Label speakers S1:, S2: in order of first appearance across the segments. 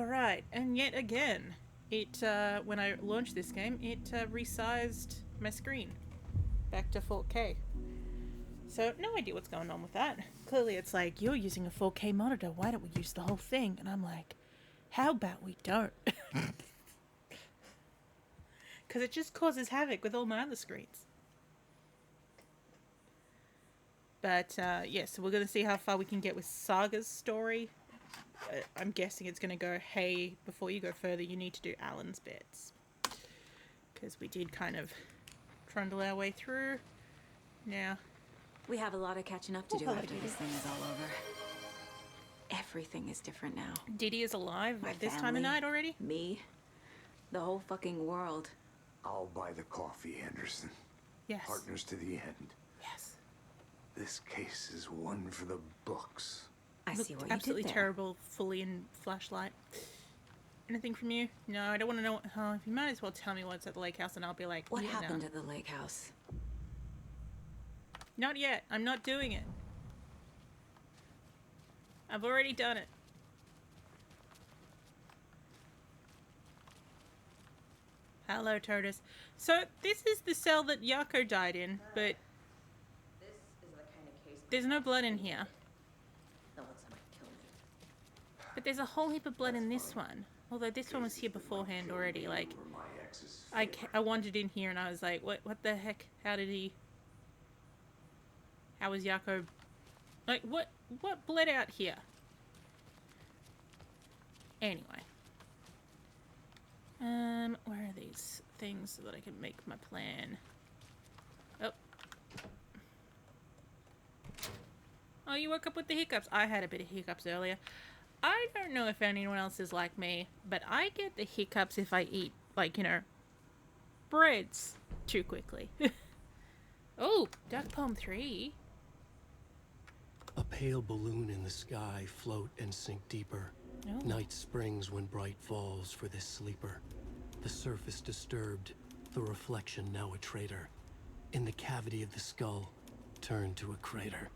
S1: Alright, and yet again, when I launched this game, it resized my screen back to 4K. So, no idea what's going on with that. Clearly, it's like, you're using a 4K monitor, why don't we use the whole thing? And I'm like, how about we don't? Because it just causes havoc with all my other screens. But, yeah, so we're going to see how far we can get with Saga's story. I'm guessing it's going to go, hey, before you go further, you need to do Alan's bits. Because we did kind of trundle our way through. Now,
S2: we have a lot of catching up to do after this thing is all over. Everything is different now.
S1: Diddy is alive at this time of night already?
S2: Me. The whole fucking world.
S3: I'll buy the coffee, Henderson.
S1: Yes.
S3: Partners to the end.
S1: Yes.
S3: This case is one for the books.
S2: I see what you did there.
S1: Absolutely terrible, fully in flashlight. Anything from you? No, I don't want to know. Oh, you might as well tell me what's at the lake house and I'll be like,
S2: what happened at the lake house?
S1: Not yet. I'm not doing it. I've already done it. Hello, Totus. So, this is the cell that Yako died in, but
S4: This is the kind of case
S1: there's no blood in here.
S4: no one's gonna kill me.
S1: But there's a whole heap of blood in this one. Although this one was here beforehand already. Like, I wandered in here and I was like, what the heck? How did he... How was Yako... Like, what bled out here? Anyway. Where are these things so that I can make my plan? Oh. Oh, you woke up with the hiccups. I had a bit of hiccups earlier. I don't know if anyone else is like me, but I get the hiccups if I eat, like, you know, breads too quickly. Oh, Duck Poem 3.
S5: A pale balloon in the sky, float and sink deeper.
S1: Oh.
S5: Night springs when bright falls for this sleeper. The surface disturbed, the reflection now a traitor. In the cavity of the skull, turned to a crater.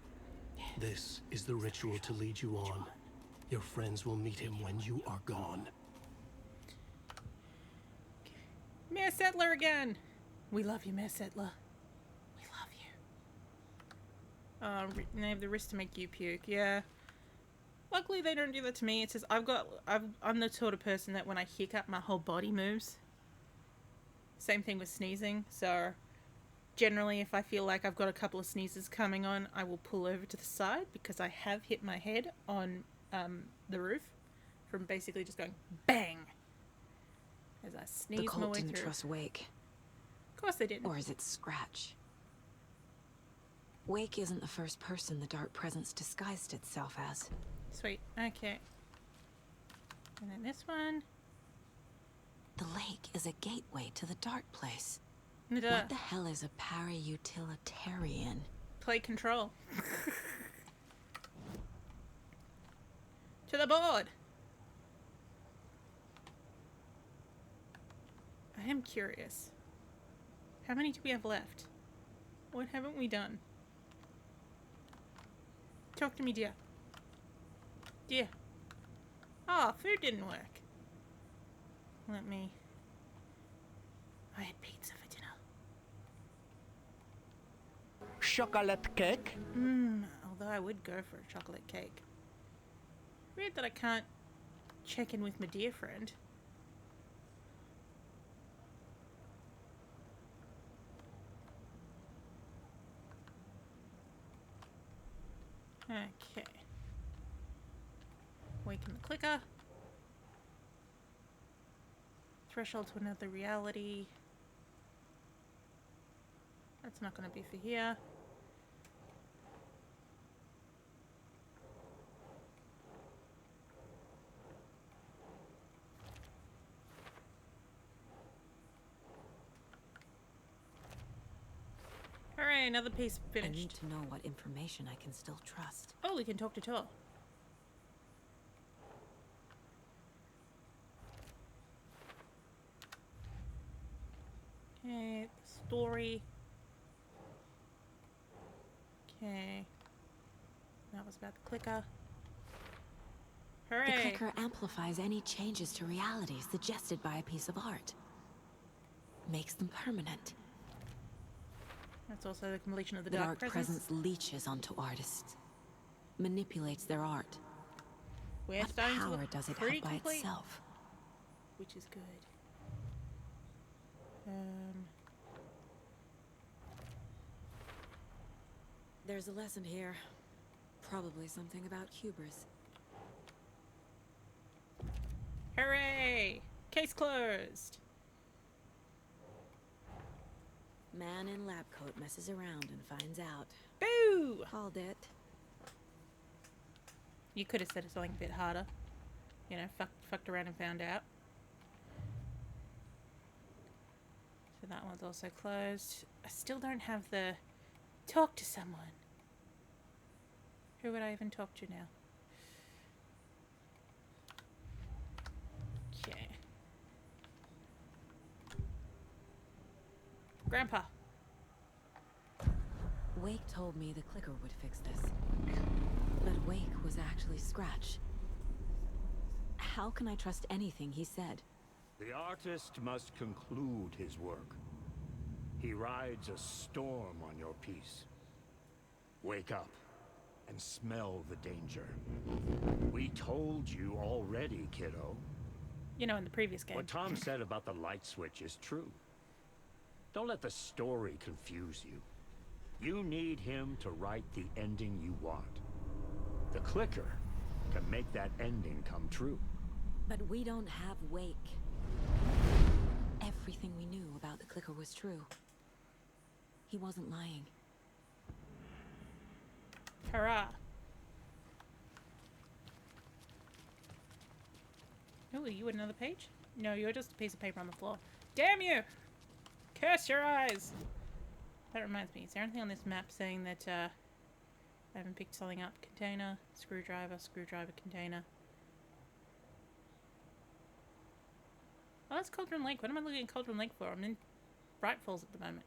S5: This is the ritual to lead you on. Your friends will meet him when you are gone.
S1: Mayor Settler again! We love you, Mayor Settler. We love you. They have the risk to make you puke, yeah. Luckily, they don't do that to me. It says I'm the sort of person that when I hiccup, my whole body moves. Same thing with sneezing. So, generally, if I feel like I've got a couple of sneezes coming on, I will pull over to the side because I have hit my head on the roof from basically just going bang as I sneeze my way through.
S2: The cult didn't trust Wake.
S1: Of course they didn't.
S2: Or is it Scratch? Wake isn't the first person the dark presence disguised itself as.
S1: Sweet. Okay. And then this one.
S2: The lake is a gateway to the dark place.
S1: And,
S2: what the hell is a para-utilitarian?
S1: Play control. To the board. I am curious. How many do we have left? What haven't we done? Talk to me, dear. Dear. Oh, food didn't work. Let me... I had pizza for dinner.
S6: Chocolate cake?
S1: Although I would go for a chocolate cake. Weird that I can't check in with my dear friend. Okay. Waken the clicker. Threshold to another reality. That's not going to be for here. Hooray, another piece finished.
S2: I need to know what information I can still trust.
S1: Oh, we can talk to Tor. Okay, story. Okay. That was about the clicker.
S2: The
S1: Hooray!
S2: clicker amplifies any changes to reality suggested by a piece of art. Makes them permanent.
S1: That's also the completion of the
S2: The
S1: Dark
S2: Dark
S1: Presence.
S2: Presence leeches onto artists. Manipulates their art.
S1: We're
S2: What
S1: starting to
S2: power
S1: look
S2: does it
S1: pretty
S2: have by
S1: complete,
S2: itself?
S1: which is good.
S2: There's a lesson here. Probably something about hubris.
S1: Hooray! Case closed.
S2: Man in lab coat messes around and finds out.
S1: Boo!
S2: Called it.
S1: You could have said something a bit harder. You know, fucked around and found out. So that one's also closed. I still don't have the talk to someone. Who would I even talk to now? Okay. Grandpa.
S2: Wake told me the clicker would fix this. But Wake was actually Scratch. How can I trust anything he said?
S7: The artist must conclude his work. He rides a storm on your piece. Wake up and smell the danger. We told you already, kiddo.
S1: You know, in the previous game.
S7: What Tom said about the light switch is true. Don't let the story confuse you. You need him to write the ending you want. The clicker can make that ending come true.
S2: But we don't have Wake. Everything we knew about the clicker was true. He wasn't lying.
S1: Hurrah. Oh, are you another page? No, you're just a piece of paper on the floor. Damn you! Curse your eyes! That reminds me, is there anything on this map saying that I haven't picked something up? Container, screwdriver, container. Oh, that's Cauldron Lake. What am I looking at Cauldron Lake for? I'm in Bright Falls at the moment.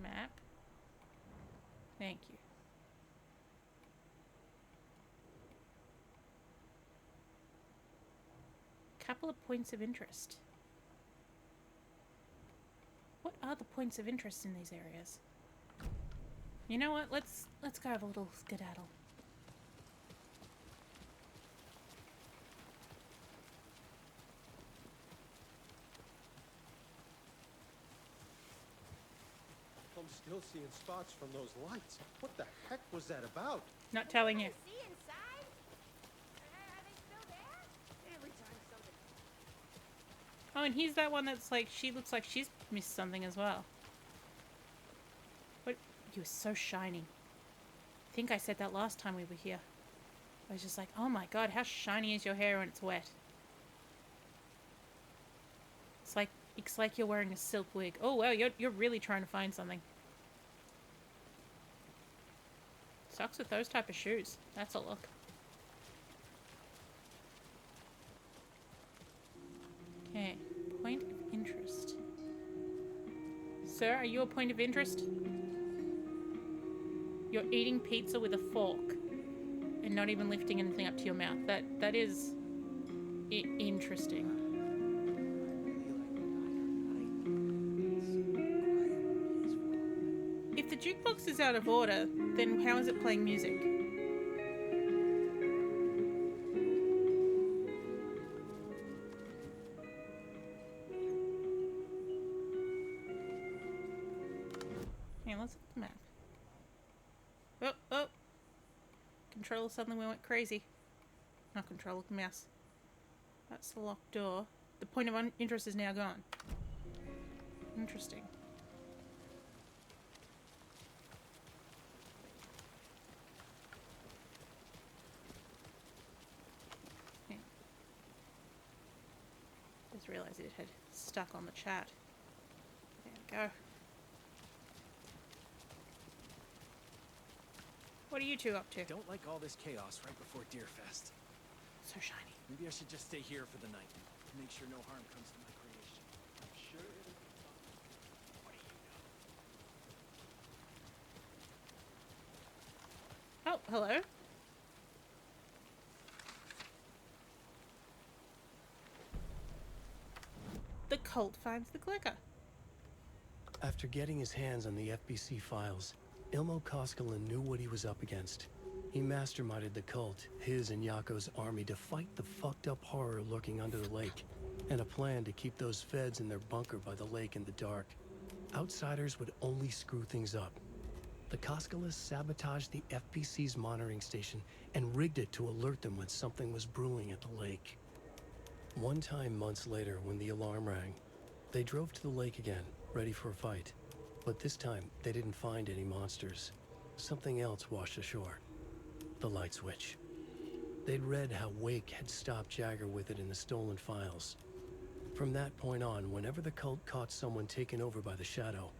S1: Map. Thank you. Couple of points of interest. What are the points of interest in these areas? You know what? Let's go have a little skedaddle.
S8: I'm still seeing spots from those lights. What the heck was that about?
S1: Not telling you.
S4: See inside? Are they still there? Every time something.
S1: Oh, and he's that one that's like, she looks like she's missed something as well. What? You were so shiny. I think I said that last time we were here. I was just like, oh my god, how shiny is your hair when it's wet? It's like you're wearing a silk wig. Oh wow, you're really trying to find something. Sucks with those type of shoes. That's a look. Okay, point of interest. Sir, are you a point of interest? You're eating pizza with a fork and not even lifting anything up to your mouth. That is interesting. If the jukebox is out of order, then how is it playing music? Okay, let's look at the map. Oh! Controller suddenly went crazy. Not controller, mouse. That's the locked door. The point of interest is now gone. Interesting. Okay. Just realized it had stuck on the chat. There we go. What are you two up to?
S9: Don't like all this chaos right before Deerfest.
S1: So shiny.
S9: Maybe I should just stay here for the night to make sure no harm comes to my creation. I'm sure it'll be fine. What do you know?
S1: Oh, hello. The cult finds the clicker.
S5: After getting his hands on the FBC files, Ilmo Koskelen knew what he was up against. He masterminded the cult, his and Yako's army, to fight the fucked up horror lurking under the lake, and a plan to keep those feds in their bunker by the lake in the dark. Outsiders would only screw things up. The Koskelas sabotaged the FBC's monitoring station and rigged it to alert them when something was brewing at the lake. One time months later, when the alarm rang, they drove to the lake again, ready for a fight. But this time, they didn't find any monsters. Something else washed ashore. The light switch. They'd read how Wake had stopped Jagger with it in the stolen files. From that point on, whenever the cult caught someone taken over by the Shadow,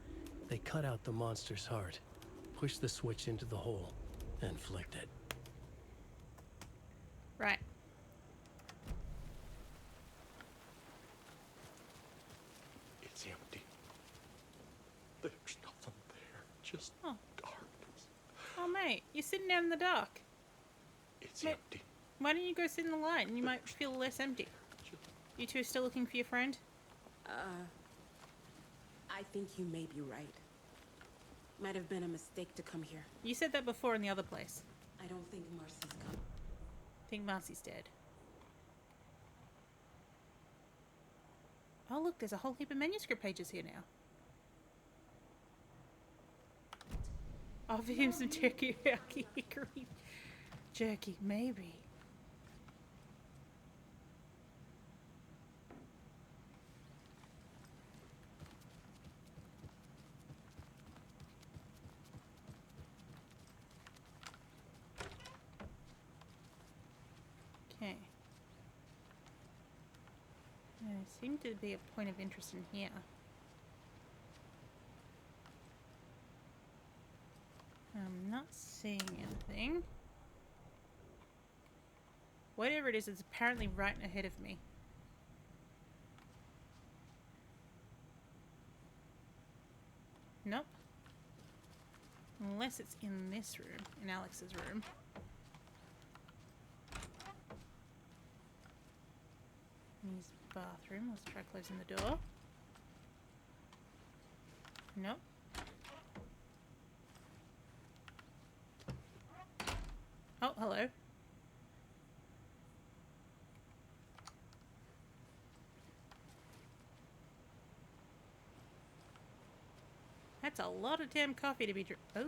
S5: they cut out the monster's heart, pushed the switch into the hole, and flicked it.
S1: Right.
S8: It's empty. There's nothing there. Just
S1: Oh.
S8: darkness.
S1: Oh, mate, you're sitting down in the dark.
S8: It's
S1: Mate.
S8: empty.
S1: Why don't you go sit in the light and you might feel less empty? You two are still looking for your friend?
S10: I think you may be right. Might have been a mistake to come here.
S1: You said that before in the other place.
S10: I don't think Marcy's come.
S1: I think Marcy's dead. Oh, look, there's a whole heap of manuscript pages here now. Offer him some teriyaki hickory jerky, maybe. Okay. There seemed to be a point of interest in here. I'm not seeing anything. Whatever it is, it's apparently right ahead of me. Nope. Unless it's in this room, in Alex's room. His bathroom. Let's try closing the door. Nope. Oh, hello. That's a lot of damn coffee to be oh.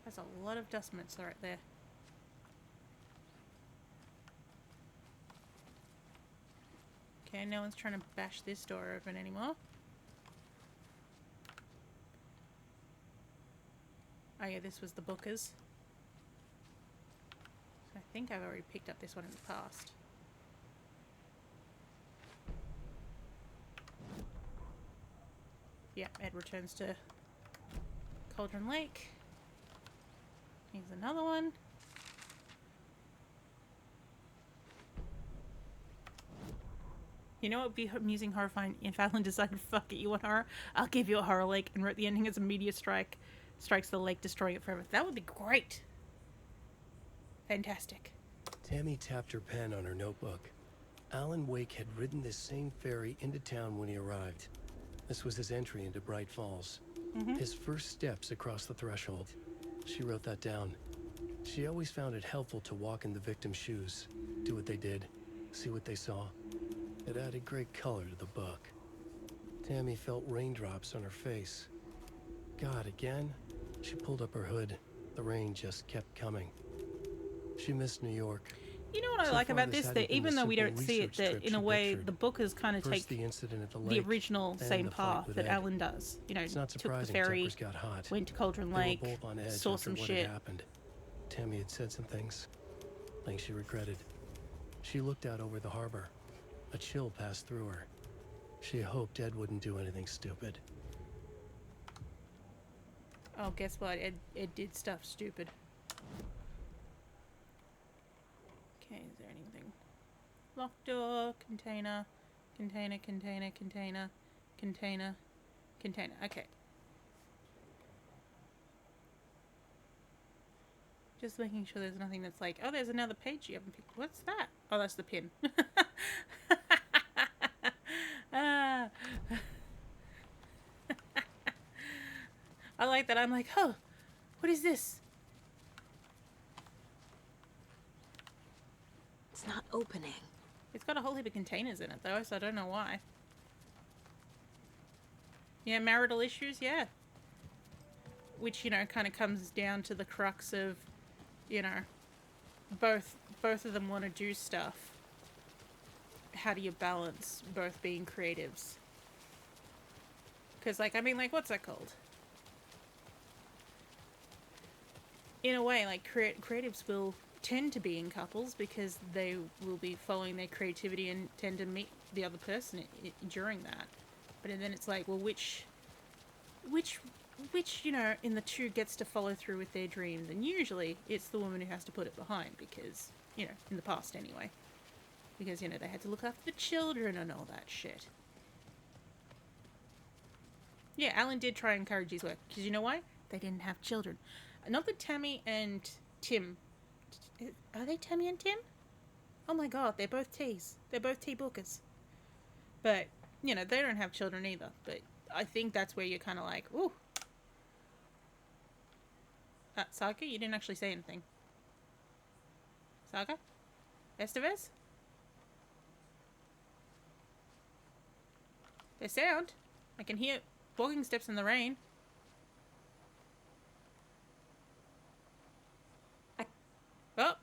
S1: That's a lot of dust mitts right there. Okay, no one's trying to bash this door open anymore. Oh yeah, this was the Bookers. I think I've already picked up this one in the past. Yeah, Ed returns to Cauldron Lake. Here's another one. You know what would be amusing, horrifying if Alan decided, fuck it, you want horror? I'll give you a horror lake, and wrote the ending as a meteor strikes the lake, destroying it forever. That would be great. Fantastic.
S5: Tammy tapped her pen on her notebook. Alan Wake had ridden this same ferry into town when he arrived. This was his entry into Bright Falls. His first steps across the threshold. She wrote that down. She always found it helpful to walk in the victim's shoes, do what they did, see what they saw. It added great color to the book. Tammy felt raindrops on her face. God, again? She pulled up her hood. The rain just kept coming. She missed New York.
S1: You know what I like about this? That even though we don't see it, that in a way the Bookers kind of take the original same path that Alan does. You know, took the ferry, went to Cauldron Lake, saw some shit.
S5: Tammy had said some things she regretted. She looked out over the harbor. A chill passed through her. She hoped Ed wouldn't do anything stupid.
S1: Oh, guess what? Ed did stuff stupid. Okay, is there anything? Locked door, container, container, container, container, container, container. Okay. Just making sure there's nothing that's like, oh, there's another page you haven't picked. What's that? Oh, that's the pin. Ah. I like that. I'm like, oh, what is this?
S2: It's not opening.
S1: It's got a whole heap of containers in it, though, so I don't know why. Yeah, marital issues, yeah. Which, you know, kind of comes down to the crux of, you know, both of them want to do stuff. How do you balance both being creatives? Because, like, I mean, like, what's that called? In a way, like, creatives will tend to be in couples because they will be following their creativity and tend to meet the other person during that. But then it's like, well, which, you know, in the two gets to follow through with their dreams? And usually it's the woman who has to put it behind because, you know, in the past anyway. Because, you know, they had to look after the children and all that shit. Yeah, Alan did try and encourage his work. Because you know why? They didn't have children. Not that Tammy and Tim... Are they Tammy and Tim? Oh my god, they're both T's. They're both T bookers. But, you know, they don't have children either. But I think that's where you're kind of like, ooh. Saga, you didn't actually say anything. Saga? Estevez? There's sound. I can hear walking steps in the rain. Oh!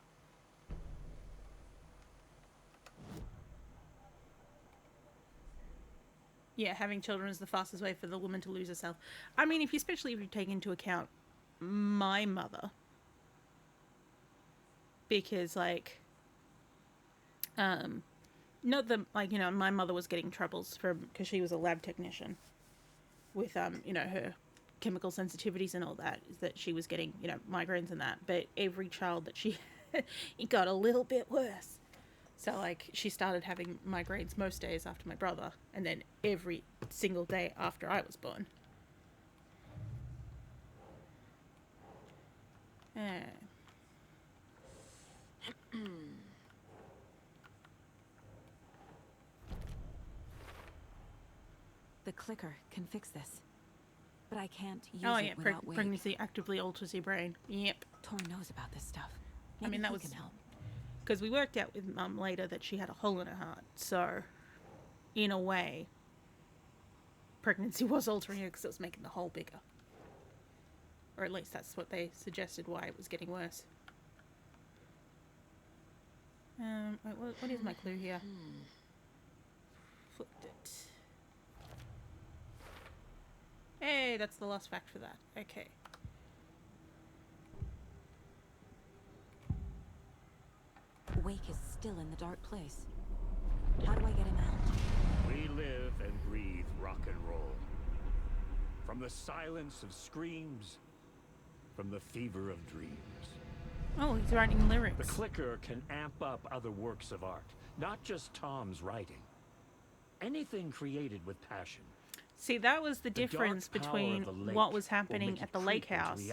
S1: Yeah, having children is the fastest way for the woman to lose herself. I mean, especially if you take into account my mother. Because, like, not that, like, you know, my mother was getting troubles because she was a lab technician with, you know, her chemical sensitivities and all that, is that she was getting, you know, migraines and that. But every child that she had, it got a little bit worse. So, like, she started having migraines most days after my brother, and then every single day after I was born.
S2: The clicker can fix this. But I can't use
S1: oh,
S2: it
S1: yeah,
S2: without Wake.
S1: pregnancy actively alters your brain. Yep.
S2: Tor knows about this stuff.
S1: I mean, that was...
S2: can help.
S1: Because we worked out with Mum later that she had a hole in her heart. So, in a way, pregnancy was altering her because it was making the hole bigger. Or at least that's what they suggested why it was getting worse. Wait, what is my clue here? Flipped it. Hey, that's the last fact for that. Okay.
S2: Wake is still in the dark place. How do I get him out?
S7: We live and breathe rock and roll. From the silence of screams, from the fever of dreams.
S1: Oh, he's writing lyrics.
S7: The clicker can amp up other works of art, not just Tom's writing. Anything created with passion.
S1: See, that was the difference between what was happening at the lake house.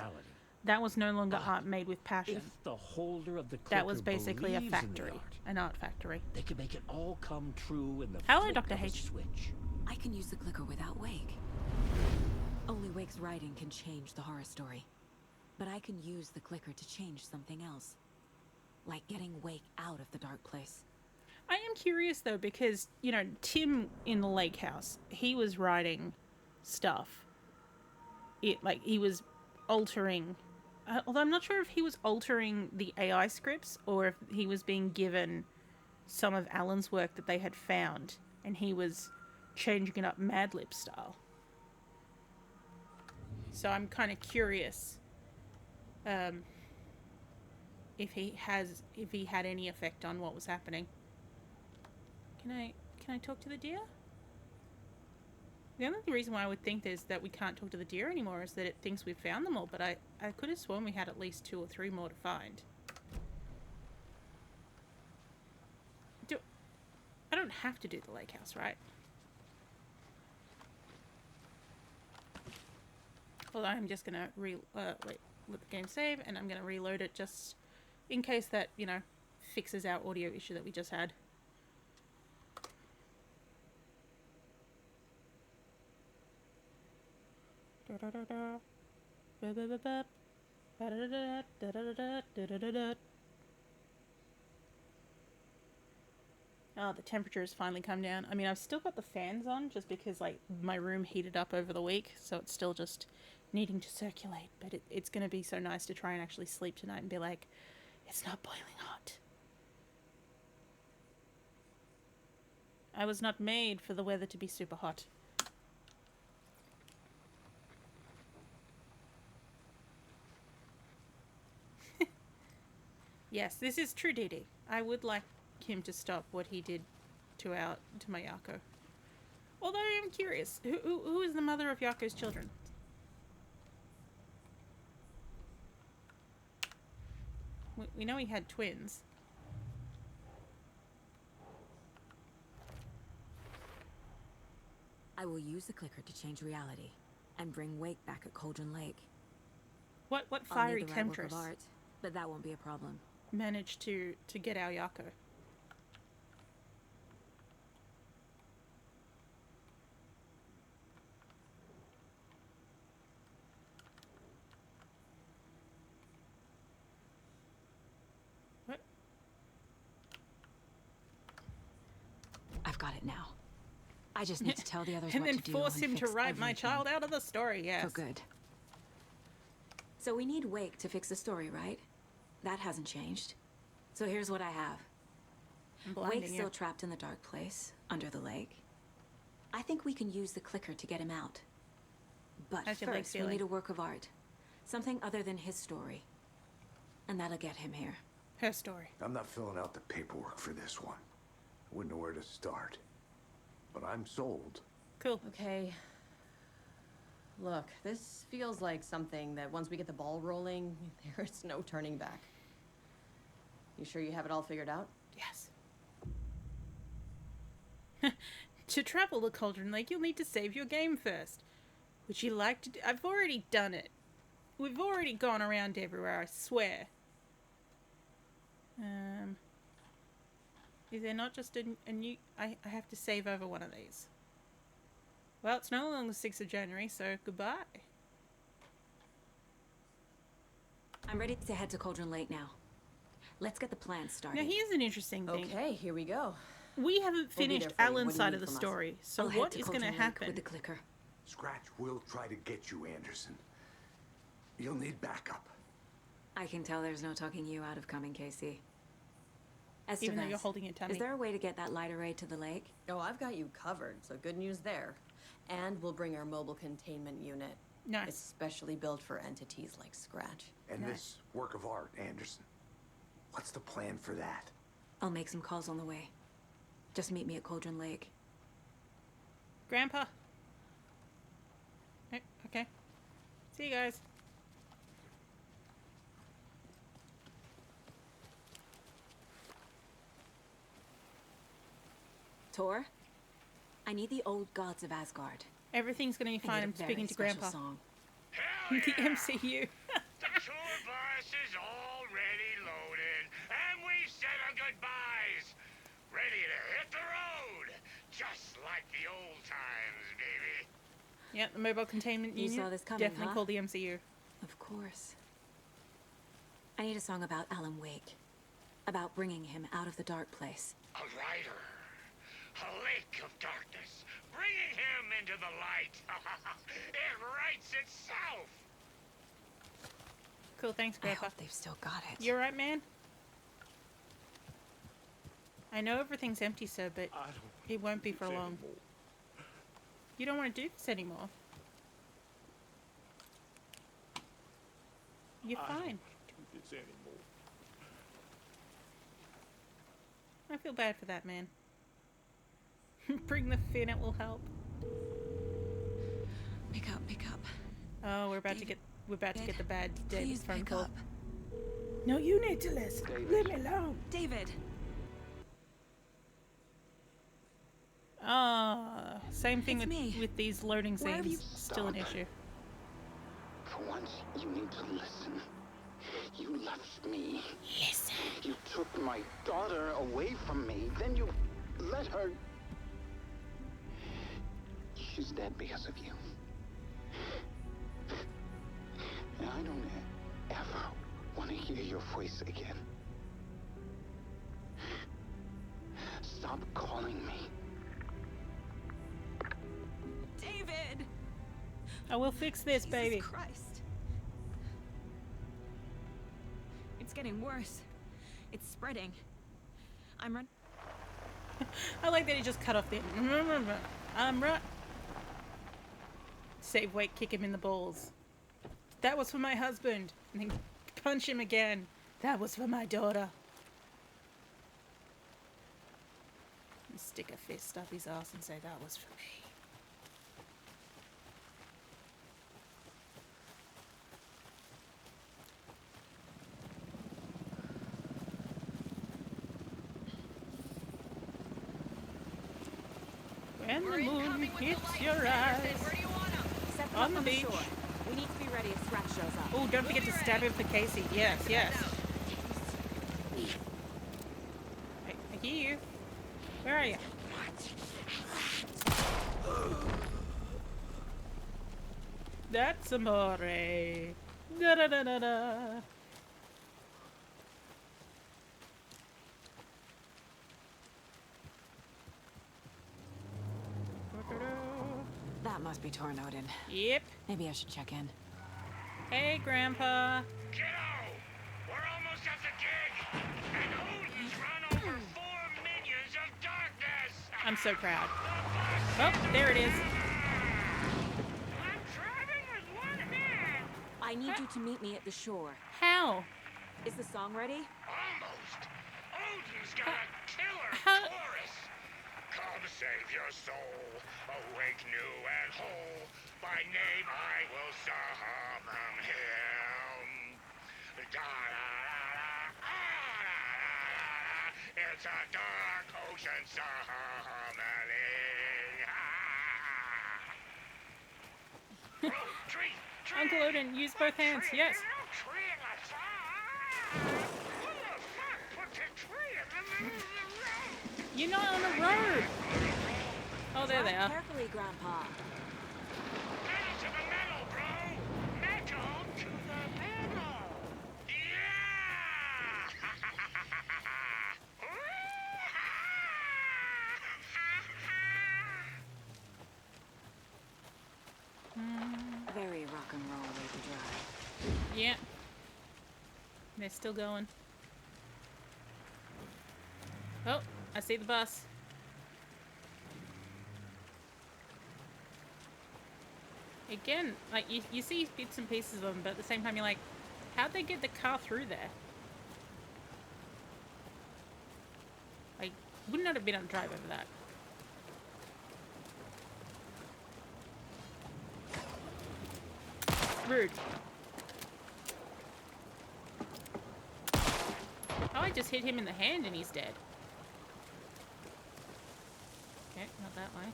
S1: That was no longer art made with passion.
S7: If the holder of the
S1: that was basically a factory, an art factory.
S7: They can make it all come true in the
S1: Hello, Dr. H.
S7: Switch.
S2: I can use the clicker without Wake. Only Wake's writing can change the horror story. But I can use the clicker to change something else. Like getting Wake out of the dark place.
S1: I am curious, though, because, you know, Tim in the lake house, he was writing stuff. He was altering... although I'm not sure if he was altering the AI scripts or if he was being given some of Alan's work that they had found and he was changing it up Mad Lib style. So I'm kind of curious if he had any effect on what was happening. Can I talk to the deer? The only reason why I would think is that we can't talk to the deer anymore is that it thinks we've found them all, but I could have sworn we had at least 2 or 3 more to find. I don't have to do the lake house, right? Although I'm just gonna wait. let the game save, and I'm going to reload it just in case that, you know, fixes our audio issue that we just had. Oh, the temperature has finally come down. I mean, I've still got the fans on just because, like, my room heated up over the week, so it's still just needing to circulate. But it's going to be so nice to try and actually sleep tonight and be like, it's not boiling hot. I was not made for the weather to be super hot. Yes, this is true, Didi. I would like him to stop what he did to my Yako. Although I am curious, who is the mother of Yako's children? We know he had twins.
S2: I will use the clicker to change reality and bring Wake back at Cauldron Lake.
S1: What
S2: I'll need
S1: fiery
S2: the right work
S1: temptress
S2: of art, but that won't be a problem.
S1: managed to get our Yako? What?
S2: I've got it now. I just need to tell the others
S1: And
S2: what
S1: then
S2: to do
S1: force him to
S2: fix
S1: write my
S2: everything
S1: child out of the story, yes.
S2: for good. So we need Wake to fix the story, right? That hasn't changed. So here's what I have.
S1: I'm blinding
S2: Wake's
S1: you.
S2: still trapped in the dark place, under the lake. I think we can use the clicker to get him out. But
S1: How's your leg
S2: first, we
S1: feeling?
S2: need a work of art. Something other than his story. And that'll get him here.
S1: Her story.
S3: I'm not filling out the paperwork for this one. Wouldn't know where to start. But I'm sold.
S1: Cool.
S11: Okay. Look, this feels like something that once we get the ball rolling, there's no turning back. You sure you have it all figured out?
S1: Yes. To travel to Cauldron Lake, you'll need to save your game first. Would you like to do? I've already done it. We've already gone around everywhere, I swear. Is there not just a new... I have to save over one of these. Well, it's no longer the 6th of January, so goodbye.
S2: I'm ready to head to Cauldron Lake now. Let's get the plan started.
S1: Now, here's an interesting thing.
S11: Okay, here we go.
S1: We haven't
S11: We'll be
S1: finished
S11: there for you.
S1: Alan's
S11: What do you
S1: side
S11: need
S1: of the
S11: from us?
S1: story, so
S2: I'll head
S1: what
S2: to
S1: is going to
S2: Cauldron Lake
S1: happen?
S2: with the clicker.
S3: Scratch will try to get you, Anderson. You'll need backup.
S2: I can tell there's no talking you out of coming, Casey.
S1: Even though
S2: Estevez,
S1: you're holding your tummy.
S2: is there a way to get that light array to the lake?
S11: Oh, I've got you covered, so good news there. And we'll bring our mobile containment unit.
S1: Nice.
S11: It's specially built for entities like Scratch.
S3: And
S1: Nice.
S3: this work of art, Anderson. What's the plan for that?
S2: I'll make some calls on the way. Just meet me at Cauldron Lake.
S1: Grandpa. Okay. See you guys.
S2: Tor, I need the old gods of Asgard.
S1: Everything's going to be
S2: I
S1: fine.
S2: need
S1: I'm
S2: a very
S1: speaking to
S2: special
S1: Grandpa.
S2: Song.
S7: Hell
S1: The
S7: yeah!
S1: MCU.
S7: The tour bus is already loaded, and we've said our goodbyes. Ready to hit the road, just like the old times, baby.
S1: Yeah, the mobile containment
S2: You
S1: unit.
S2: saw this coming,
S1: Definitely
S2: huh?
S1: called the MCU.
S2: Of course. I need a song about Alan Wake. About bringing him out of the dark place.
S7: A rider, a lake of darkness, bringing him into the light. It writes itself.
S1: Cool, thanks,
S2: I
S1: Grandpa.
S2: hope they've still got it.
S1: You alright, man? I know everything's empty, sir, but
S8: I don't
S1: it won't be for
S8: do this
S1: long.
S8: anymore.
S1: You don't want to do this anymore. You're
S8: I don't
S1: fine.
S8: wanna do this anymore.
S1: I feel bad for that man. Bring the fin, it will help.
S2: Pick up, pick up.
S1: Oh, we're about to
S2: David,
S1: get the bad David
S2: Please
S1: phone
S2: pick
S1: call.
S2: up.
S1: No, you need to listen. Leave me alone.
S2: David!
S1: Ah, same thing
S2: It's me.
S1: with these loading
S2: Where have
S1: scenes.
S2: you-
S1: Still an issue.
S3: For
S12: once, you need to listen. You left me.
S1: Listen.
S12: You took my daughter away from me, then you let her... She's dead because of you. And I don't ever want to hear your voice again. Stop calling me.
S2: David!
S1: I will fix this, baby.
S2: Jesus Christ. It's getting worse. It's spreading. I'm run.
S1: I like that he just cut off the. Right. Save weight, kick him in the balls. That was for my husband. And then punch him again. That was for my daughter. And stick a fist up his ass and say that was for me. When the moon hits your eyes.
S2: Set them
S1: On
S2: up
S1: the beach.
S2: shore. We need to be ready if Scratch shows up.
S1: Oh, don't forget to stab him for Casey. Yes, yes. I hear you. Where are you? That's amore. Da da da da da.
S2: That must be torn Odin.
S1: Yep.
S2: Maybe I should check in.
S1: Hey, Grandpa.
S7: Kiddo! We're almost at the gig! And Odin's run over 4 minions of darkness!
S1: I'm so proud. Oh, there it is.
S7: I'm driving with one hand!
S2: I need you to meet me at the shore.
S1: How?
S2: Is the song ready?
S7: Almost! Odin's got a killer
S1: How?
S7: chorus! Come save your soul, awake new and whole. By name I will summon him. Da-da-da-da, it's a dark ocean summoning. Oh, tree, tree.
S1: Uncle Odin, use both hands.
S7: Tree,
S1: Yes.
S7: no tree in the sun. Who the fuck put the tree in the middle of the road?
S1: You're not on the road. Oh, there they
S2: Drive
S1: are.
S2: carefully, Grandpa.
S7: Metal to the metal, bro! Metal to the metal! Yeah!
S2: Very rock and roll way to drive.
S1: Yeah. They're still going. Oh, I see the bus. Again, like, you see bits and pieces of them, but at the same time you're like, how'd they get the car through there? Like, would not have been able to drive over that. Rude. Oh, I just hit him in the hand and he's dead. Okay, not that way.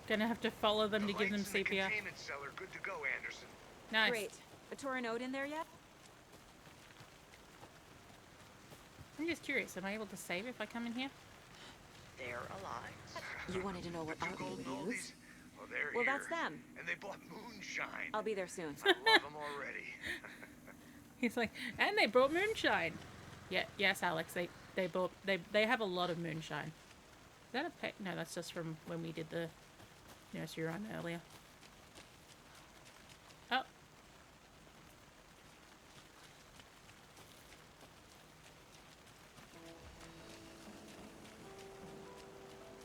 S1: Gonna have to follow them to give them CPR.
S3: Containment cellar, good to go, Anderson.
S1: Nice.
S2: Great. A Torin Odin there yet?
S1: I'm just curious, am I able to save if I come in here?
S3: They're alive.
S2: You wanted to know what art we would use?
S3: Well, they're
S2: Well,
S3: here.
S2: that's them.
S3: And they bought moonshine.
S2: I'll be there soon.
S3: I love them already.
S1: He's like, and they brought moonshine. Yeah, yes, Alex, they have a lot of moonshine. Is that a pet? No, that's just from when we did the nursery run earlier. Oh.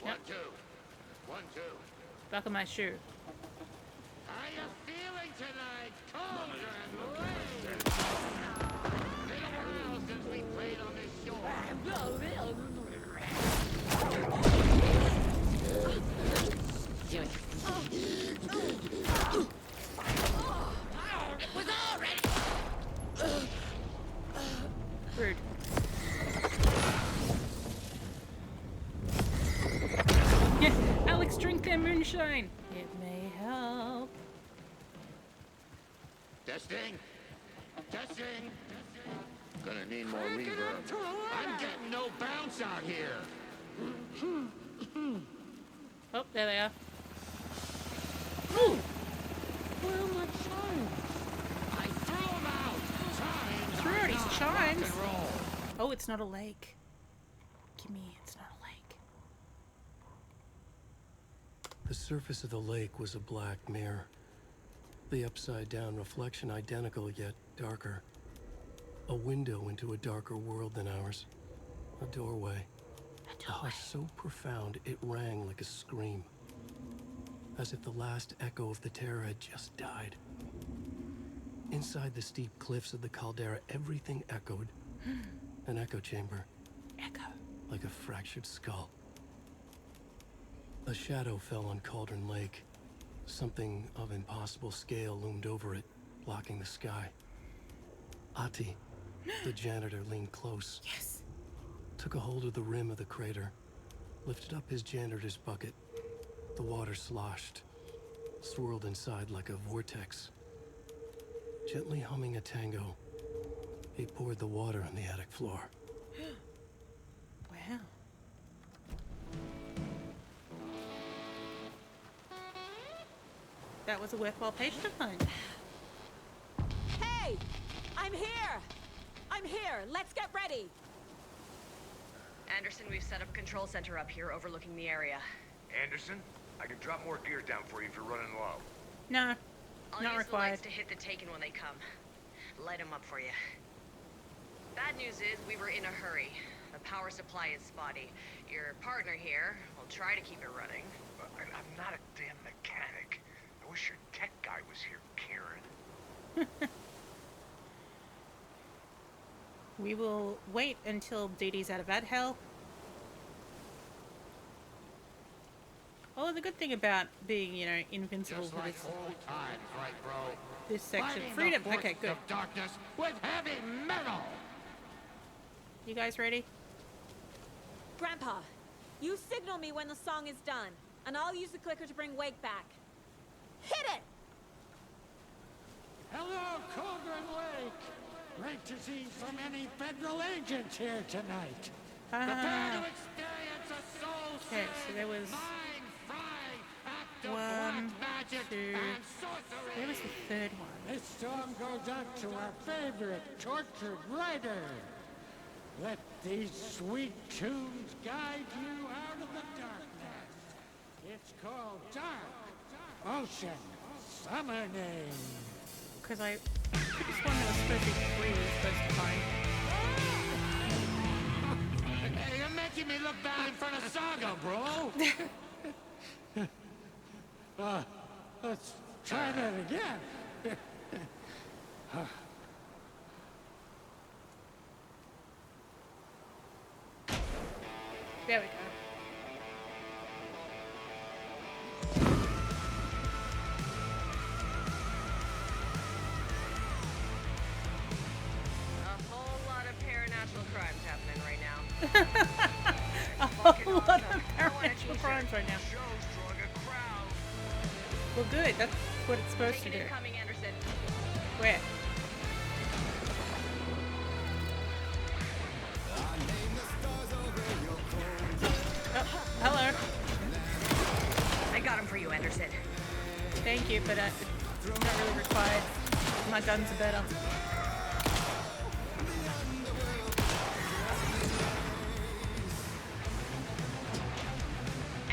S7: One, two. 1, 2.
S1: Buckle my shoe.
S7: How you feeling tonight, Cauldron? Been a while since we played on this shore.
S2: It was already.
S1: moonshine. It may help.
S7: Testing. Testing. Gonna need more reverb. I'm getting no bounce out here.
S1: Oh, there they are.
S7: Ooh. Where are my chimes? I threw them out. Chimes.
S1: Threw out his
S7: Rock
S1: chimes.
S7: and roll.
S1: Oh, it's not a lake. Gimme, it's not a lake.
S5: The surface of the lake was a black mirror. The upside-down reflection identical yet darker. A window into a darker world than ours. A doorway. A hush so profound it rang like a scream. As if the last echo of the terror had just died. Inside the steep cliffs of the caldera, everything echoed. An echo chamber.
S1: Echo.
S5: Like a fractured skull. A shadow fell on Cauldron Lake. Something of impossible scale loomed over it, blocking the sky. Ati, the janitor, leaned close.
S1: Yes.
S5: Took a hold of the rim of the crater. Lifted up his janitor's bucket. The water sloshed. Swirled inside like a vortex. Gently humming a tango, he poured the water on the attic floor.
S1: Wow. That was a worthwhile page to find.
S2: Hey! I'm here! I'm here! Let's get ready!
S11: Anderson, we've set up control center up here overlooking the area.
S3: Anderson, I can drop more gear down for you if you're running low.
S1: No,
S11: I'll
S1: not
S11: use
S1: required.
S11: the lights to hit the Taken when they come. Light them up for you. Bad news is we were in a hurry. The power supply is spotty. Your partner here will try to keep it running.
S3: I'm not a damn mechanic. I wish your tech guy was here, Karen.
S1: We will wait until Dee Dee's out of that hell. Oh, the good thing about being, you know, invincible
S7: Just
S1: for
S7: like
S1: this,
S7: old times, right, bro?
S1: this section.
S7: Fighting the
S1: Freedom.
S7: forces
S1: Okay, good.
S7: of darkness with heavy metal.
S1: You guys ready?
S2: Grandpa, you signal me when the song is done, and I'll use the clicker to bring Wake back. Hit it!
S7: Hello, Cauldron Lake. Great to see so many federal agents here tonight. Prepare to experience a soul
S1: Okay, so there was
S7: mind-frying act of
S1: one,
S7: black magic
S1: two.
S7: and sorcery.
S1: Where was the third one?
S7: This song goes out to our favorite tortured writer. Let these sweet tunes guide you out of the darkness. It's called Dark Ocean Summer Name.
S1: Because I could have sworn there was supposed to be 3 we were supposed to find.
S7: Hey, you're making me look bad in front of Saga, bro. Let's try that again.
S1: There we go.
S11: A whole lot of paranatural crimes happening right now.
S1: A whole lot of paranormal crimes right now. Well, good. That's what it's supposed to
S11: Taken
S1: do.
S11: incoming, Anderson.
S1: Where? Oh, hello.
S11: I got him for you, Anderson.
S1: Thank you, but it's not really required. My guns are better.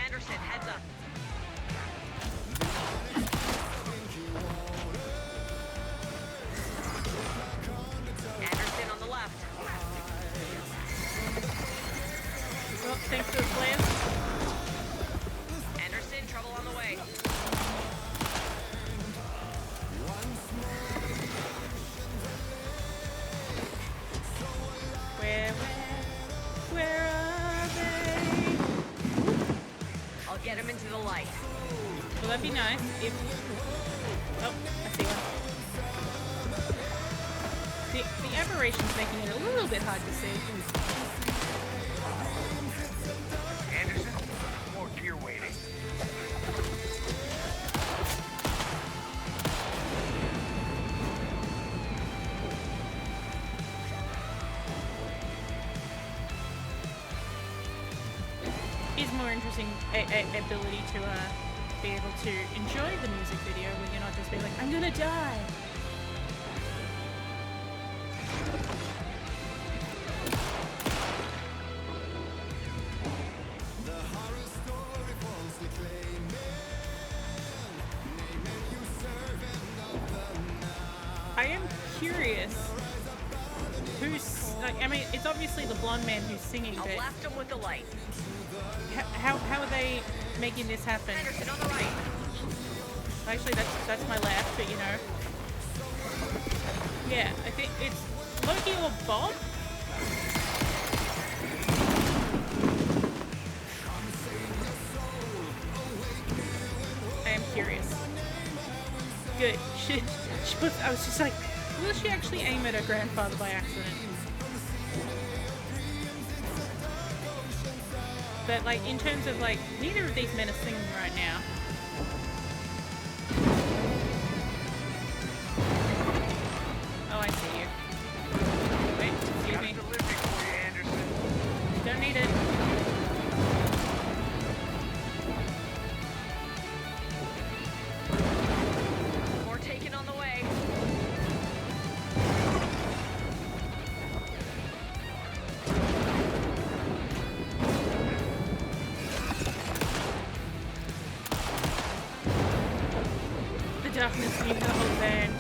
S11: Anderson, heads up. Anderson on the left.
S1: Well, thanks for the plan.
S11: Anderson, trouble on the way.
S1: Where are they?
S11: I'll get him into the light.
S1: Well, that'd be nice if... Oh, I see one. The aberration's making it a little bit hard to see.
S3: Anderson, more gear waiting.
S1: is more interesting ability to be able to enjoy the music video when you're not just being like, I'm gonna die. I am curious who's like, I mean, it's obviously the blonde man who's singing,
S11: I'll
S1: but
S11: blast him with the light.
S1: how are they making this happen?
S11: Anderson on the right.
S1: Actually, that's my left, but you know. Yeah, I think it's Loki or Bob. I am curious. Good. I was just like, will she actually aim at her grandfather by accident? But like, in terms of like, neither of these men are singing right now. Oh, I see you. Wait, excuse me. Don't need it.
S11: More taken on the way.
S1: The darkness knew the whole band.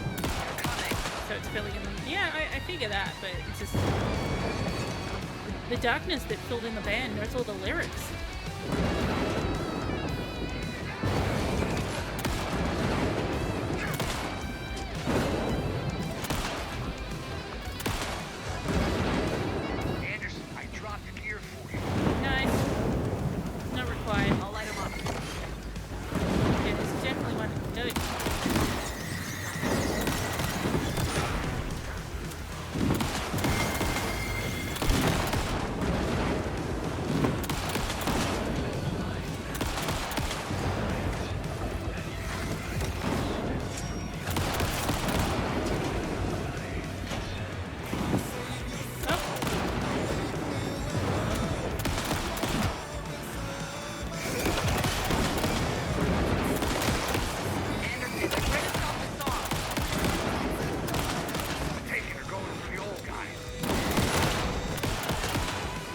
S1: So it's filling in them. Yeah, I figure that, but it's just the darkness that filled in the band knows all the lyrics.
S12: Anderson, I dropped a gear for you.
S1: Nice. Not required.
S11: I'll light him up.
S1: Yeah, this is definitely one. No.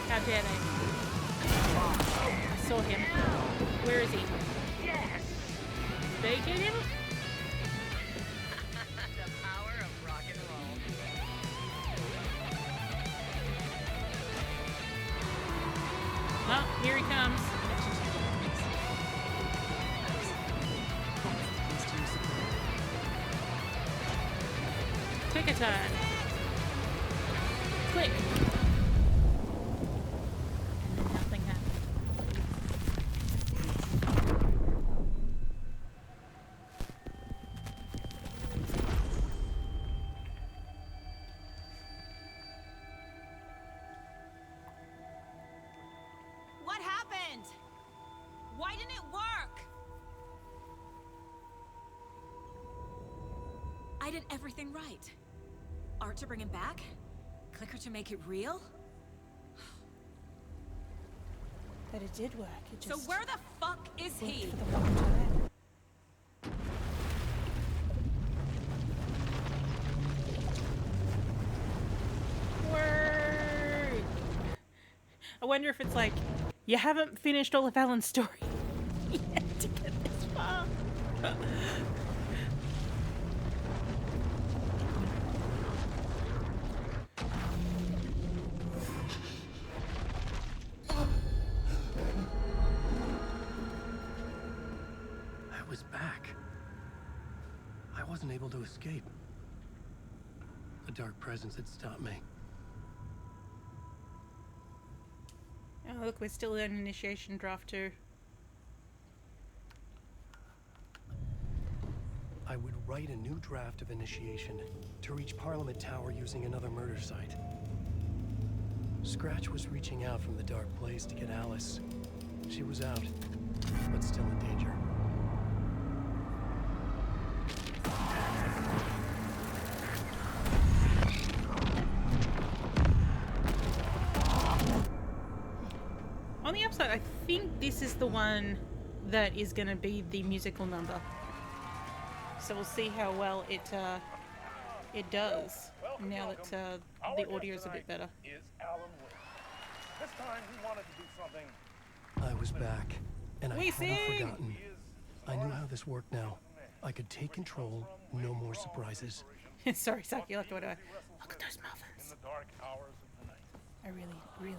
S1: How dare they? I saw him. Where is he?
S11: Yes.
S1: Did they get him?
S11: The power of rock and roll.
S1: Oh, here he comes. Click a time. Click. And then nothing happened.
S2: What happened? Why didn't it work? I did everything right. Art to bring him back? Clicker to make it real?
S1: But it did work. It
S2: So
S1: just
S2: where the fuck is he?
S1: for the one time. Word. I wonder if it's like you haven't finished all of Alan's story yet to get this far.
S5: I was back. I wasn't able to escape. The dark presence had stopped me.
S1: Oh, look, we're still in initiation draft 2.
S5: I would write a new draft of initiation to reach Parliament Tower using another murder site. Scratch was reaching out from the dark place to get Alice. She was out, but still in danger.
S1: On On the upside, I think this is the one that is going to be the musical number. So we'll see how well it does now that the audio is a bit better.
S13: Is Alan Wake. This time he wanted to do something.
S5: I was back, and I
S1: We
S5: hadn't
S1: sing!
S5: forgotten. I knew how this worked now. I could take control, no more surprises.
S1: Sorry, Saki, look at those muffins.
S13: In the dark hours of the night.
S1: I really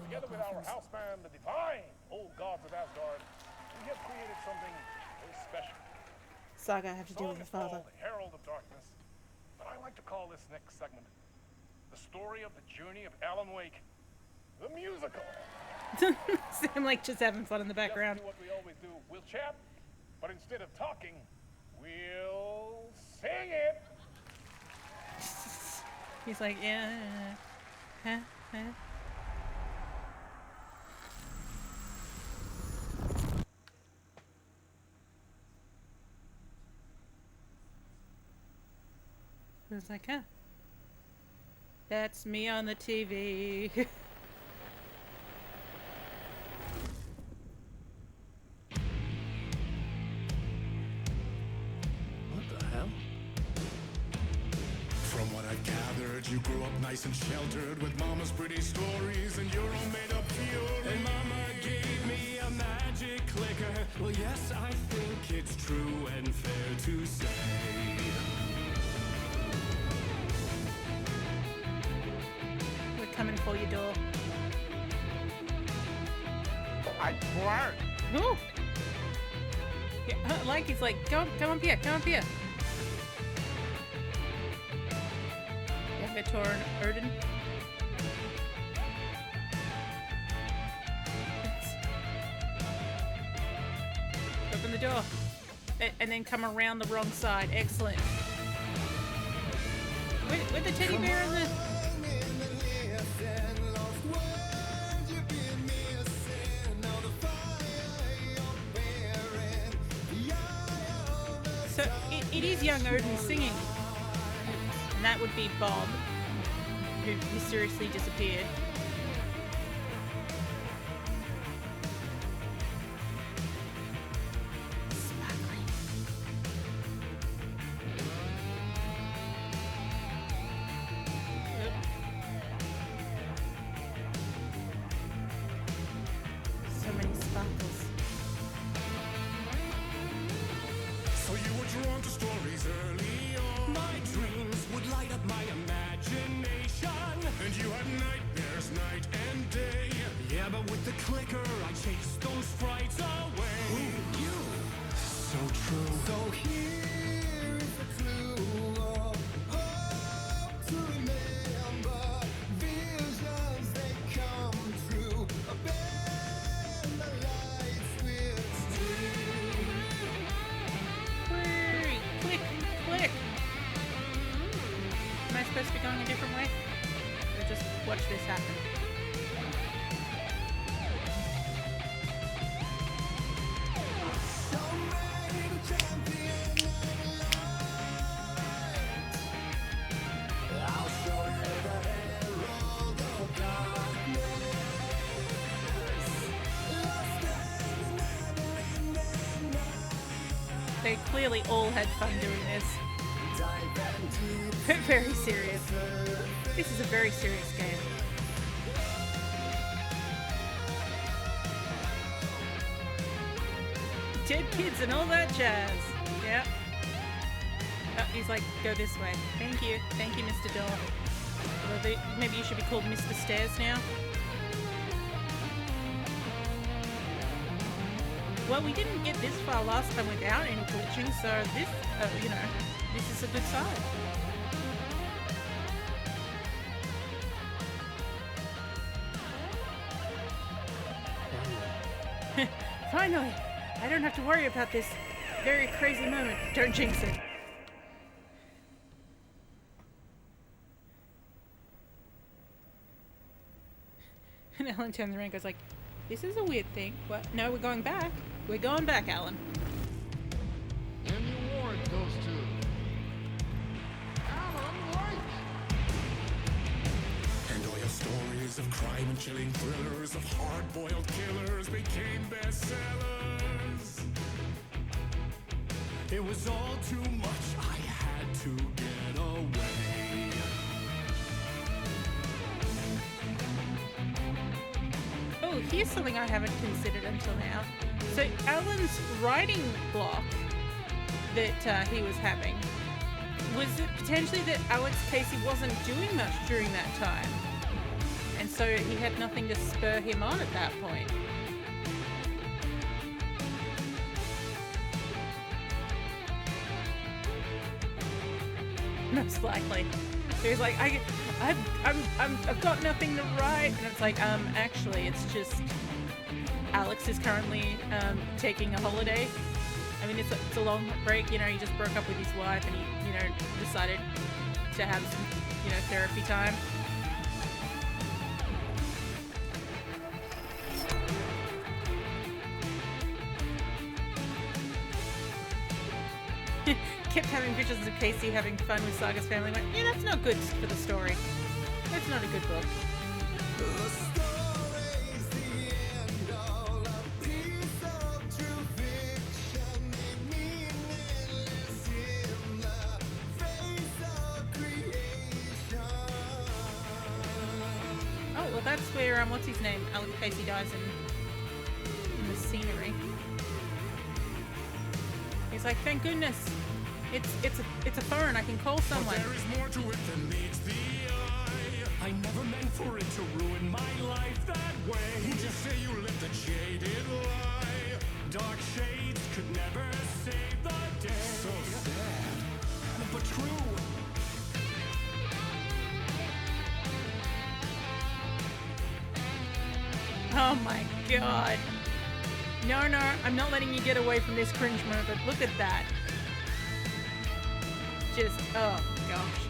S13: Together
S1: love
S13: with our
S1: muffins.
S13: house band, the divine old gods of Asgard, we have created something very special.
S1: Saga, I have to deal with
S13: The
S1: his
S13: song is
S1: father.
S13: called Herald of Darkness, but I like to call this next segment the story of the journey of Alan Wake, the musical.
S1: I'm like just having fun in the background.
S13: Just do what we always do. We'll chat, but instead of talking, we'll sing it.
S1: He's like, yeah. Huh? It was like, huh? That's me on the TV.
S5: What the hell?
S14: From what I've gathered, you grew up nice and sheltered with mama's pretty stories and your own made-up fury. And mama gave me a magic clicker. Well, yes, I think it's true and fair to say.
S1: We're coming for your door.
S13: I swear.
S1: Ooh. Yeah, like he's like, come up here, come up here. Vitor and Erden. Open the door. And then come around the wrong side. Excellent. With the teddy bear and the... So, it is young Odin singing. And that would be Bob, who mysteriously disappeared. Sparkling. So many sparkles.
S14: So you were drawn to stories early on. My dreams would light up my imagination. And you had nightmares night and day. Yeah, but with the clicker, I chased those frights away. Who knew? So true. So here is a clue of hope to remember. Visions, they come true. Bend the lights with steel.
S1: Hurry! Click! Click! Am I supposed to be going a different way? Or just watch this happen? They clearly all had fun doing this. Very serious. This is a very serious game. Dead kids and all that jazz. Yep. Oh, he's like, go this way. Thank you, Mr. Door. Although maybe you should be called Mr. Stairs now. Well, we didn't get this far last time without any glitching, so this, this is a good sign. Finally! I don't have to worry about this very crazy moment. Don't jinx it. And Alan turns around and goes like, this is a weird thing. What? No, we're going back. We're going back, Alan.
S14: And you warned those two. Alan Wake! And all your stories Stories of crime and chilling thrillers of hard-boiled killers became bestsellers. It was all too much, I had to get away.
S1: Oh, here's something I haven't considered until now. So Alan's writing block that he was having, was it potentially that Alex Casey wasn't doing much during that time? And so he had nothing to spur him on at that point. Most likely. He was like, I've got nothing to write, and it's like, actually, it's just Alex is currently taking a holiday. I mean, it's a long break, you know. He just broke up with his wife, and he, you know, decided to have some, you know, therapy time. Kept having visions of Casey having fun with Saga's family. Like, yeah, that's not good for the story. That's not a good book. Oh, well, that's where, what's his name? Alex Casey dies in the scenery. He's like, thank goodness. It's a phone. I can call someone.
S14: But there is more to it than meets the eye. I never meant for it to ruin my life that way. Who'd you say you lived a jaded lie? Dark shades could never save the day. So sad, but true.
S1: Oh my god. No, I'm not letting you get away from this cringe moment. Look at that. Just, oh gosh.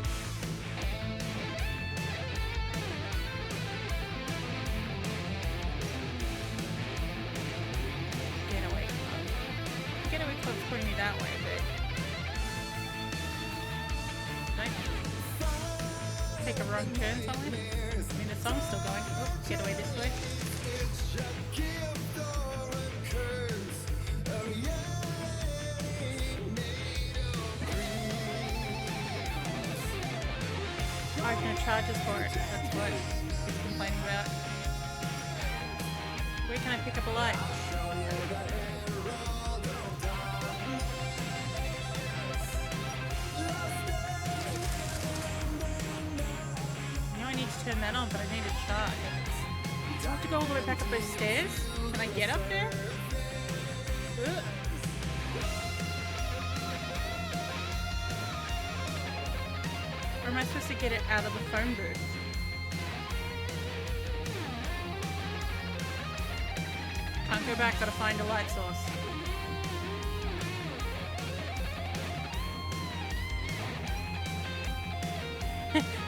S1: Getaway Club's putting me that way a bit. Nope. Take a wrong turn somewhere. I mean, the song's still going. Oops, get away this way. Oh, he's gonna charge us for it. That's what he's complaining about. Where can I pick up a light? I know I need to turn that on, but I need to charge. Do I have to go all the way back up those stairs? Can I get up there? Ugh. Or am I supposed to get it out of the phone booth? Can't go back, gotta find a light source.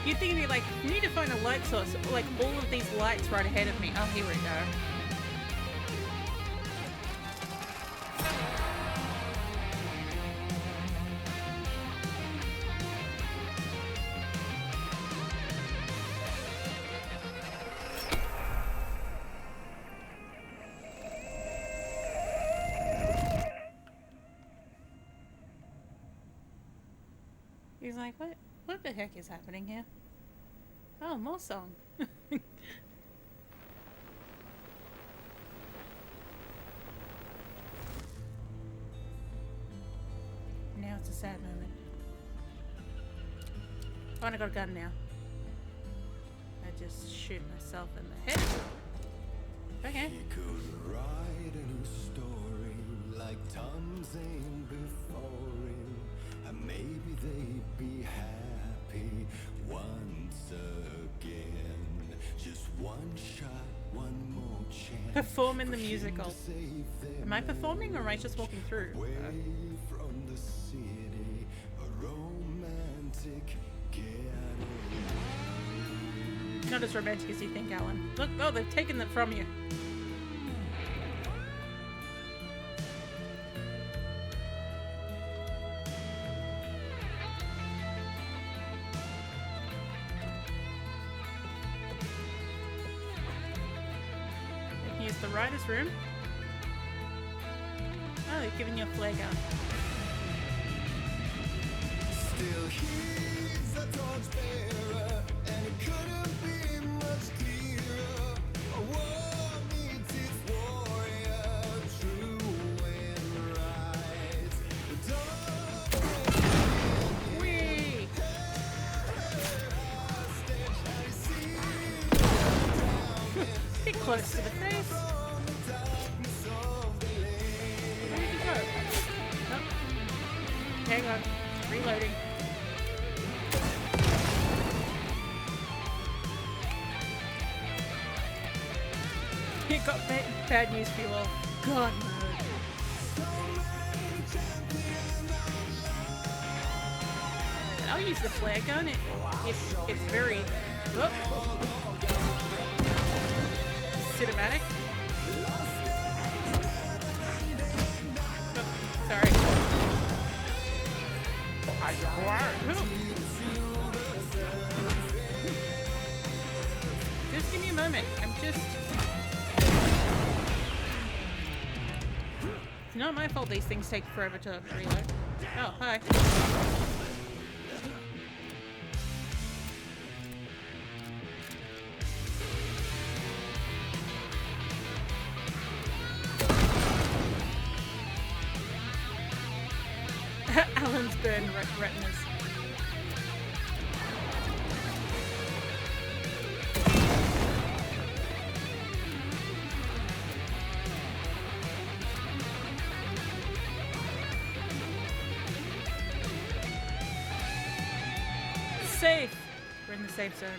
S1: You'd think it'd be like, you need to find a light source, like all of these lights right ahead of me. Oh, here we go. He's like, what the heck is happening here? Oh, more song. Now it's a sad moment. Oh, and I got a gun now. I just shoot myself in the head. Okay.
S15: He could write a new story like Tom Zane before him, and maybe they'd be happy once again. Just one shot, one more chance.
S1: Perform in the musical. Am I performing or am I just walking through?
S15: Away from the city, a romantic getaway.
S1: Not as romantic as you think, Alan. Look, oh, they've taken that from you. the writer's room. Oh, they're giving you a flare gun.
S15: Still he's a torchbearer, and it couldn't be much clearer. A war meets its warrior, true and right.
S1: Whee! Get close to the face. Where did you go? Nope. Hang on. Reloading. It got bad news for you all. God mode. I'll use the flare gun. It's very cinematic. Oh, sorry. Just give me a moment. It's not my fault these things take forever to reload. Oh, hi. Alan's burned retinas. Safe! We're in the safe zone.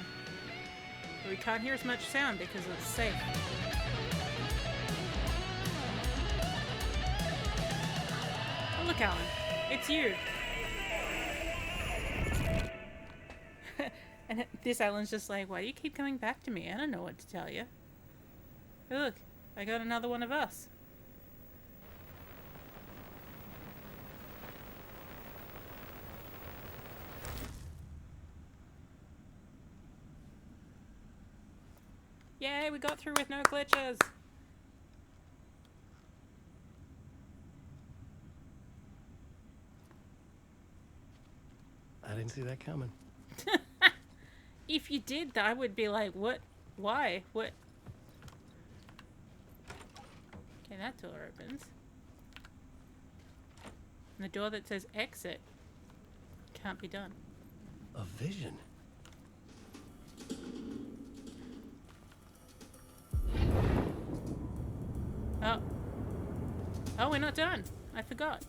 S1: But we can't hear as much sound because it's safe. Oh, look, Alan. It's you. And this Alan's just like, why do you keep coming back to me? I don't know what to tell you. Hey, look, I got another one of us. Yay, we got through with no glitches.
S5: I didn't see that coming.
S1: If you did, I would be like, what? Why? What? Okay, that door opens. And the door that says exit can't be done.
S5: A vision.
S1: Oh. Oh, we're not done. I forgot.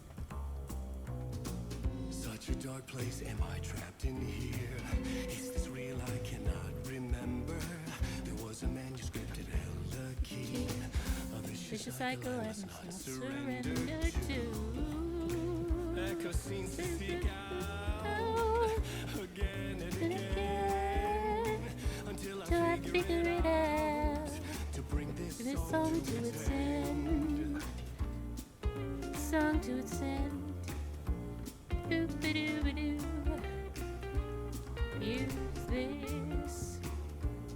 S15: Such a dark place, am I trapped in here? Is this real? I cannot remember. There was a manuscript that held a key. A
S1: Vicious cycle I must not surrender to.
S15: Echo seems to seek out again and again until I figure it out to bring this song to its end.
S1: Song to its end. Doo-ba-doo-ba-doo. Use this.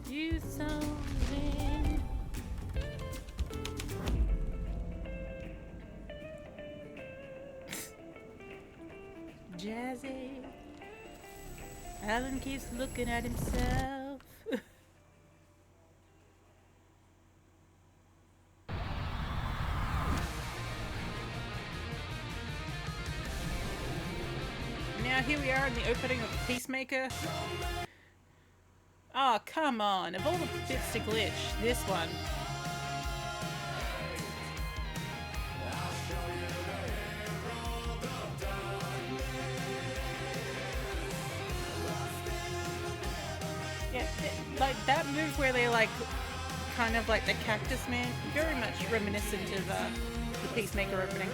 S1: Use something. Jazzy. Alan keeps looking at himself. Now here we are in the opening of Peacemaker. Oh, come on. Of all the bits to glitch, this one. Yeah, like that move where they like, kind of like the Cactus Man, very much reminiscent of the Peacemaker opening.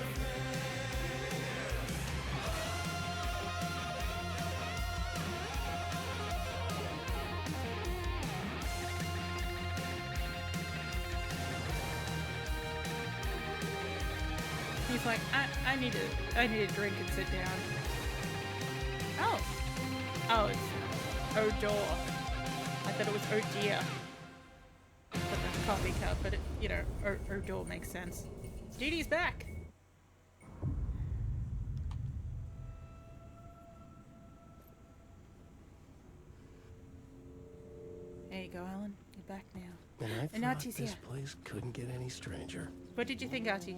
S1: He's like, I need a drink and sit down. Oh. Oh, it's oh door. I thought it was oh dear. But that's coffee cup, but it, you know, her door makes sense. Dee Dee's back. There you go, Alan. You're back now.
S5: And I
S1: And
S5: thought
S1: Artie's
S5: this
S1: here.
S5: place couldn't get any stranger.
S1: What did you think, Artie?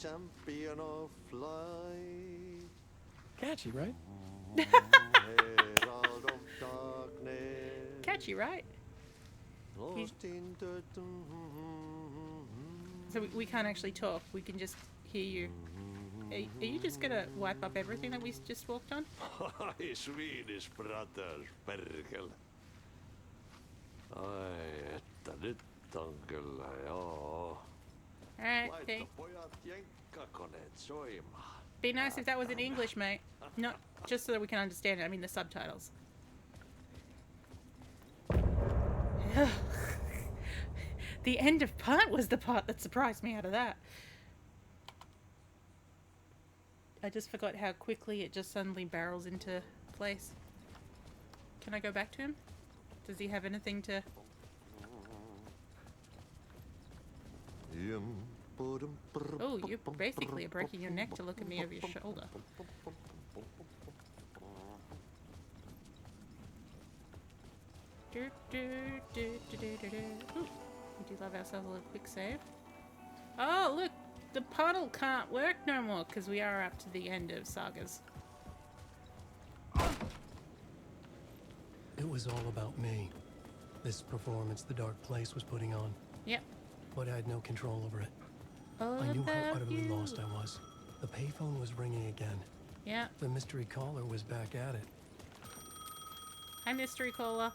S8: Champion of flight.
S5: Catchy, right?
S8: Herald of darkness.
S1: Catchy, right?
S8: Lost in the
S1: So we can't actually talk. We can just hear you. Are you just gonna wipe up everything that we just walked on?
S16: Swedish brothers, perkele. Ai, että nyt on kyllä, joo.
S1: Alright,
S16: Laita
S1: okay.
S16: pojat jenkkakoneet soimaan.
S1: Be nice if that was in English, mate. Not just so that we can understand it. I mean the subtitles. The end of part was the part that surprised me out of that. I just forgot how quickly it just suddenly barrels into place. Can I go back to him? Does he have anything to... Oh, you basically are breaking your neck to look at me over your shoulder. Ooh, we do love ourselves a little quick save. Oh, look! The puddle can't work no more because we are up to the end of Sagas.
S5: It was all about me. This performance the Dark Place was putting on.
S1: Yep.
S5: But I had no control over it.
S1: All
S5: I knew how
S1: about
S5: utterly
S1: you.
S5: lost I was. The payphone was ringing again.
S1: Yeah.
S5: The mystery caller was back at it.
S1: Hi, Mystery Caller.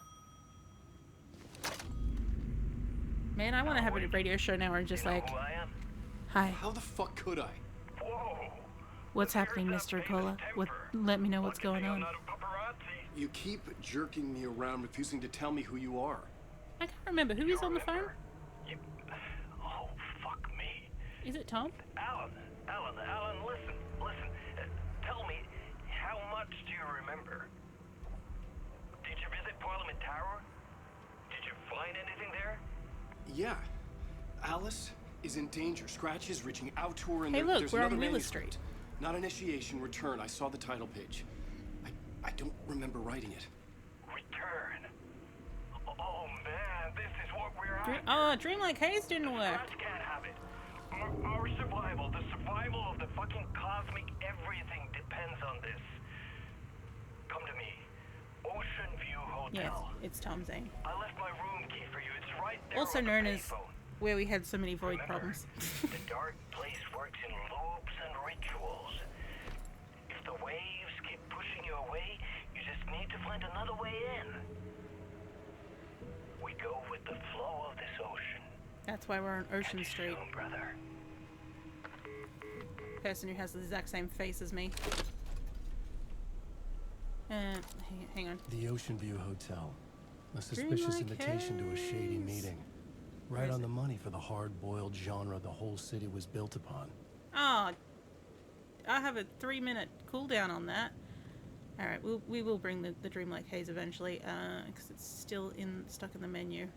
S1: Man, I want to have a radio show now where I'm just like, hi.
S9: How the fuck could I?
S1: What's happening, Mystery Caller? Let me know what's going on.
S9: You keep jerking me around, refusing to tell me who you are.
S1: I can't remember. Who is on the phone?
S13: Oh, fuck me.
S1: Is it Tom?
S13: Alan, listen. Tell me, how much do you remember? Did you visit Parliament Tower? Did you find anything there?
S9: Yeah. Alice is in danger. Scratch is reaching out to her, and
S1: Hey, look,
S9: there's
S1: we're on
S9: another
S1: Wheeler
S9: manuscript.
S1: Street.
S9: Not initiation, return. I saw the title page. I don't remember writing it.
S13: Return. Oh man, this is what we're
S1: Dream
S13: after.
S1: Dreamlike Haze didn't work.
S13: Scratch can't have it. Our survival, the survival of the fucking cosmic everything depends on this. Come to me. Ocean View
S1: Yes,
S13: Hotel.
S1: it's Tom Zane.
S13: I left my room key for you. It's right there.
S1: Also
S13: on the
S1: known as
S13: payphone.
S1: where we had so many void
S13: Remember,
S1: problems.
S13: The dark place works in loops and rituals. If the waves keep pushing you away, you just need to find another way in. We go with the flow of this ocean.
S1: That's why we're on Ocean Street.
S13: Soon, brother.
S1: Person who has the exact same face as me. Hang on.
S5: The Ocean View Hotel. A suspicious
S1: Dreamlike
S5: invitation to a shady
S1: Haze.
S5: meeting.
S1: Where
S5: Right
S1: is
S5: on
S1: it?
S5: the money for the hard-boiled genre the whole city was built upon.
S1: Oh, I have a 3-minute cooldown on that. All right, we will bring the Dreamlike Haze eventually, because it's still stuck in the menu.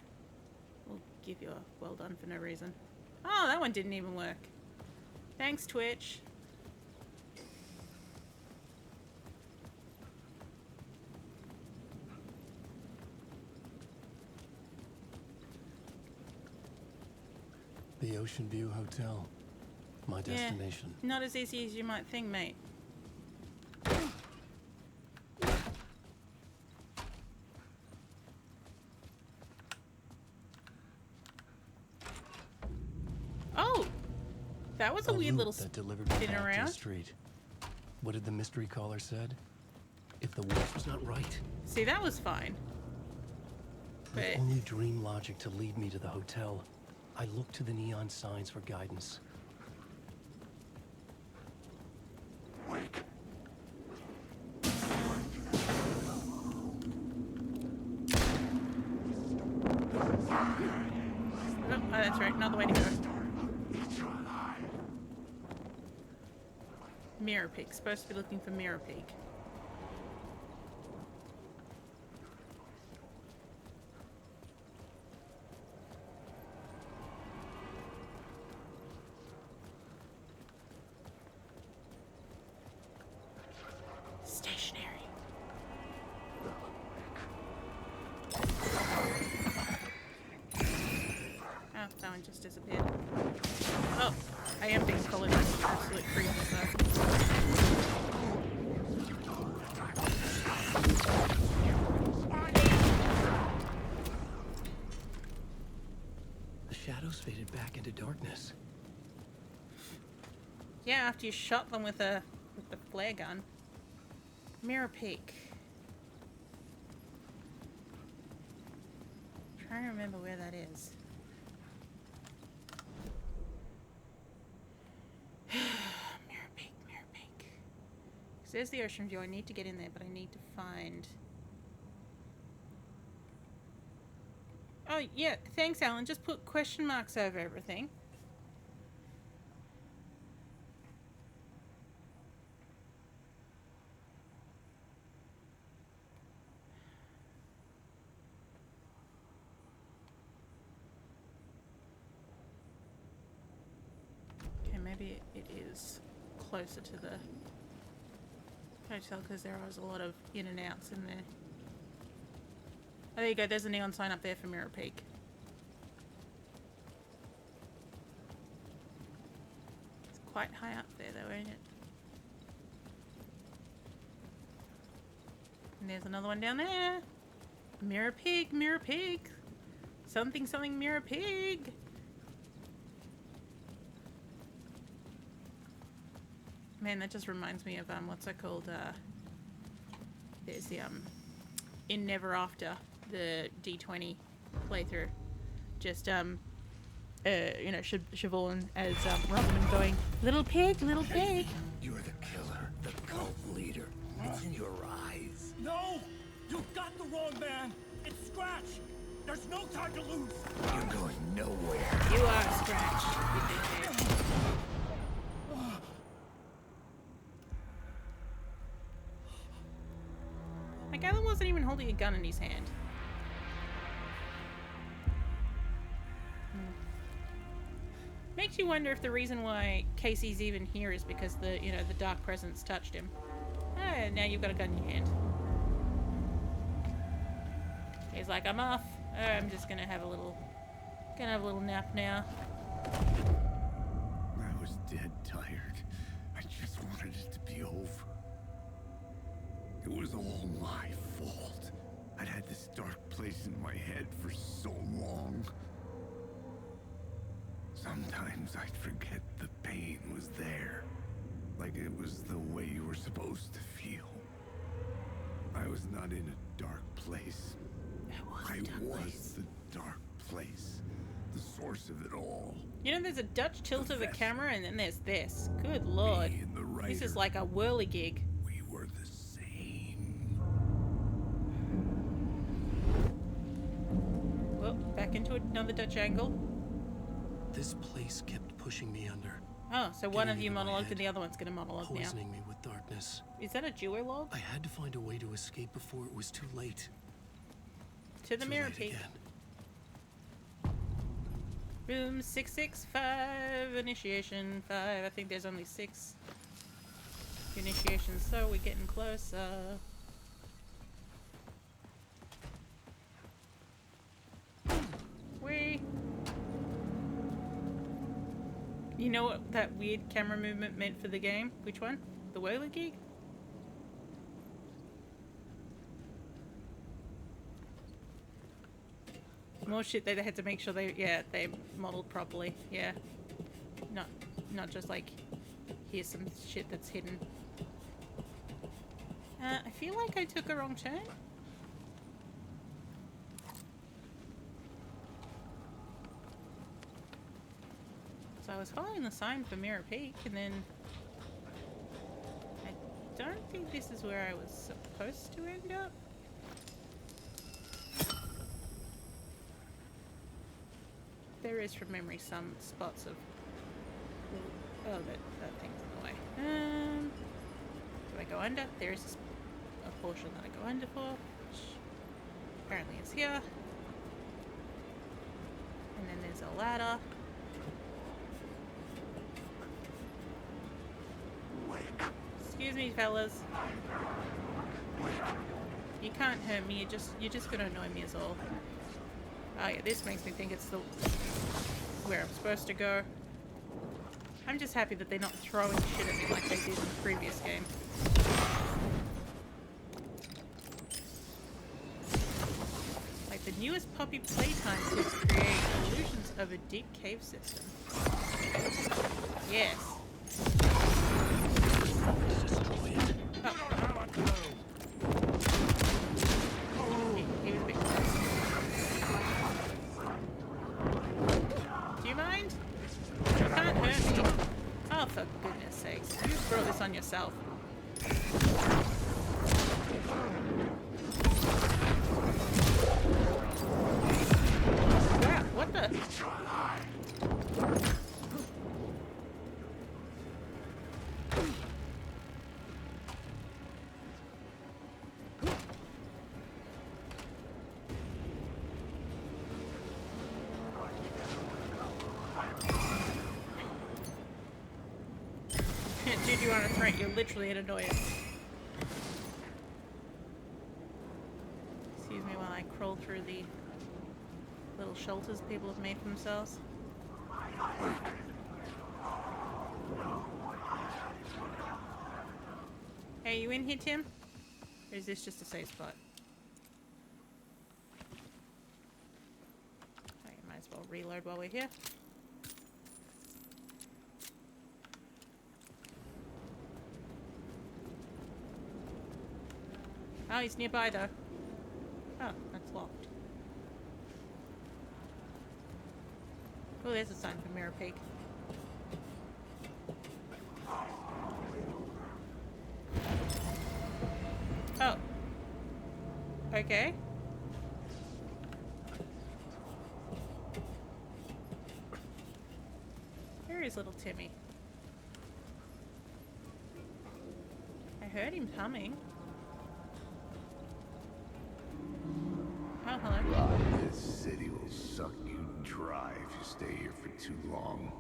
S1: We'll give you a well done for no reason. Oh, that one didn't even work. Thanks, Twitch.
S5: The Ocean View Hotel. My destination.
S1: Yeah, not as easy as you might think, mate. Oh! That was a weird
S5: loop
S1: little
S5: that delivered me
S1: spin
S5: back to the
S1: around.
S5: street. What did the mystery caller said? If the wolf was not right,
S1: See, that was fine.
S5: with
S1: But
S5: only dream logic to lead me to the hotel, I looked to the neon signs for guidance.
S3: Wake.
S1: oh, that's right, another way to go. Mirror Peak. Supposed to be looking for Mirror Peak. one just disappeared. Oh, I am being followed by some absolute creepers though.
S5: The shadows faded back into darkness.
S1: Yeah, after you shot them with the flare gun. Mirror Peak. Trying to remember where that is. Mirror Peak, Mirror Peak. Because there's the ocean view. I need to get in there, but I need to find... Oh, yeah. Thanks, Alan. Just put question marks over everything. Maybe it is closer to the hotel because there was a lot of in and outs in there. Oh, there you go. There's a neon sign up there for Mirror Peak. It's quite high up there though, ain't it? And there's another one down there. Mirror Peak, Mirror Peak. Something, something, Mirror Pig. Man, that just reminds me of what's it called? There's the in Never After, the D20 playthrough. Just you know, Siobhan as Rosamund going, "Little pig, little pig."
S12: You're the killer, the cult leader. It's in your eyes.
S14: No! You've got the wrong man! It's Scratch! There's no time to lose!
S12: You're going nowhere.
S1: You are Scratch. Like, Alan wasn't even holding a gun in his hand. Makes you wonder if the reason why Casey's even here is because the dark presence touched him. Ah, now you've got a gun in your hand. He's like, I'm off. I'm just gonna have a little nap now.
S3: I was dead tired. I just wanted it to be over. It was all my fault. I'd had this dark place in my head for so long. Sometimes I'd forget the pain was there. Like it was the way you were supposed to feel. I was not in a dark place. I was the dark place. The source of it all.
S1: You know, there's a Dutch tilt of the camera, and then there's this. Good lord. This is like a whirligig.
S3: We were the same.
S1: Well, back into another Dutch angle.
S5: This place kept pushing me under.
S1: Oh, so one of you monologued and the other one's gonna monologue now.
S5: Poisoning me with darkness.
S1: Is that a duologue?
S5: I had to find a way to escape before it was too late.
S1: To the Mirror Peak. Room 665, initiation 5. I think there's only 6 initiations, so we're getting closer. You know what that weird camera movement meant for the game? Which one? The whirligig? More shit they had to make sure they modeled properly. Yeah. Not just like, here's some shit that's hidden. I feel like I took a wrong turn. So I was following the sign for Mirror Peak, and then I don't think this is where I was supposed to end up. There is, from memory, some spots of... Oh, that thing's in the way. Do I go under? There is a portion that I go under for, which apparently is here. And then there's a ladder. Excuse me, fellas. You can't hurt me. You're just gonna annoy me, is all. Oh yeah, this makes me think it's the where I'm supposed to go. I'm just happy that they're not throwing shit at me like they did in the previous game. Like the newest Poppy Playtime tips create illusions of a deep cave system. Yes. Oh. He was a bit close. Do you mind? You can't hurt me. Oh, for goodness sakes. You brought this on yourself. Wow, what the? Dude, you are a threat. You're literally an annoyance. Excuse me while I crawl through the little shelters people have made for themselves. Hey, you in here, Tim? Or is this just a safe spot? Okay, might as well reload while we're here. Oh, he's nearby though. Oh, that's locked. Oh, there's a sign for Mirror Peak. Oh. Okay. Where is little Timmy? I heard him humming. Oh, hello.
S3: This city will suck you dry if you stay here for too long.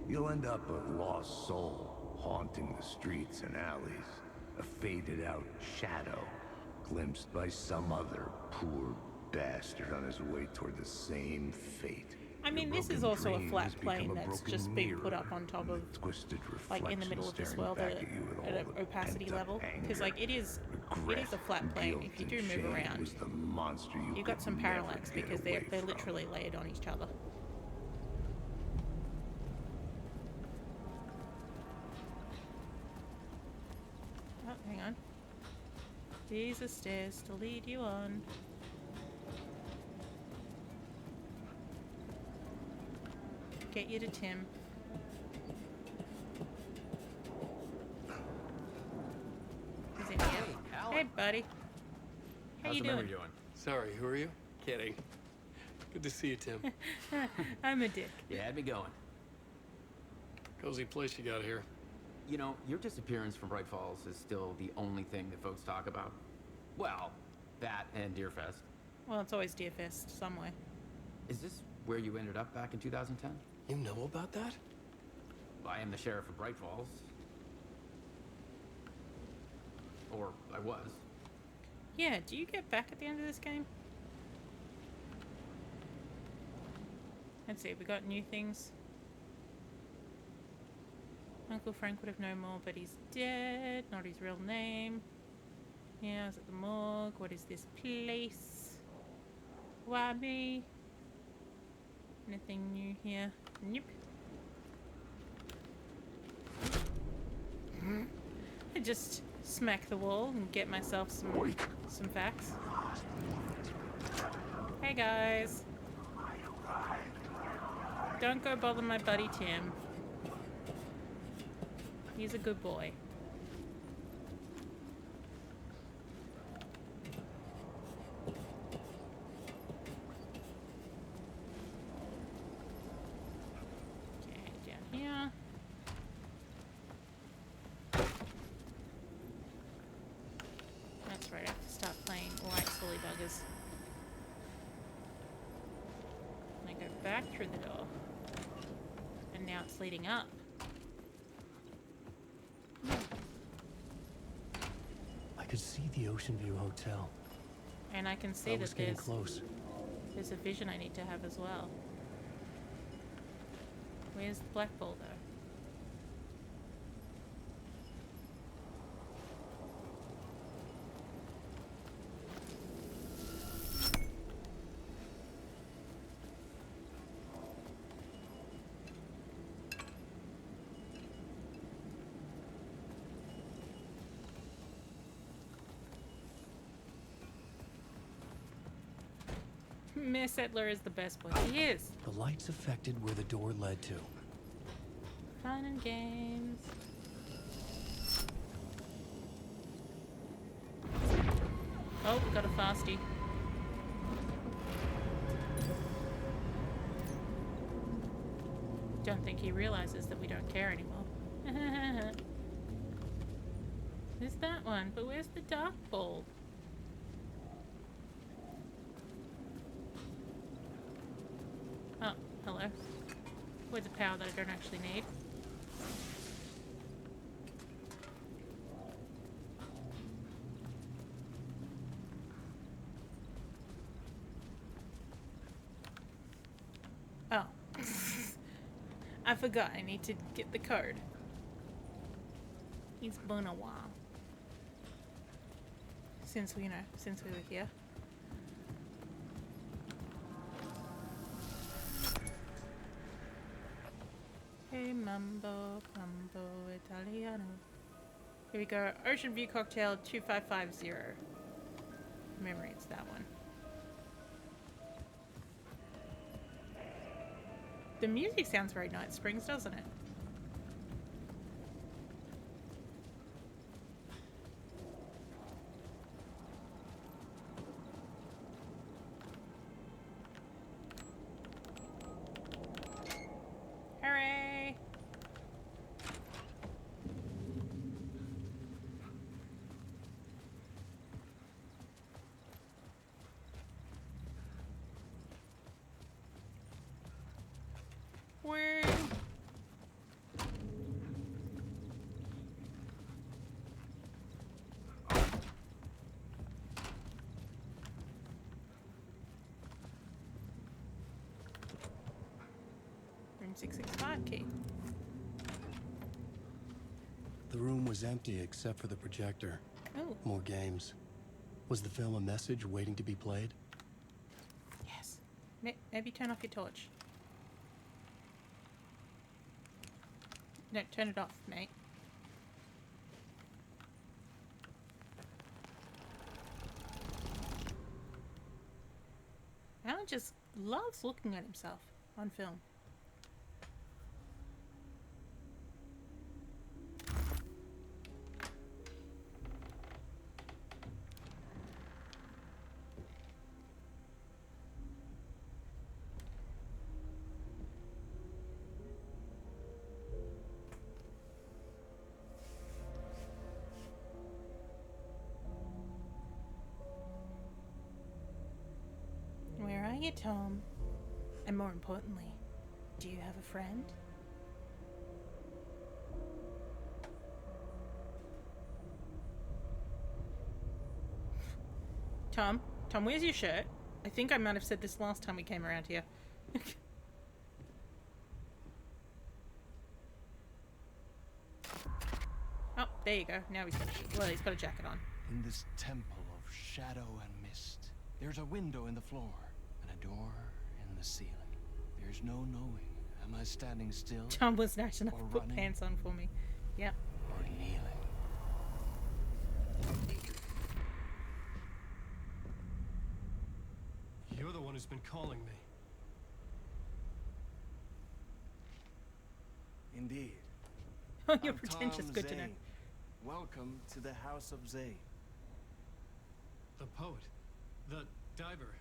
S3: You'll end up a lost soul, haunting the streets and alleys. A faded out shadow, glimpsed by some other poor bastard on his way toward the same fate.
S1: I mean, this is also a flat plane that's just been put up on top of, like, in the middle of this world at an opacity level. Because, like, it is a flat plane. If you do move around, you've got some parallax because they're literally layered on each other. Oh, hang on. These are stairs to lead you on. Get you to Tim. He's in here. Hey, buddy. How you doing?
S5: Sorry, who are you? Kidding. Good to see you, Tim.
S1: I'm a dick.
S17: You had me going.
S5: Cozy place you got here.
S17: You know, your disappearance from Bright Falls is still the only thing that folks talk about. Well, that and Deerfest.
S1: Well, it's always Deerfest somewhere.
S17: Is this where you ended up back in 2010?
S5: You know about that?
S17: I am the sheriff of Bright Falls. Or I was.
S1: Yeah, do you get back at the end of this game? Let's see, we got new things. Uncle Frank would have known more, but he's dead. Not his real name. Yeah, I was at the morgue. What is this place? Why me? Anything new here? Nope. I just smack the wall and get myself some facts. Hey guys. Don't go bother my buddy Tim. He's a good boy. That's right, I have to start playing Light Silly Buggers. And I go back through the door. And now it's leading up.
S5: I could see the Ocean View Hotel.
S1: And I can see that
S5: close.
S1: there's a vision I need to have as well. Where's the black ball though? Mayor Settler is the best boy. He is.
S5: The lights affected where the door led to.
S1: Fun and games. Oh, we got a fastie. Don't think he realizes that we don't care anymore. There's that one, but where's the dark ball? Oh, hello. With the power that I don't actually need. Oh. I forgot I need to get the code. It's been a while. Since we were here. Hey mambo, mambo italiano. Here we go. Ocean View Cocktail 2550. Memory, it's that one. The music sounds very Night Springs, doesn't it? Hooray! Where? Room 665 key.
S5: The room was empty except for the projector.
S1: Oh.
S5: More games. Was the film a message waiting to be played?
S1: Yes. Maybe turn off your torch. No, turn it off, mate. Alan just loves looking at himself on film. Where are you, Tom? And more importantly, do you have a friend? Tom, where's your shirt? I think I might have said this last time we came around here. Oh, there you go. Now he's got a shirt. Well, he's got a jacket on.
S9: In this temple of shadow and mist, there's a window in the floor and a door in the ceiling. There's no knowing. Am I standing still?
S1: Tom was nice enough
S9: or
S1: to put
S9: running,
S1: pants on for me. Yep.
S9: or kneeling?
S5: You're the one who's been calling me.
S9: Indeed.
S1: Oh, you're
S9: I'm
S1: pretentious.
S9: Tom
S1: Good to know.
S9: Zane. Welcome to the House of Zane.
S5: The poet. The diver.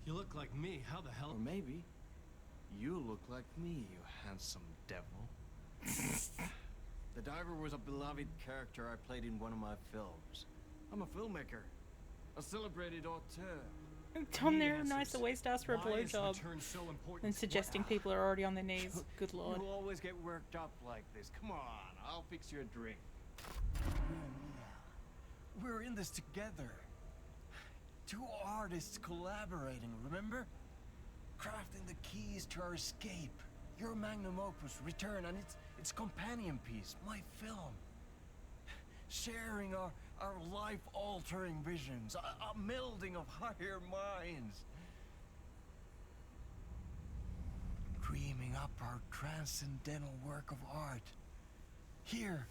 S5: You look like me. How the hell?
S9: Or maybe you look like me, you handsome devil. The diver was a beloved character I played in one of my films. I'm a filmmaker, a celebrated auteur.
S1: Tom, they're nice to waste us for a blowjob. And suggesting people are already on their knees. Good lord.
S9: You always get worked up like this. Come on, I'll fix you a drink. We're in this together. Two artists collaborating, remember? crafting the keys to our escape. Your magnum opus, Return, and its companion piece, my film. Sharing our life-altering visions, a melding of higher minds. Dreaming up our transcendental work of art. Here,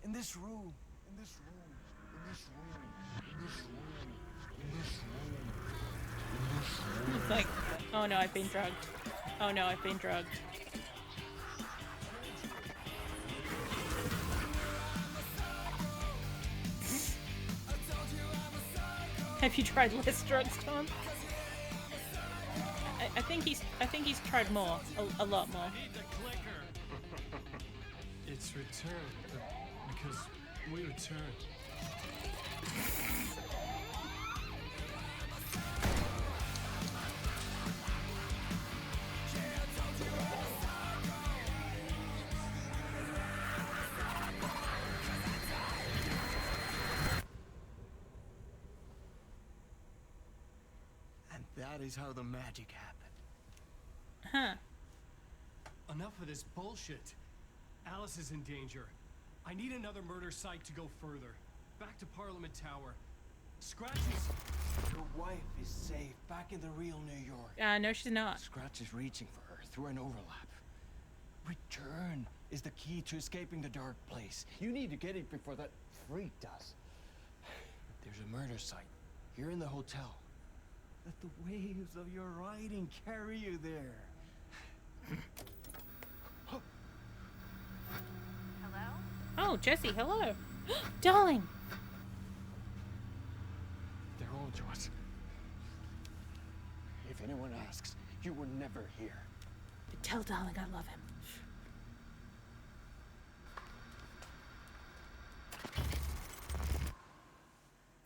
S9: in this room, in this room, in this room, in this room, in this room, in this room.
S1: It's like, oh no, I've been drugged. Oh no, I've been drugged. Have you tried less drugs, Tom? I think he's tried more, a lot more.
S5: It's returned because we returned.
S9: And that is how the magic happened.
S1: Huh.
S5: Enough of this bullshit. Alice is in danger. I need another murder site to go further. Back to Parliament Tower. Scratch is...
S9: Your wife is safe, back in the real New York.
S1: No, she's not.
S9: Scratch is reaching for her through an overlap. Return is the key to escaping the dark place. You need to get it before that freak does. There's a murder site here in the hotel. Let the waves of your writing carry you there.
S4: Hello?
S1: Oh, Jesse, hello. Darling.
S9: They're all yours. If anyone asks, you were never here.
S1: Tell darling I love him.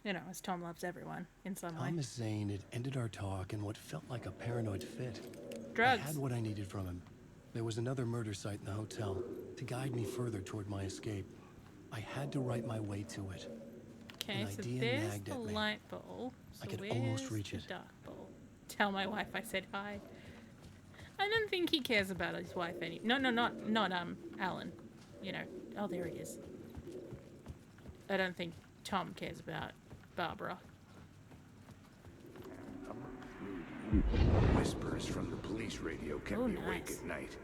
S1: You know, as Tom loves everyone in some way.
S5: Thomas Zane had ended our talk in what felt like a paranoid fit.
S1: Drugs.
S5: I had what I needed from him. There was another murder site in the hotel to guide me further toward my escape. I had to write my way to it.
S1: Okay,
S5: An
S1: so
S5: idea
S1: there's
S5: nagged
S1: the
S5: at me.
S1: light bulb. So
S5: I could almost
S1: where's
S5: reach
S1: the
S5: it.
S1: dark bulb? Tell my wife I said hi. I don't think he cares about his wife any. No, not Alan. You know. Oh, there he is. I don't think Tom cares about Barbara.
S3: Whispers from the police radio kept me awake at night.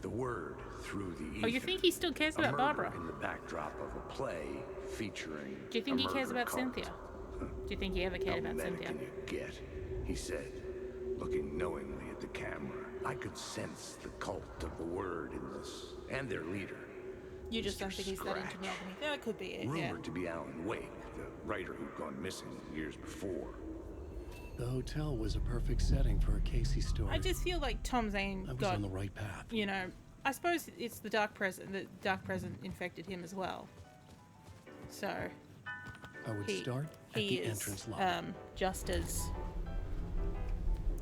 S3: The word through the ether.
S1: Oh, you think he still cares about Barbara?
S3: In the backdrop of a play featuring.
S1: Do you think he cares
S3: murder
S1: about
S3: cult.
S1: Cynthia? Do you think he ever cared about
S3: How meta
S1: Cynthia?
S3: can you get? He said, looking knowingly at the camera. I could sense the cult of the word in this, and their leader.
S1: You just don't think he's that into
S3: Scratch.
S1: monogamy. That could be it,
S3: Rumored
S1: yeah.
S3: to be Alan Wake, the writer who'd gone missing years before.
S5: The hotel was a perfect setting for a Casey story.
S1: I just feel like Tom Zane
S5: I was
S1: got
S5: on the right path.
S1: You know, I suppose it's the dark present. The dark present infected him as well. So
S5: I would
S1: he,
S5: start at
S1: he
S5: the
S1: is
S5: entrance lobby.
S1: just as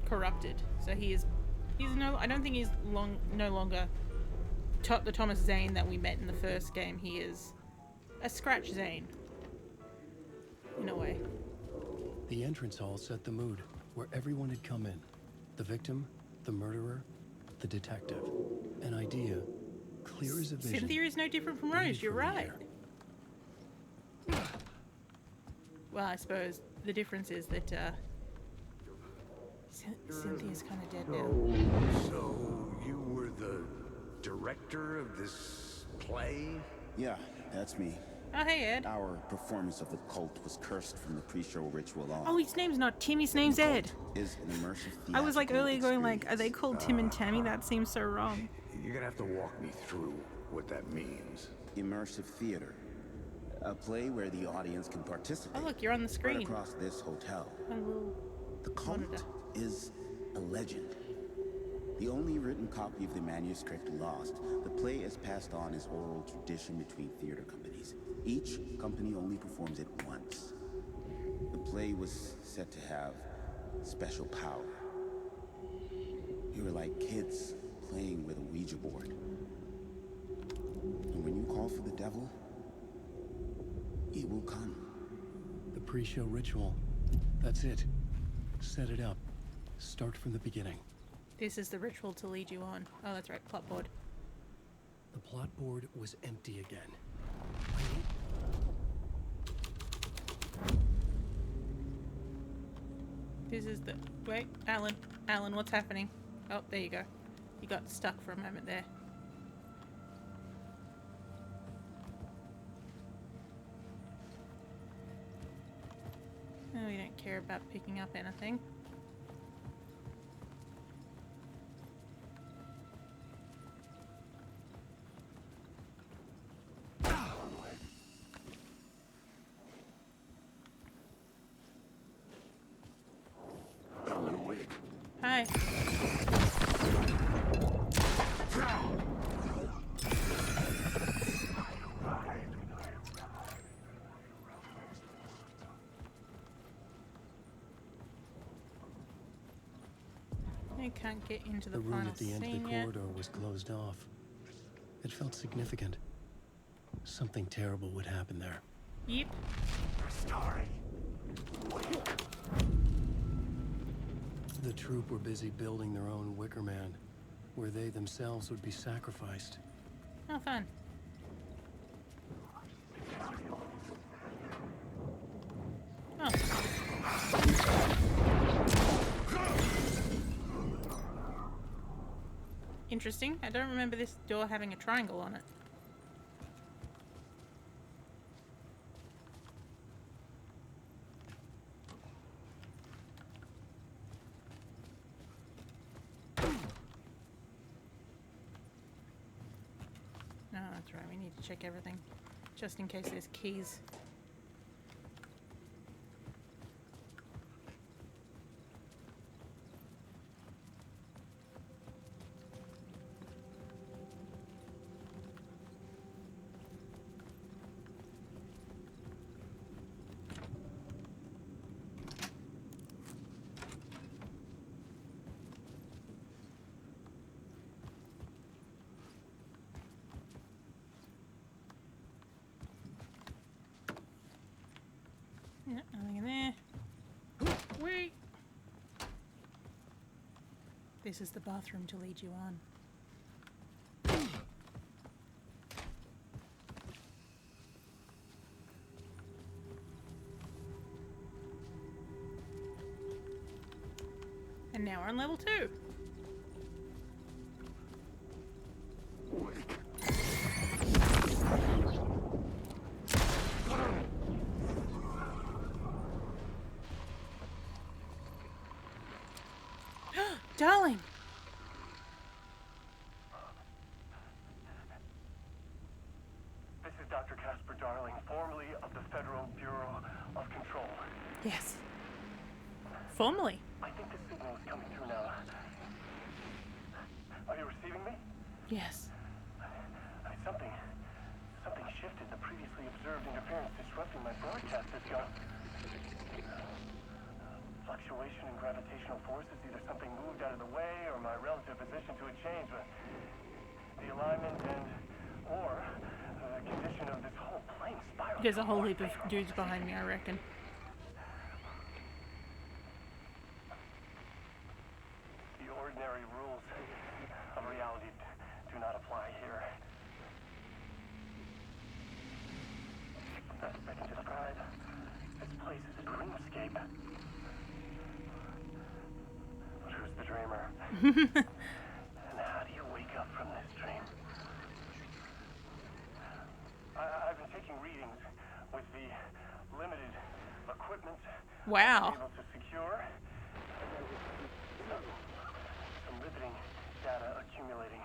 S1: corrupted. So he's no. I don't think he's no longer the Thomas Zane that we met in the first game. He is a Scratch Zane in a way.
S5: The entrance hall set the mood, where everyone had come in. The victim, the murderer, the detective. An idea, clear as a vision.
S1: Cynthia is no different from Rose. You're right. Well, I suppose the difference is that Cynthia's kind of dead now.
S3: So you were the director of this play?
S18: Yeah, that's me.
S1: Oh, hey, Ed.
S18: Our performance of the cult was cursed from the pre-show ritual on.
S1: Oh, his name's not Tim, his name's Ed.
S18: Is an immersive
S1: I was like
S18: theatrical
S1: earlier going like, are they called Tim and Tammy? That seems so wrong.
S3: You're gonna have to walk me through what that means.
S18: Immersive theater. A play where the audience can participate.
S1: Oh, look, you're on the screen.
S18: Right across this hotel.
S1: On a little
S18: The cult
S1: monitor.
S18: is a legend. The only written copy of the manuscript lost, the play is passed on as oral tradition between theater companies. Each company only performs it once. The play was said to have special power. We were like kids playing with a Ouija board. And when you call for the devil, he will come.
S5: The pre-show ritual. That's it. Set it up. Start from the beginning.
S1: This is the ritual to lead you on. Oh, that's right, plot board.
S5: The plot board was empty again.
S1: This is the... Wait, Alan. Alan, what's happening? Oh, there you go. You got stuck for a moment there. Oh, we don't care about picking up anything. Hi. I can't get into the
S5: room
S1: final
S5: at the end of the
S1: scene yet.
S5: corridor was closed off. It felt significant. Something terrible would happen there.
S1: Yep.
S5: The troop were busy building their own Wicker Man, where they themselves would be sacrificed.
S1: Oh, fun. Oh. Interesting. I don't remember this door having a triangle on it. No, that's right. We need to check everything, just in case there's keys. No, nothing in there. Wait. This is the bathroom to lead you on. And now we're on level 2. Darling!
S13: This is Dr. Casper Darling, formerly of the Federal Bureau of Control.
S1: Yes. Formally.
S13: I think the signal is coming through now. Are you receiving me?
S1: Yes.
S13: Something shifted. The previously observed interference disrupting my broadcast has gone. Fluctuation in gravitational forces. Either something moved out of the way or my relative position to it changed. But the alignment or the condition of this whole plane spiral.
S1: There's a whole heap of dudes behind me, I reckon.
S13: The ordinary rules of reality do not apply here. Best I can describe, this place is a dreamscape. But who's the dreamer? And how do you wake up from this dream? I've been taking readings with the limited equipment
S1: wow.
S13: I'm able to secure. Some riveting data accumulating.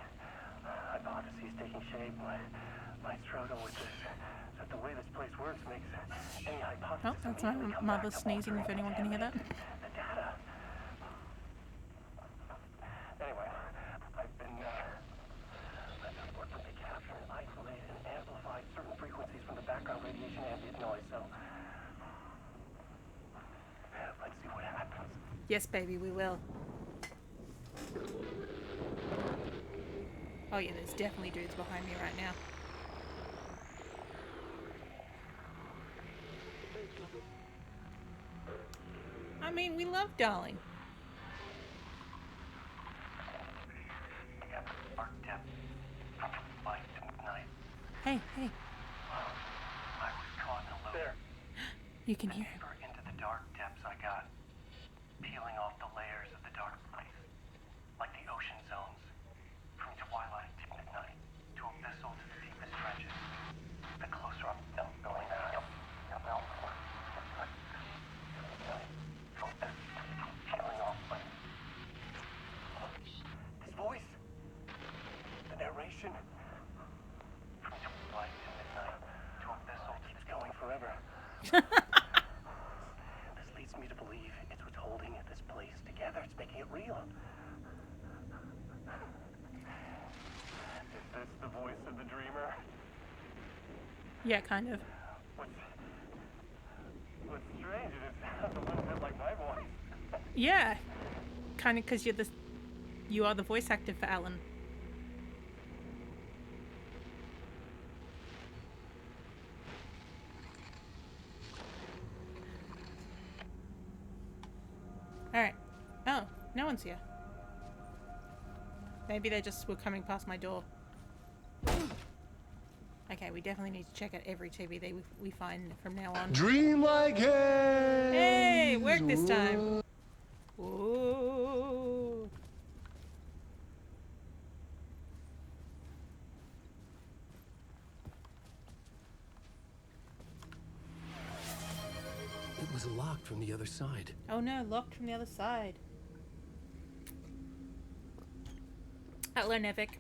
S13: Hypotheses taking shape. My struggle with this. That the way this place works makes any hypothesis.
S1: Oh, that's my mother sneezing, if anyone can hear that.
S13: The data. Anyway, I've been working to capture and isolate and amplify certain frequencies from the background radiation ambient noise, so let's see what happens.
S1: Yes, baby, we will. Oh yeah, there's definitely dudes behind me right now. I mean, we love Darling. Hey, hey.
S13: I was caught in a loop. There.
S1: You can hear him.
S13: Deeper into the dark depths I got, peeling off the layers of the dark place, like the ocean zones, from twilight to midnight, to abyssal to the deepest trenches. The closer I felt going down, peeling off, but this voice, the narration, from twilight to midnight, to abyssal, keeps going forever. This leads me to believe it's what's holding this place together. It's making it real. Is this the voice of the dreamer?
S1: Yeah, kind of.
S13: What's strange is it sounds a little bit like my voice.
S1: Yeah, kind of, because you are the voice actor for Alan. Alright. Oh, no one's here. Maybe they just were coming past my door. Okay, we definitely need to check out every TV that we find from now on.
S14: Dream like haze.
S1: Hey, work this time. Whoa.
S5: It was locked from the other side.
S1: Oh no, locked from the other side. Hello, Nevik.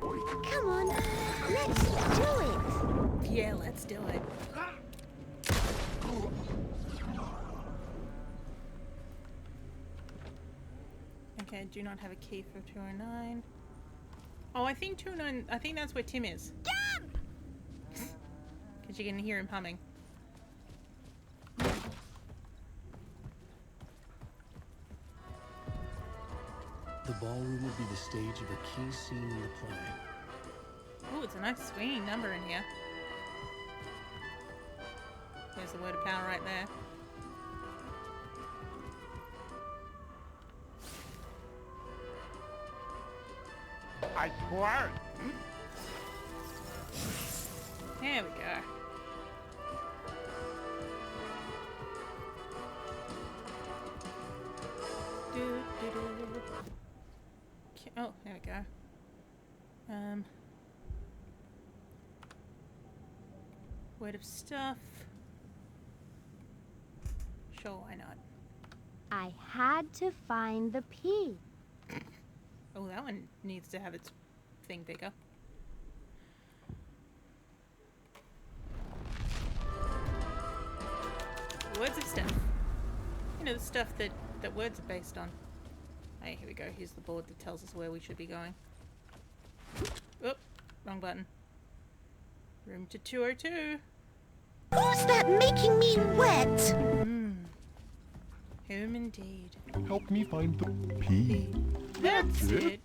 S4: Come on, let's do it.
S1: Yeah, let's do it. Okay, I do not have a key for 209. Oh, I think 209. I think that's where Tim is.
S4: Jump!
S1: Because you can hear him humming.
S5: The ballroom would be the stage of a key scene in the play.
S1: Ooh, it's a nice swinging number in here. There's the word of power right there.
S6: I swear.
S1: There we go. Oh, there we go. Word of stuff. Sure, why not?
S4: I had to find the P.
S1: Oh, that one needs to have its thing bigger. Words of stuff. You know, the stuff that words are based on. Hey, here we go. Here's the board that tells us where we should be going. Oop, wrong button. Room to 202.
S4: Who's that making me wet?
S1: Whom indeed.
S14: Help me find the P.
S1: That's it.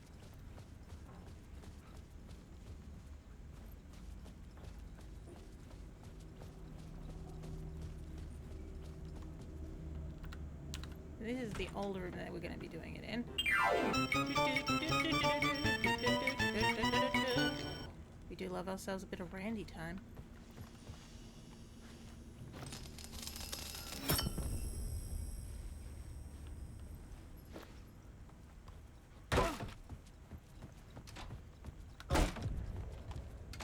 S1: This is the older room that we're going to be doing it in. We do love ourselves a bit of Randy time.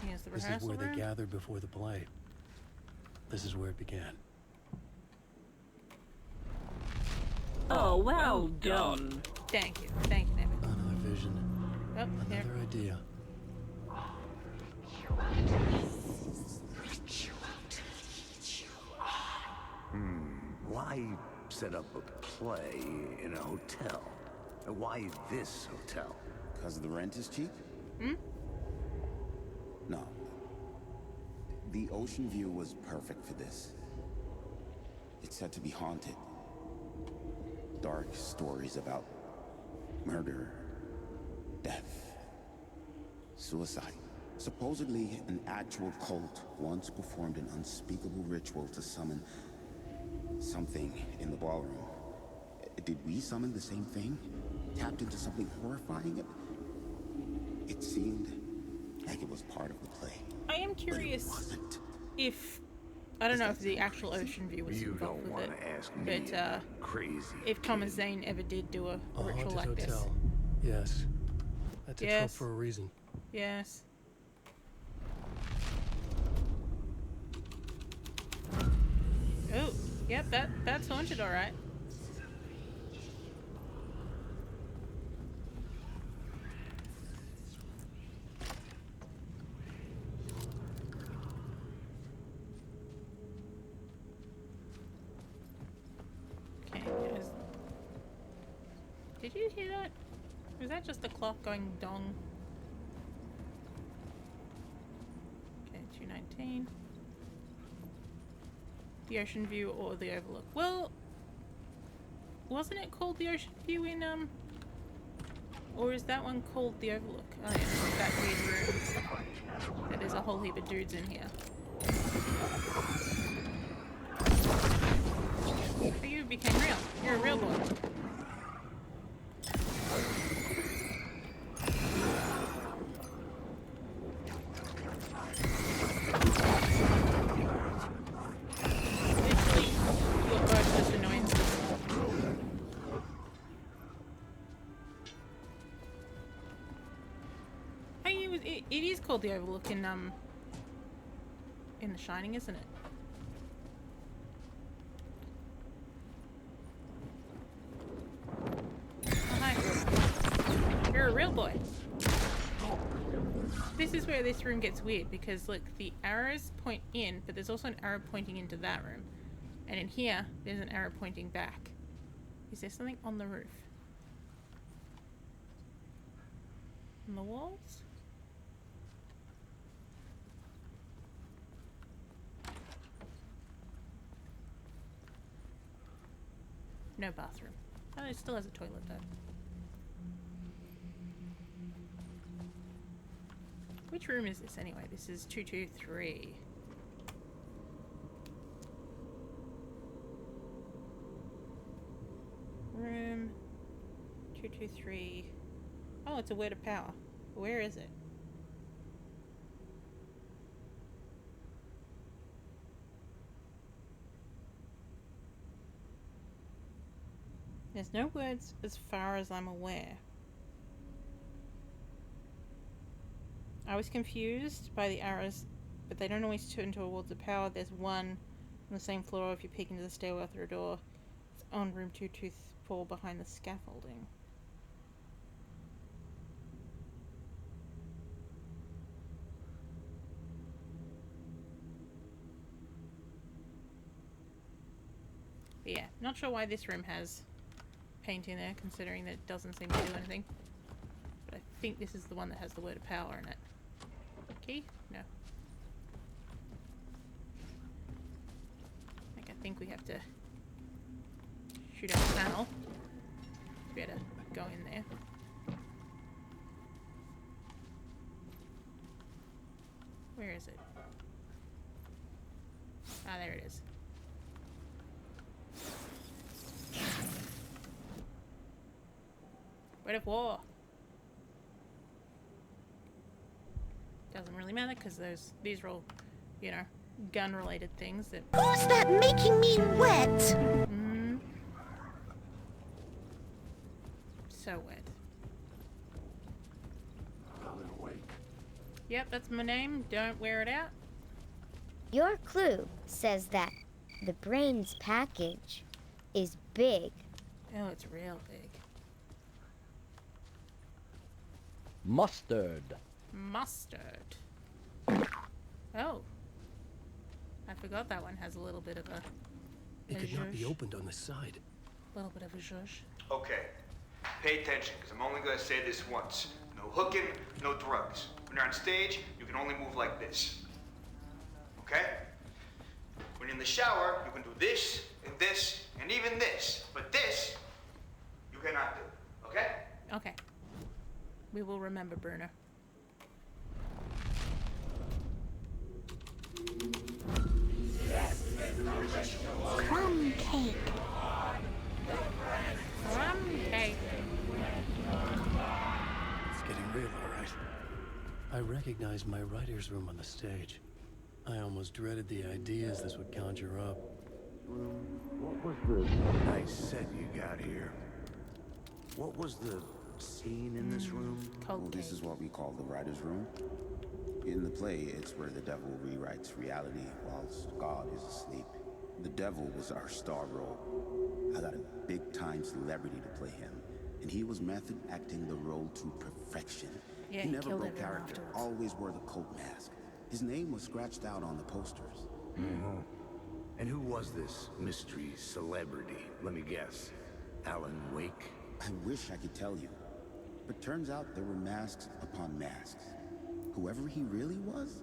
S1: Here's the
S5: This is
S1: rehearsal
S5: where
S1: room.
S5: they gathered before the play. This is where it began.
S19: Oh, well done.
S1: Thank you, Nevin.
S5: Another vision.
S1: Oh, there.
S5: Another idea.
S3: Why set up a play in a hotel? Why this hotel?
S18: Because the rent is cheap?
S1: Hmm?
S18: No. The ocean view was perfect for this. It's said to be haunted. Dark stories about murder, death, suicide. Supposedly, an actual cult once performed an unspeakable ritual to summon something in the ballroom. Did we summon the same thing? Tapped into something horrifying? It seemed like it was part of the play.
S1: I am curious if I don't know if the actual Ocean View was involved with it, but if Thomas Zane ever did do a ritual like
S5: haunted
S1: this.
S5: hotel. Yes. That's a trope for a reason.
S1: Yes. Oh, yep, that's haunted, all right. Okay, did you hear that? Was that just the clock going dong? Okay, 219. The Ocean View or the Overlook? Well, wasn't it called the Ocean View in, or is that one called the Overlook? Oh yeah, it's that weird room. Yeah, there's a whole heap of dudes in here. Oh, you became real. You're a real boy. It is called the Overlook in The Shining, isn't it? Oh, hi. You're a real boy. This is where this room gets weird because look, the arrows point in, but there's also an arrow pointing into that room. And in here, there's an arrow pointing back. Is there something on the roof? On the walls? No bathroom. Oh, it still has a toilet though. Which room is this anyway? This is 223. Room 223. Oh, it's a word of power. Where is it? There's no words as far as I'm aware. I was confused by the arrows, but they don't always turn towards the power. There's one on the same floor if you peek into the stairwell through a door. It's on room 224 behind the scaffolding. But yeah, not sure why this room has paint in there, considering that it doesn't seem to do anything. But I think this is the one that has the word of power in it. Key? No. I think we have to shoot out the panel to be able to go in there. Where is it? Ah, there it is. Word of war. Doesn't really matter because these are all, you know, gun-related things that.
S4: Who's that making me wet?
S1: So wet. Yep, that's my name. Don't wear it out.
S20: Your clue says that the brain's package is big.
S1: Oh, it's real big.
S21: Mustard.
S1: Mustard. Oh. I forgot that one has a little bit of a...
S5: It could not be opened on the side.
S1: A little bit of a zhuzh.
S22: Okay. Pay attention, because I'm only going to say this once. No hooking, no drugs. When you're on stage, you can only move like this. Okay? When you're in the shower, you can do this, and even this. But this, you cannot do. Okay?
S1: Okay. We will remember, Bruno.
S20: Crumb cake.
S1: Crumb cake.
S5: It's getting real, all right. I recognized my writer's room on the stage. I almost dreaded the ideas this would conjure up.
S3: What was the nice set you got here? What was the scene in this room?
S18: Well, this is what we call the writer's room. In the play, it's where the devil rewrites reality whilst God is asleep. The devil was our star role. I got a big-time celebrity to play him, and he was method acting the role to perfection.
S1: Yeah,
S18: he
S1: he
S18: never
S1: killed
S18: broke
S1: everyone
S18: character,
S1: afterwards.
S18: always wore the coat mask. His name was scratched out on the posters.
S3: Mm-hmm. And who was this mystery celebrity? Let me guess. Alan Wake?
S18: I wish I could tell you, but turns out there were masks upon masks. Whoever he really was,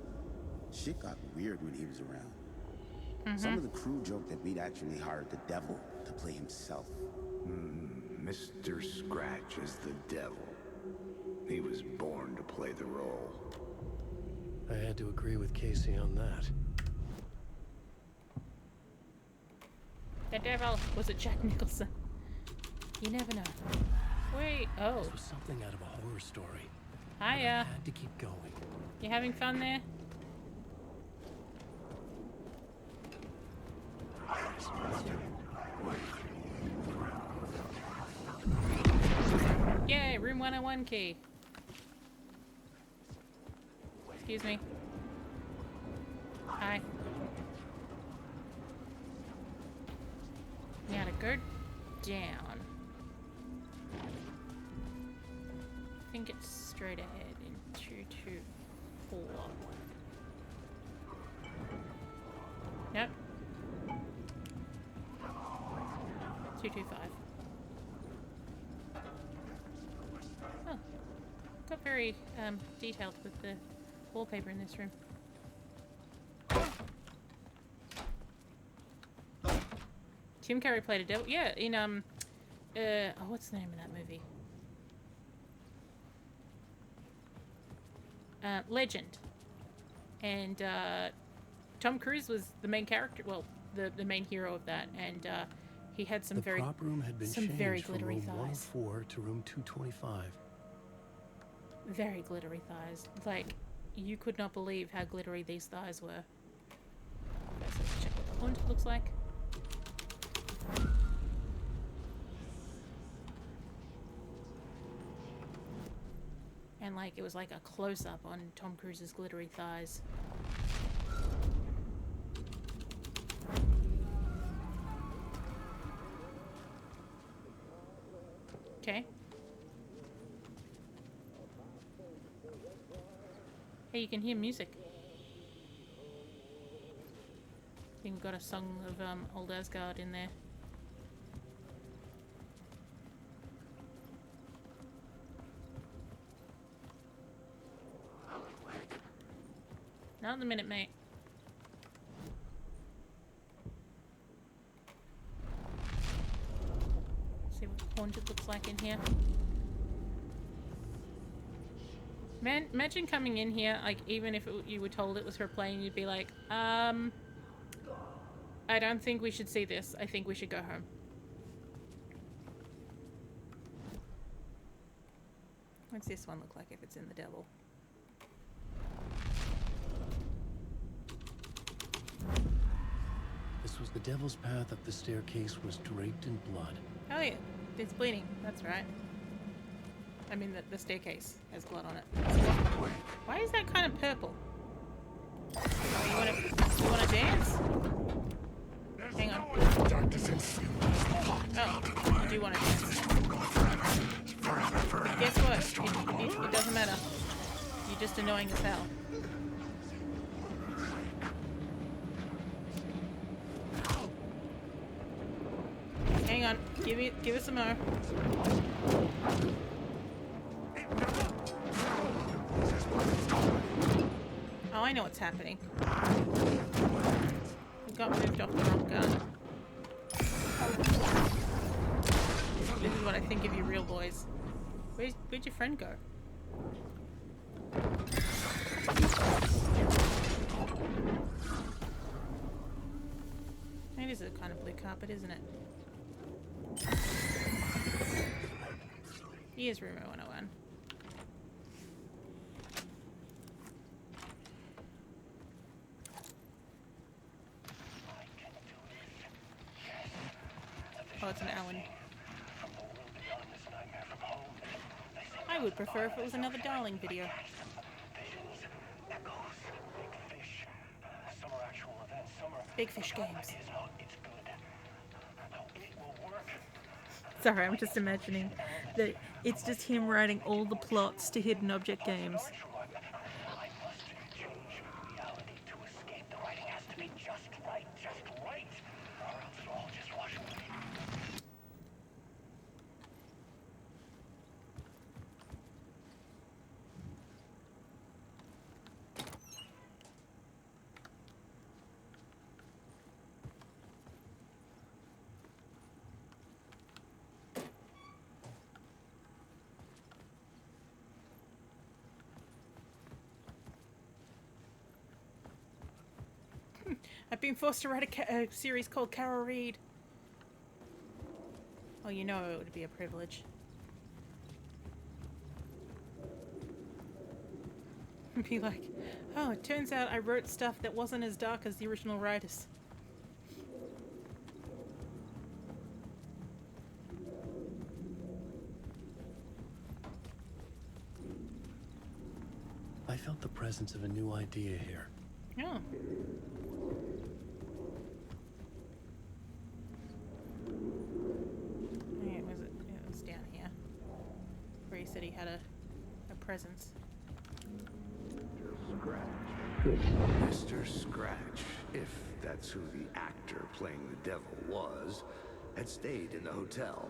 S18: shit got weird when he was around. Some of the crew joked that we'd actually hired the devil to play himself.
S3: Mr. Scratch is the devil. He was born to play the role.
S5: I had to agree with Casey on that.
S1: The devil. Was it Jack Nicholson? You never know. Wait. Oh.
S5: This was something out of a horror story.
S1: Hiya.
S5: I had to keep going.
S1: You having fun there? Yay, room 101 key. Excuse me. Hi. Now to go down. I think it's straight ahead in 224. Nope. 225. Oh. Got very detailed with the wallpaper in this room. Tim Curry played a devil. Yeah, in oh, what's the name of that movie? Legend. And Tom Cruise was the main character. Well, the main hero of that, and he had some
S5: the prop room had been changed
S1: very
S5: from
S1: glittery
S5: room
S1: thighs.
S5: 104 to room 225.
S1: Very glittery thighs. Like, you could not believe how glittery these thighs were. First, let's check what the haunted looks like. And like, it was like a close-up on Tom Cruise's glittery thighs. Okay. Hey, you can hear music. I think we've got a song of Old Asgard in there. Not in a minute, mate. See what the haunted looks like in here. Man, imagine coming in here, like, even if you were told it was for a plane, you'd be like, I don't think we should see this. I think we should go home. What's this one look like if it's in the devil?
S5: This was the devil's path up the staircase was draped in blood.
S1: Oh yeah, it's bleeding. That's right. I mean, the staircase has blood on it. Why is that kind of purple? Oh, you wanna dance? Hang on. Oh, you do wanna dance. Guess what? It doesn't matter. You're just annoying as hell. Hang on. Give it some more. Oh, I know what's happening. We got moved off the wrong gun. This is what I think of you real boys. Where'd your friend go? It is a kind of blue carpet, isn't it? Here's room 101. Alan. I would prefer if it was another Darling video. Big Fish Games. Sorry, I'm just imagining that it's just him writing all the plots to hidden object games. I've been forced to write a series called Carol Reed. Oh, you know it would be a privilege. Be like, oh, it turns out I wrote stuff that wasn't as dark as the original writers.
S5: I felt the presence of a new idea here.
S1: Oh. It was down here. Where he said he had a presence.
S3: Mr. Scratch, if that's who the actor playing the devil was, had stayed in the hotel.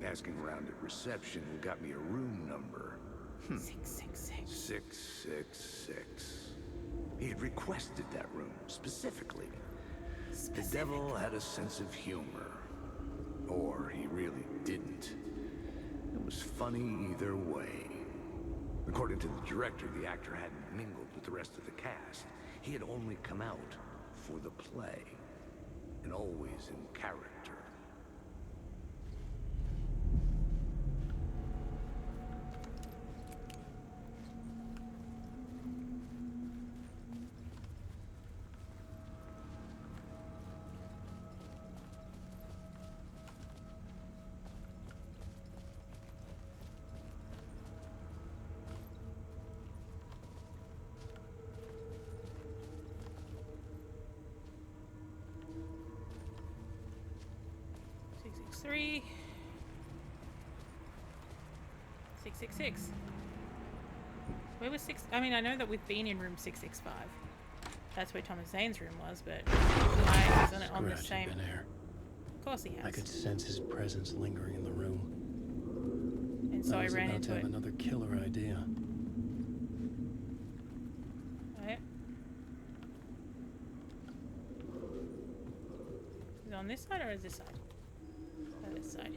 S3: Asking around at reception got me a room number.
S1: 666.
S3: 666. He had requested that room, specifically. The devil had a sense of humor. Or he really didn't. It was funny either way. According to the director, the actor hadn't mingled with the rest of the cast. He had only come out for the play. And always in character.
S1: Three. 666. Where was six? I mean, I know that we've been in room 665. That's where Thomas Zane's room was, but why isn't it on the same?
S5: Been here.
S1: Of course he has.
S5: I could sense his presence lingering in the room.
S1: And so I ran
S5: into
S1: into
S5: have
S1: it.
S5: Another killer idea.
S1: Oh, yeah. Is it on this side or is this side? This side.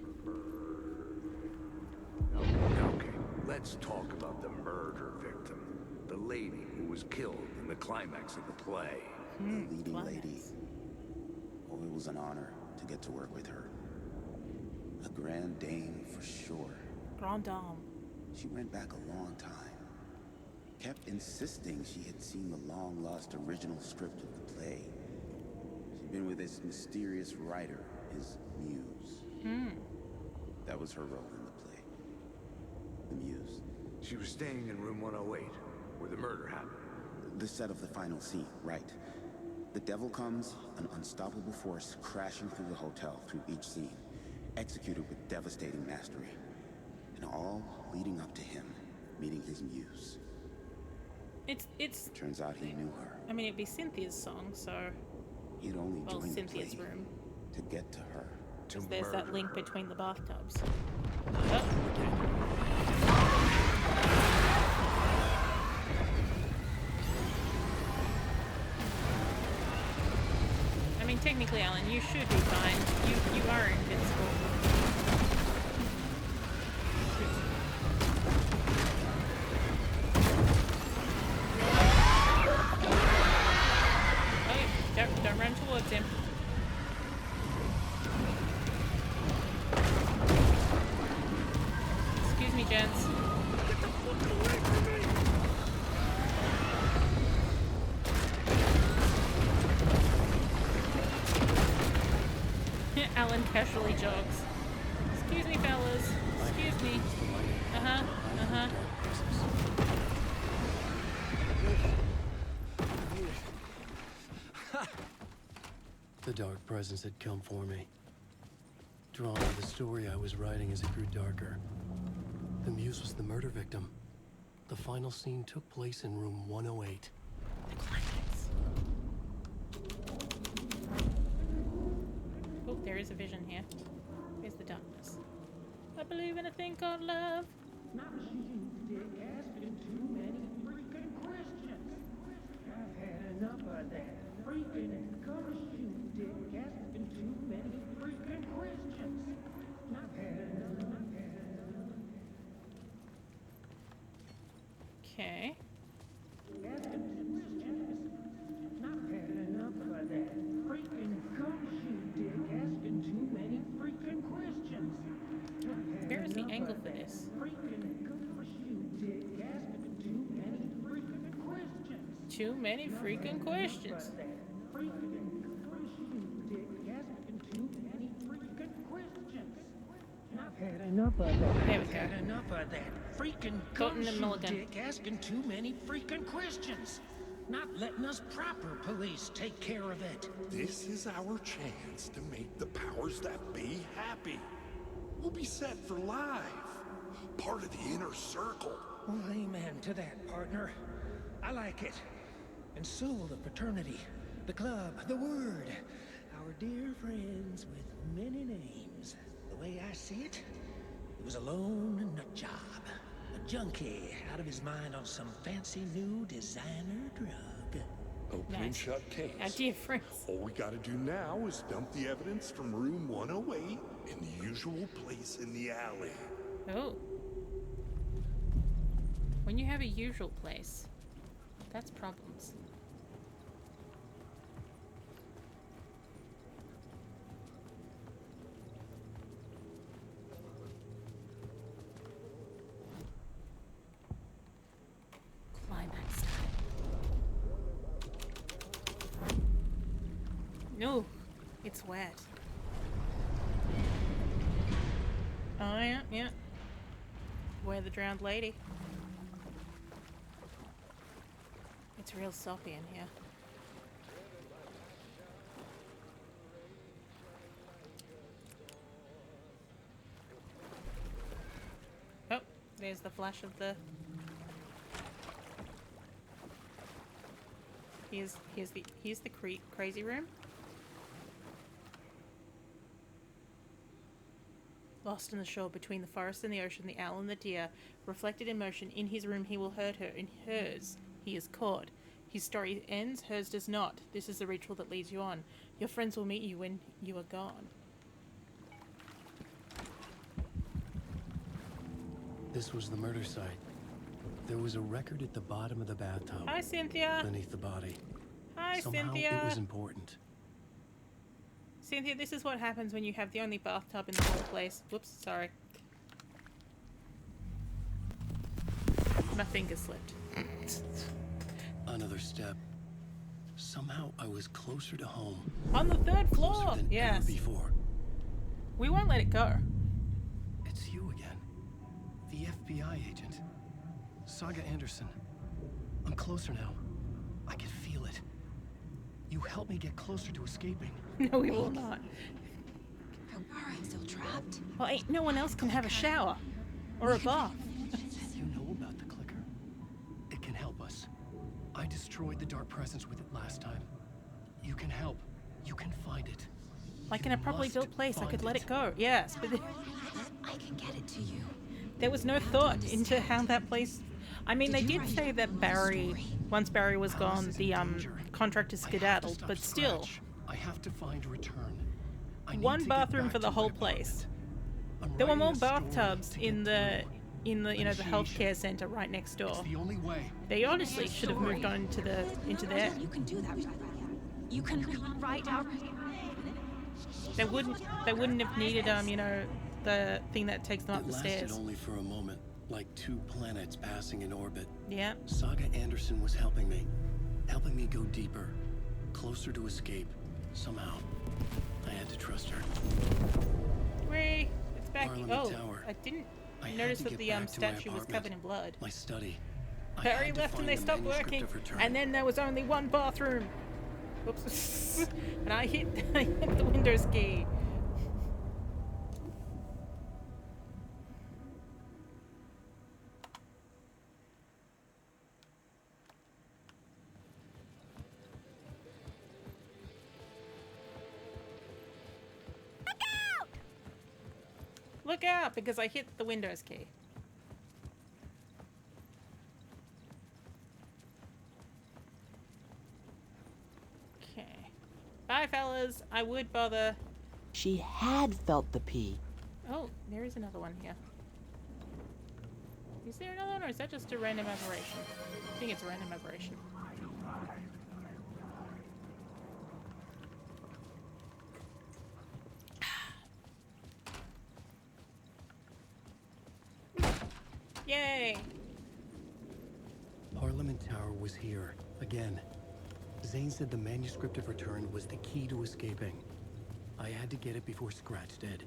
S3: Okay, let's talk about the murder victim. The lady who was killed in the climax of the play.
S18: The leading lady. Oh, it was an honor to get to work with her. A grand dame for sure.
S1: Grand dame.
S18: She went back a long time. Kept insisting she had seen the long-lost original script of the play. She'd been with this mysterious writer, his muse. That was her role in the play. The muse.
S3: She was staying in room 108, where the murder happened.
S18: The set of the final scene, right. The devil comes, an unstoppable force crashing through the hotel through each scene, executed with devastating mastery. And all leading up to him meeting his muse.
S1: It's
S18: Turns out he knew her.
S1: I mean, it'd be Cynthia's song, so...
S18: He'd only joined
S1: Cynthia's
S18: the play
S1: room.
S18: to get to her.
S1: Because there's that link between the bathtubs. Oh, I mean, technically, Alan, you should be fine. You are invincible. Oh, don't run towards him. Excuse me, gents.
S14: Get the fuck away from me!
S1: Alan casually jogs. Excuse me, fellas. Excuse me. Uh-huh. Uh-huh.
S5: The dark presence had come for me. Drawn to the story I was writing as it grew darker. The muse was the murder victim. The final scene took place in room 108.
S1: The climax. Oh, there is a vision here. Here's the darkness. I believe in a thing called love.
S14: Not you, dick, asking too many freaking questions. I've had enough of that freaking costume, dick, asking too many freaking questions. I've had enough.
S1: Okay.
S14: I've had enough of that freaking costume, dick, asking too many freaking questions.
S1: Where is the angle for this? Too many freaking questions.
S14: I've had enough of that.
S1: There we go.
S14: Had enough of that freaking
S1: Cotton and Mulligan.
S14: dick asking too many freaking questions. Not letting us proper police take care of it.
S6: This is our chance to make the powers that be happy. We'll be set for life. Part of the inner circle.
S14: Well, amen to that, partner. I like it. And so the fraternity, the club, the word. Our dear friends with many names. The way I see it, it was a lone nut job. A junkie out of his mind on some fancy new designer drug.
S6: Open and shut case.
S1: Our dear friends.
S6: All we gotta do now is dump the evidence from room 108 in the usual place in the alley.
S1: Oh. When you have a usual place, that's problems. Climax time. No, it's wet. Oh yeah, yeah. Where the drowned lady. It's real soppy in here. Oh, there's the flash of the. Here's the crazy room. Lost in the shore between the forest and the ocean, the owl and the deer, reflected in motion. In his room he will hurt her, in hers he is caught. His story ends, hers does not. This is the ritual that leads you on. Your friends will meet you when you are gone.
S5: This was the murder site. There was a record at the bottom of the bathtub.
S1: Hi, Cynthia.
S5: Beneath the body.
S1: Hi,
S5: Somehow
S1: Cynthia.
S5: It was important.
S1: Cynthia, this is what happens when you have the only bathtub in the whole place. Whoops, sorry. My finger slipped.
S5: Another step. Somehow I was closer to home.
S1: On the third floor.
S5: Closer than
S1: Yes.
S5: ever before.
S1: We won't let it go.
S5: It's you again. The FBI agent. Saga Anderson. I'm closer now. I can feel it. You helped me get closer to escaping.
S1: No, we will not.
S2: I'm still trapped.
S1: Well, ain't no one else can have a shower. Or a bath.
S5: You know about the clicker? It can help us. I destroyed the dark presence with it last time. You can help. You can find it.
S1: Like in a properly built place, I could let it go. Yes, but
S2: I can get it to you.
S1: there was no thought into how that place. I mean, they did say that Barry, once Barry was gone, the contractor skedaddled, but still.
S5: I have to find a return.
S1: One bathroom for the whole place. There were more bathtubs in the you know, the healthcare center right next door.
S5: The only way.
S1: They honestly should have moved on into there.
S2: You can do that. You can write out.
S1: They wouldn't have needed you know, the thing that takes them up the stairs.
S5: It lasted only for a moment, like two planets passing in orbit.
S1: Yeah.
S5: Saga Anderson was helping me go deeper, closer to escape, somehow. I had to trust her.
S1: Ray, it's back.
S5: Parliament
S1: Oh,
S5: Tower.
S1: I didn't
S5: I had
S1: notice
S5: to
S1: that
S5: get
S1: the
S5: back to my
S1: statue was
S5: apartment,
S1: covered in blood.
S5: My study. I
S1: Barry
S5: had to
S1: left and
S5: find
S1: they
S5: the
S1: stopped
S5: manuscript
S1: working,
S5: of Return.
S1: and then there was only one bathroom. Oops. And I hit the Windows key. Look out, because I hit the Windows key. Okay. Bye, fellas. I would bother.
S10: She had felt the pee.
S1: Oh, there is another one here. Is there another one, or is that just a random aberration? I think it's a random aberration. Yay!
S5: Parliament Tower was here, again. Zane said the manuscript of Return was the key to escaping. I had to get it before Scratch did.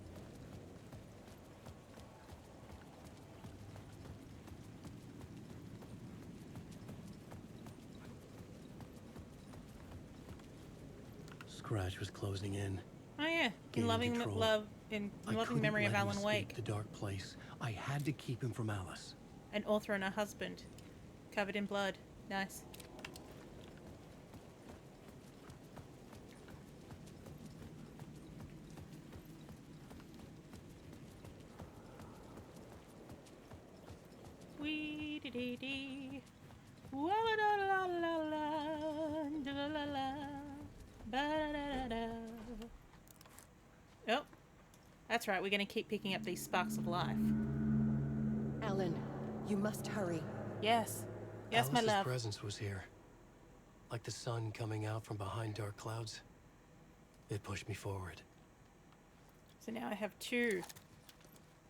S5: Scratch was closing in.
S1: Oh yeah, in
S5: Gaining
S1: loving
S5: control.
S1: loving
S5: couldn't
S1: memory of
S5: let him
S1: Alan
S5: escape
S1: Wake,
S5: the dark place. I had to keep him from Alice.
S1: an author and her husband, covered in blood. Nice. Wee dee dee dee. Wa la la la la da la la la ba da da da. Oh, that's right. We're gonna keep picking up these sparks of life.
S10: Alan, you must hurry.
S1: Yes. Yes, my
S5: Alice's
S1: love.
S5: presence was here. Like the sun coming out from behind dark clouds. It pushed me forward.
S1: So now I have 2.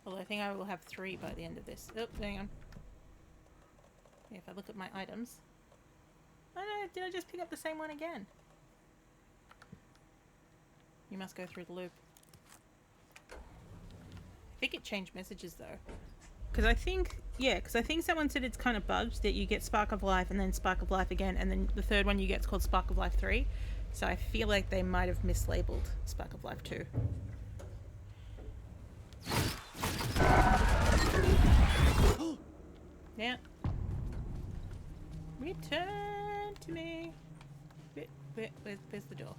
S1: Well, I think I will have 3 by the end of this. Oh, hang on. Yeah, if I look at my items. Oh no, did I just pick up the same one again? You must go through the loop. I think it changed messages though. Because I think, yeah, because I think someone said it's kind of bugged that you get Spark of Life and then Spark of Life again, and then the third one you get is called Spark of Life 3. So I feel like they might have mislabeled Spark of Life 2. Yeah. Return to me. Where's the door?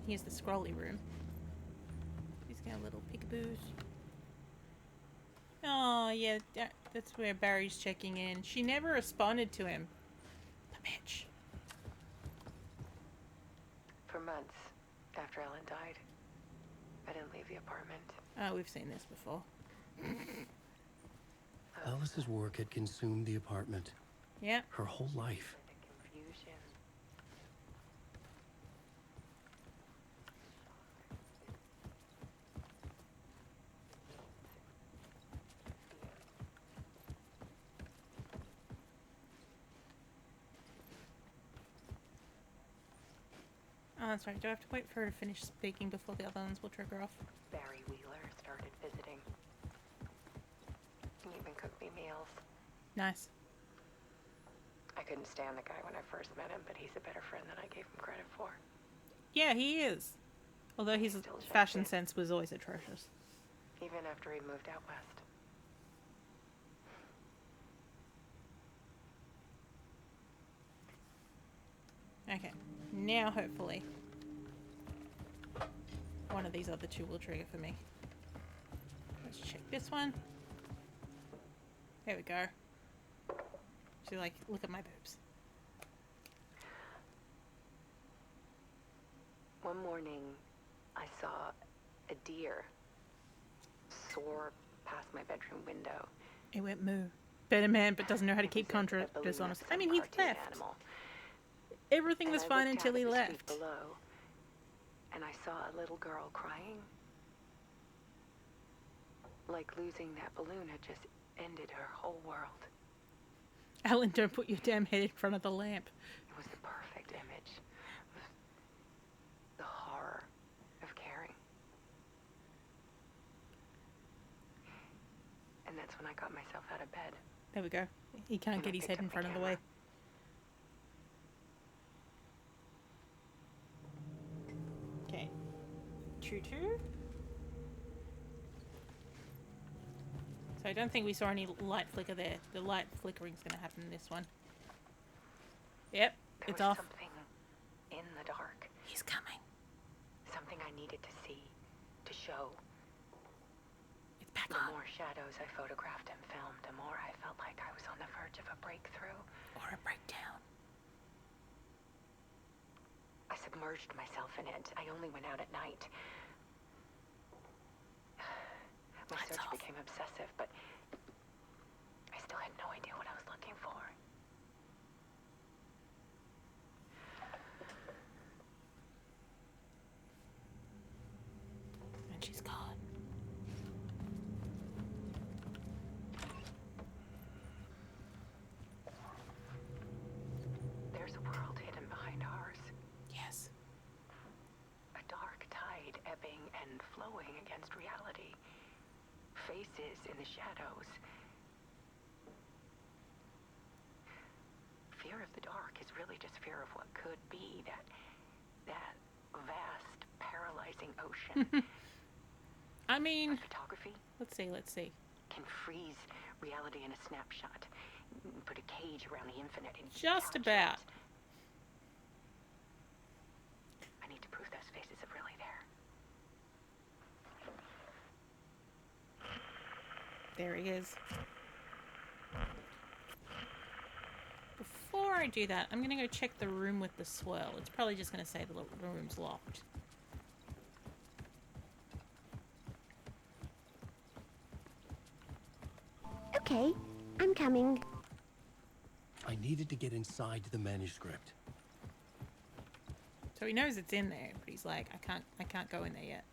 S1: Here's the scrolly room. He's got a little peekaboos. Oh, yeah, that's where Barry's checking in. She never responded to him. The bitch.
S21: For months after Ellen died, I didn't leave the apartment.
S1: Oh, we've seen this before.
S5: Alice's work had consumed the apartment.
S1: Yeah.
S5: Her whole life.
S21: Confusion.
S1: Oh, that's right. Do I have to wait for her to finish speaking before the other ones will trigger off?
S21: Barry Wheeler started visiting. He even cooked me meals.
S1: Nice.
S21: I couldn't stand the guy when I first met him, but he's a better friend than I gave him credit for.
S1: Yeah, he is. Although his fashion sense was always atrocious.
S21: Even after he moved out west.
S1: Okay. Now, hopefully, one of these other 2 will trigger for me. Let's check this one. There we go. So, like, look at my boobs.
S21: One morning, I saw a deer soar past my bedroom window.
S1: It went moo. Better man, but doesn't know how to keep contractors honest. I mean, he left.
S21: Animal.
S1: Everything was
S21: And I
S1: fine
S21: looked
S1: until
S21: out
S1: he
S21: at the street
S1: left.
S21: Below, and I saw a little girl crying. Like losing that balloon had just ended her whole world.
S1: Alan, don't put your damn head in front of the lamp.
S21: It was the perfect image of the horror of caring. And that's when I got myself out of bed.
S1: There we go. He can't get his head in front of the way. Okay. Choo-choo. So I don't think we saw any light flicker there. The light flickering's going to happen in this one. Yep, it's off.
S21: Something in the dark.
S1: He's coming.
S21: Something I needed to see, to show.
S1: It's back
S21: the
S1: on.
S21: more shadows I photographed and filmed, the more I felt like I was on the verge of a breakthrough.
S1: Or a breakdown.
S21: I submerged myself in it. I only went out at night. My search became obsessive, but I still had no idea what I was looking for.
S1: And she's gone.
S21: There's a world hidden behind ours.
S1: Yes.
S21: A dark tide ebbing and flowing against reality. Faces in the shadows. Fear of the dark is really just fear of what could be, that vast, paralyzing ocean.
S1: I mean,
S21: photography,
S1: let's see.
S21: Can freeze reality in a snapshot. Put a cage around the infinite and
S1: Just about.
S21: I need to prove those faces are really there.
S1: There he is. Before I do that, I'm going to go check the room with the swirl. It's probably just going to say the room's locked.
S20: Okay, I'm coming.
S5: I needed to get inside the manuscript.
S1: So he knows it's in there, but he's like, I can't go in there yet.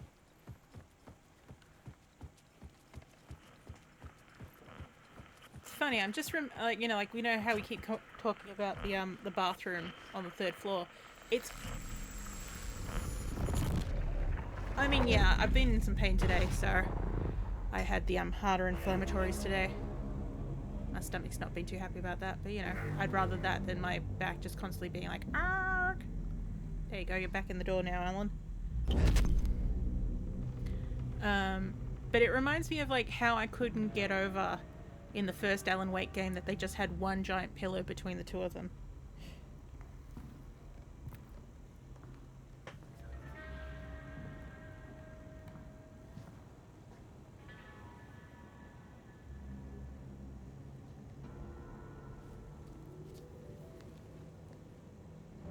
S1: It's funny. I'm just like, you know, like we know how we keep talking about the bathroom on the 3rd floor. It's. I mean, yeah, I've been in some pain today, so I had the harder inflammatories today. My stomach's not been too happy about that, but you know, I'd rather that than my back just constantly being like, argh. There you go, you're back in the door now, Alan. But it reminds me of like how I couldn't get over in the first Alan Wake game that they just had one giant pillow between the two of them.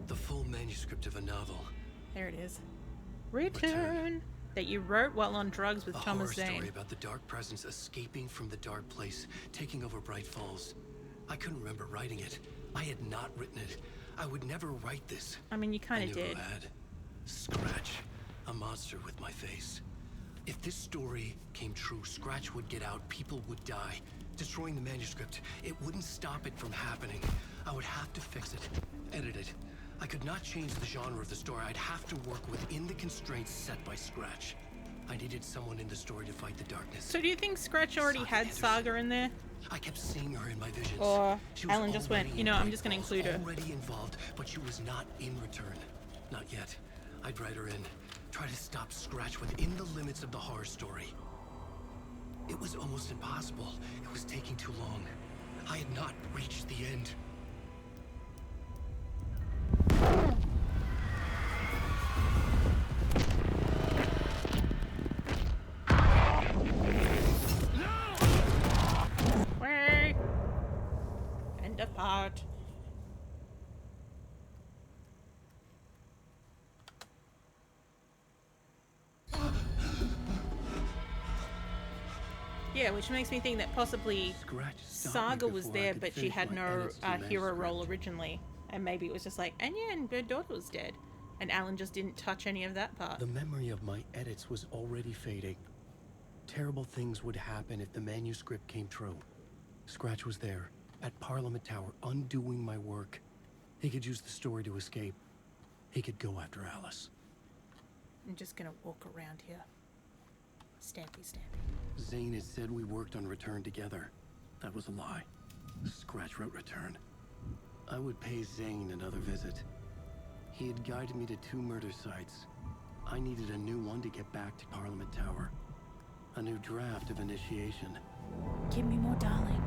S5: The full manuscript of a novel.
S1: There it is. Return. That you wrote while on drugs with Thomas Zane.
S5: A horror story about the dark presence escaping from the dark place, taking over Bright Falls. I couldn't remember writing it. I had not written it. I would never write this.
S1: I mean, you kind of did.
S5: I had Scratch, a monster with my face. If this story came true, Scratch would get out, people would die. Destroying the manuscript, it wouldn't stop it from happening. I would have to fix it, edit it. I could not change the genre of the story. I'd have to work within the constraints set by Scratch. I needed someone in the story to fight the darkness.
S1: So do you think Scratch already had Saga in there?
S5: I kept seeing her in my visions.
S1: Or Alan just went, you know, I'm just going to include her.
S5: Already involved, but she was not in return. Not yet. I'd write her in. Try to stop Scratch within the limits of the horror story. It was almost impossible. It was taking too long. I had not reached the end.
S1: Way. End of part. Yeah, which makes me think that possibly Saga was there, but she had no hero role originally. And maybe it was just like, and yeah, and her daughter was dead. And Alan just didn't touch any of that part.
S5: The memory of my edits was already fading. Terrible things would happen if the manuscript came true. Scratch was there, at Parliament Tower, undoing my work. He could use the story to escape. He could go after Alice.
S1: I'm just gonna walk around here. Stampy, stampy.
S5: Zane had said we worked on Return together. That was a lie. Scratch wrote Return. I would pay Zane another visit. He had guided me to 2 murder sites. I needed a new one to get back to Parliament Tower. A new draft of initiation.
S1: Give me more, darling.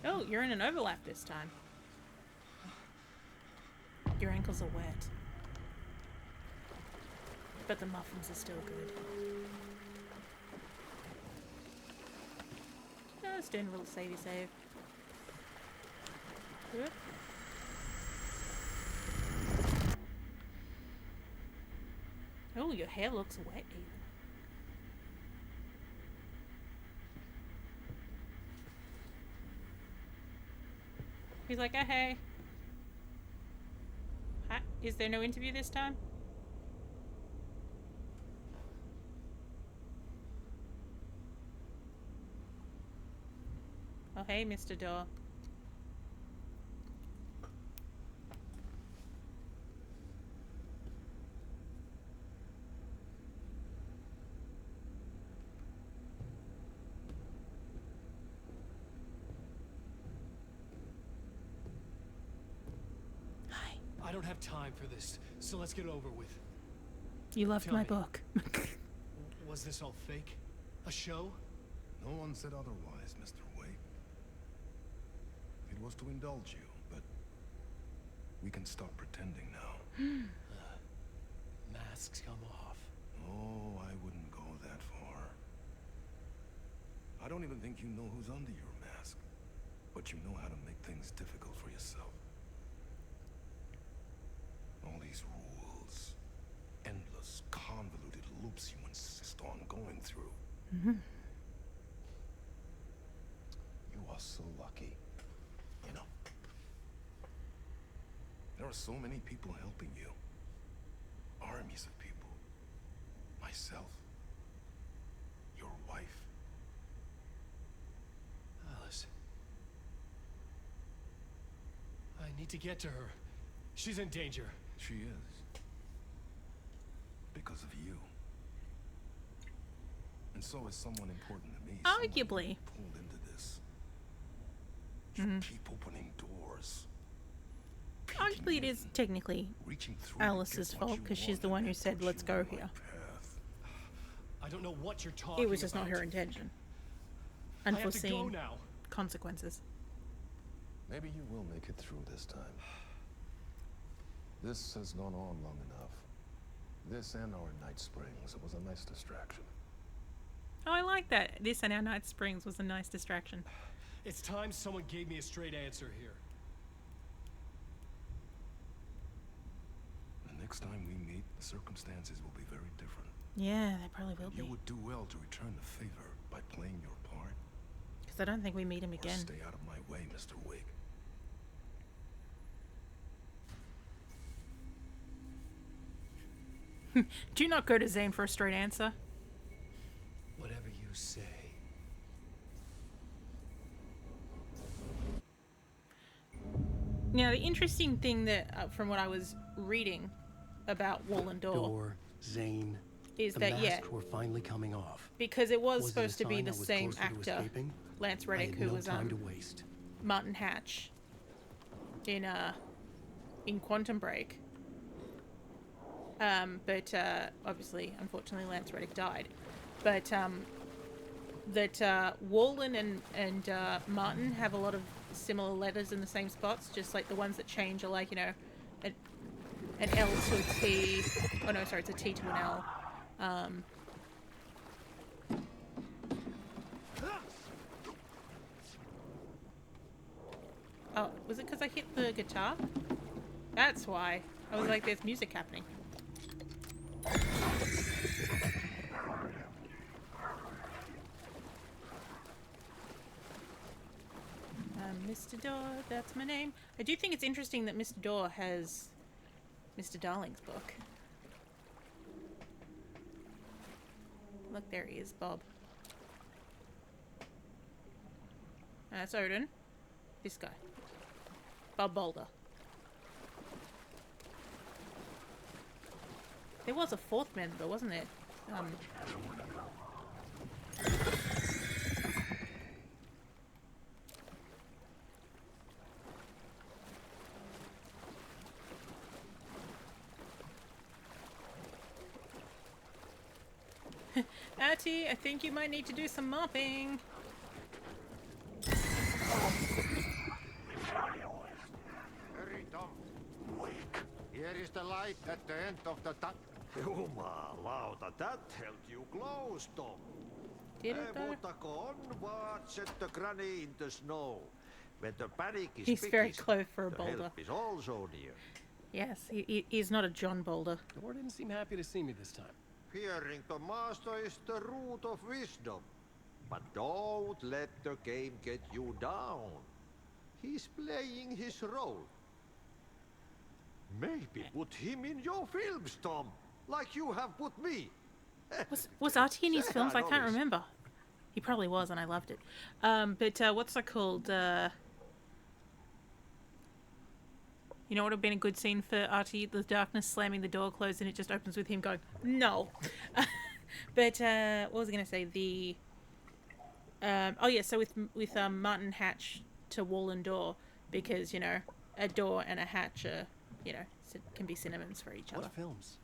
S1: Oh, you're in an overlap this time. Your ankles are wet. But the muffins are still good. Just doing a little savey save. Whoop. Oh, your hair looks wet even. He's like, oh, hey. Hi. Is there no interview this time? Oh, hey, Mr. Door.
S5: I don't have time for this, so let's get it over with.
S1: You loved
S5: Tell
S1: my
S5: me.
S1: book.
S5: Was this all fake? A show?
S7: No one said otherwise, Mr. Wake. It was to indulge you, but we can stop pretending now.
S5: Masks come off.
S7: Oh, I wouldn't go that far. I don't even think you know who's under your mask, but you know how to make things difficult for yourself. All these rules, endless, convoluted loops you insist on going through.
S1: Mm-hmm.
S7: You are so lucky. You know, there are so many people helping you. Armies of people. Myself. Your wife.
S5: Alice. I need to get to her. She's in danger.
S7: She is. Because of you. And so is someone important to me.
S1: Arguably.
S7: Pulled into this. You keep opening doors.
S1: Arguably, it is technically Alice's fault because she's the one who said, "Let's go here."
S5: I don't know what you're talking about.
S1: It was just not her intention.
S5: I have to go
S1: Unforeseen
S5: now.
S1: consequences.
S7: Maybe you will make it through this time. This has gone on long enough. This and our Night Springs was a nice distraction.
S1: Oh, I like that. This and our Night Springs was a nice distraction.
S5: It's time someone gave me a straight answer here.
S7: The next time we meet, the circumstances will be very different.
S1: Yeah, they probably will
S7: You
S1: be.
S7: would do well to return the favor by playing your part.
S1: Because I don't think we meet him
S7: Or
S1: again.
S7: stay out of my way, Mr. Wake.
S1: Do not go to Zane for a straight answer.
S5: Whatever you say.
S1: Now, the interesting thing that, from what I was reading about Wallen
S5: Door, Zane,
S1: is
S5: the
S1: that, yeah,
S5: masks were finally coming off.
S1: because it was
S5: Was it a
S1: supposed to be
S5: sign
S1: the
S5: I was
S1: same
S5: closer to
S1: actor,
S5: escaping?
S1: Lance
S5: I
S1: Reddick,
S5: had
S1: who
S5: no
S1: was
S5: time to waste.
S1: Martin Hatch in Quantum Break. But obviously, unfortunately, Lance Reddick died. But that Wallen and Martin have a lot of similar letters in the same spots, just like the ones that change are like, you know, an L to a T. Oh no, sorry, it's a T to an L. Oh, was it because I hit the guitar? That's why. I was like, there's music happening. Mr. Door, that's my name. I do think it's interesting that Mr. Door has Mr. Darling's book. Look, there he is, Bob. That's Odin. This guy. Bob Boulder. There was a fourth member, wasn't there? Atty, I think you might need to do some mopping.
S11: Hurry, Tom. Wake. Here is the light at the end of the tunnel.
S15: Jumalauta, that held you close, Tom.
S1: Did it though?
S15: Mutta go onward, set the granny in the snow. When the panic is
S1: He's very
S15: biggest,
S1: close for a
S15: the
S1: boulder.
S15: help is also near.
S1: Yes, he's not a John Boulder.
S5: Thor didn't seem happy to see me this time.
S15: Fearing the master is the root of wisdom. But don't let the game get you down. He's playing his role. Maybe put him in your films, Tom. Like you have put me.
S1: Was Artie in his
S15: Say
S1: films?
S15: I
S1: I can't
S15: noticed.
S1: remember. He probably was, and I loved it. But what's that called? You know what would have been a good scene for Artie? The darkness slamming the door closed, and it just opens with him going, "No." But what was I going to say? The oh yeah, so with Martin Hatch to wall and door, because you know a door and a hatch are, you know, can be synonyms for each other.
S5: What films?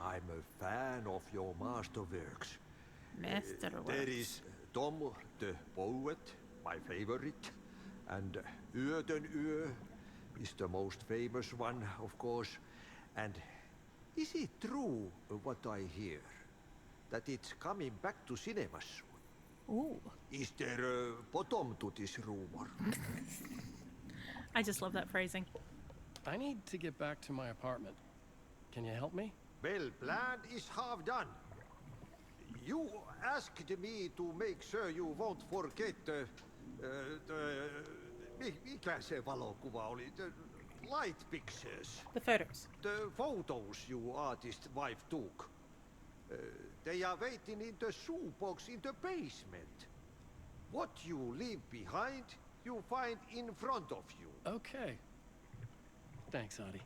S15: I'm a fan of your masterworks.
S1: Masterworks.
S15: There is Tom the Poet, my favorite, and Yö den Yö is the most famous one, of course. And is it true what I hear? That it's coming back to cinemas soon?
S1: Ooh.
S15: Is there a bottom to this rumor?
S1: I just love that phrasing.
S5: I need to get back to my apartment. Can you help me?
S15: Well, plan is half done. You asked me to make sure you won't forget mikä se valokuva oli? The light pictures.
S1: The photos.
S15: The photos you artist wife took. They are waiting in the shoebox in the basement. What you leave behind, you find in front of you.
S5: Okay. Thanks, Adi.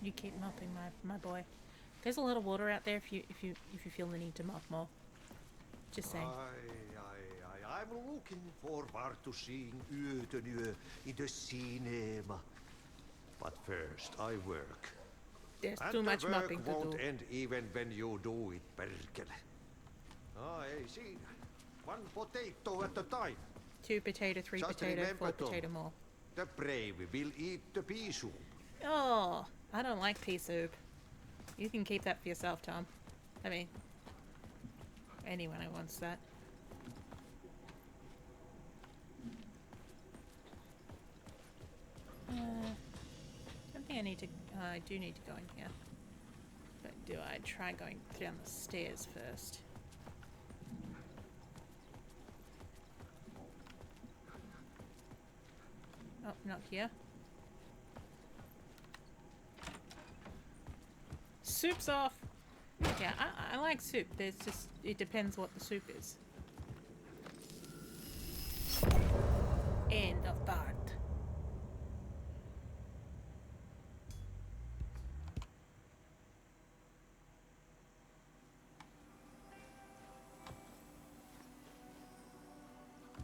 S1: You keep mopping, my boy. There's a lot of water out there if you feel the need to mop more. Just saying.
S15: I'm looking forward to seeing Yö den Yö in the cinema. But first, I work.
S1: There's
S15: and
S1: too much
S15: the work
S1: mopping to
S15: won't
S1: do.
S15: end even when you do it, perkele. Ei siinä. One potato at a time.
S1: 2 potato, 3
S15: Just
S1: potato,
S15: remember,
S1: 4
S15: Tom,
S1: potato more.
S15: The brave will eat the pea soup.
S1: Oh, I don't like pea soup. You can keep that for yourself, Tom. I mean, anyone who wants that. I don't think I need to. I do need to go in here. But do I try going down the stairs first? Oh, not here. Soup's off. Yeah, I like soup. There's just, it depends what the soup is. End of part.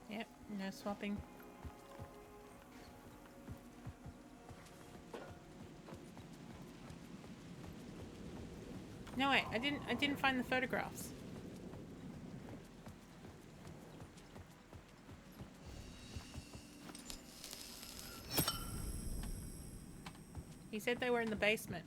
S1: Yep, no swapping. No, wait, I didn't find the photographs. He said they were in the basement.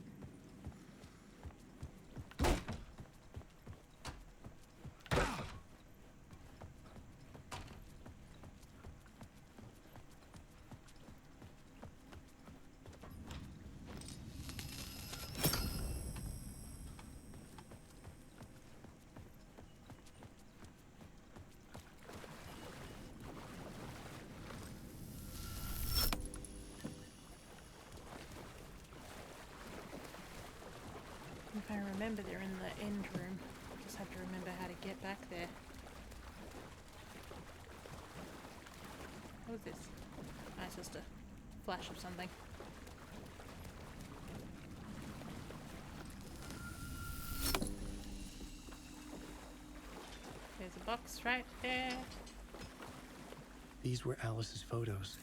S1: remember they're in the end room. Just have to remember how to get back there. What was this? Oh, it's just a flash of something. There's a box right there.
S5: These were Alice's photos.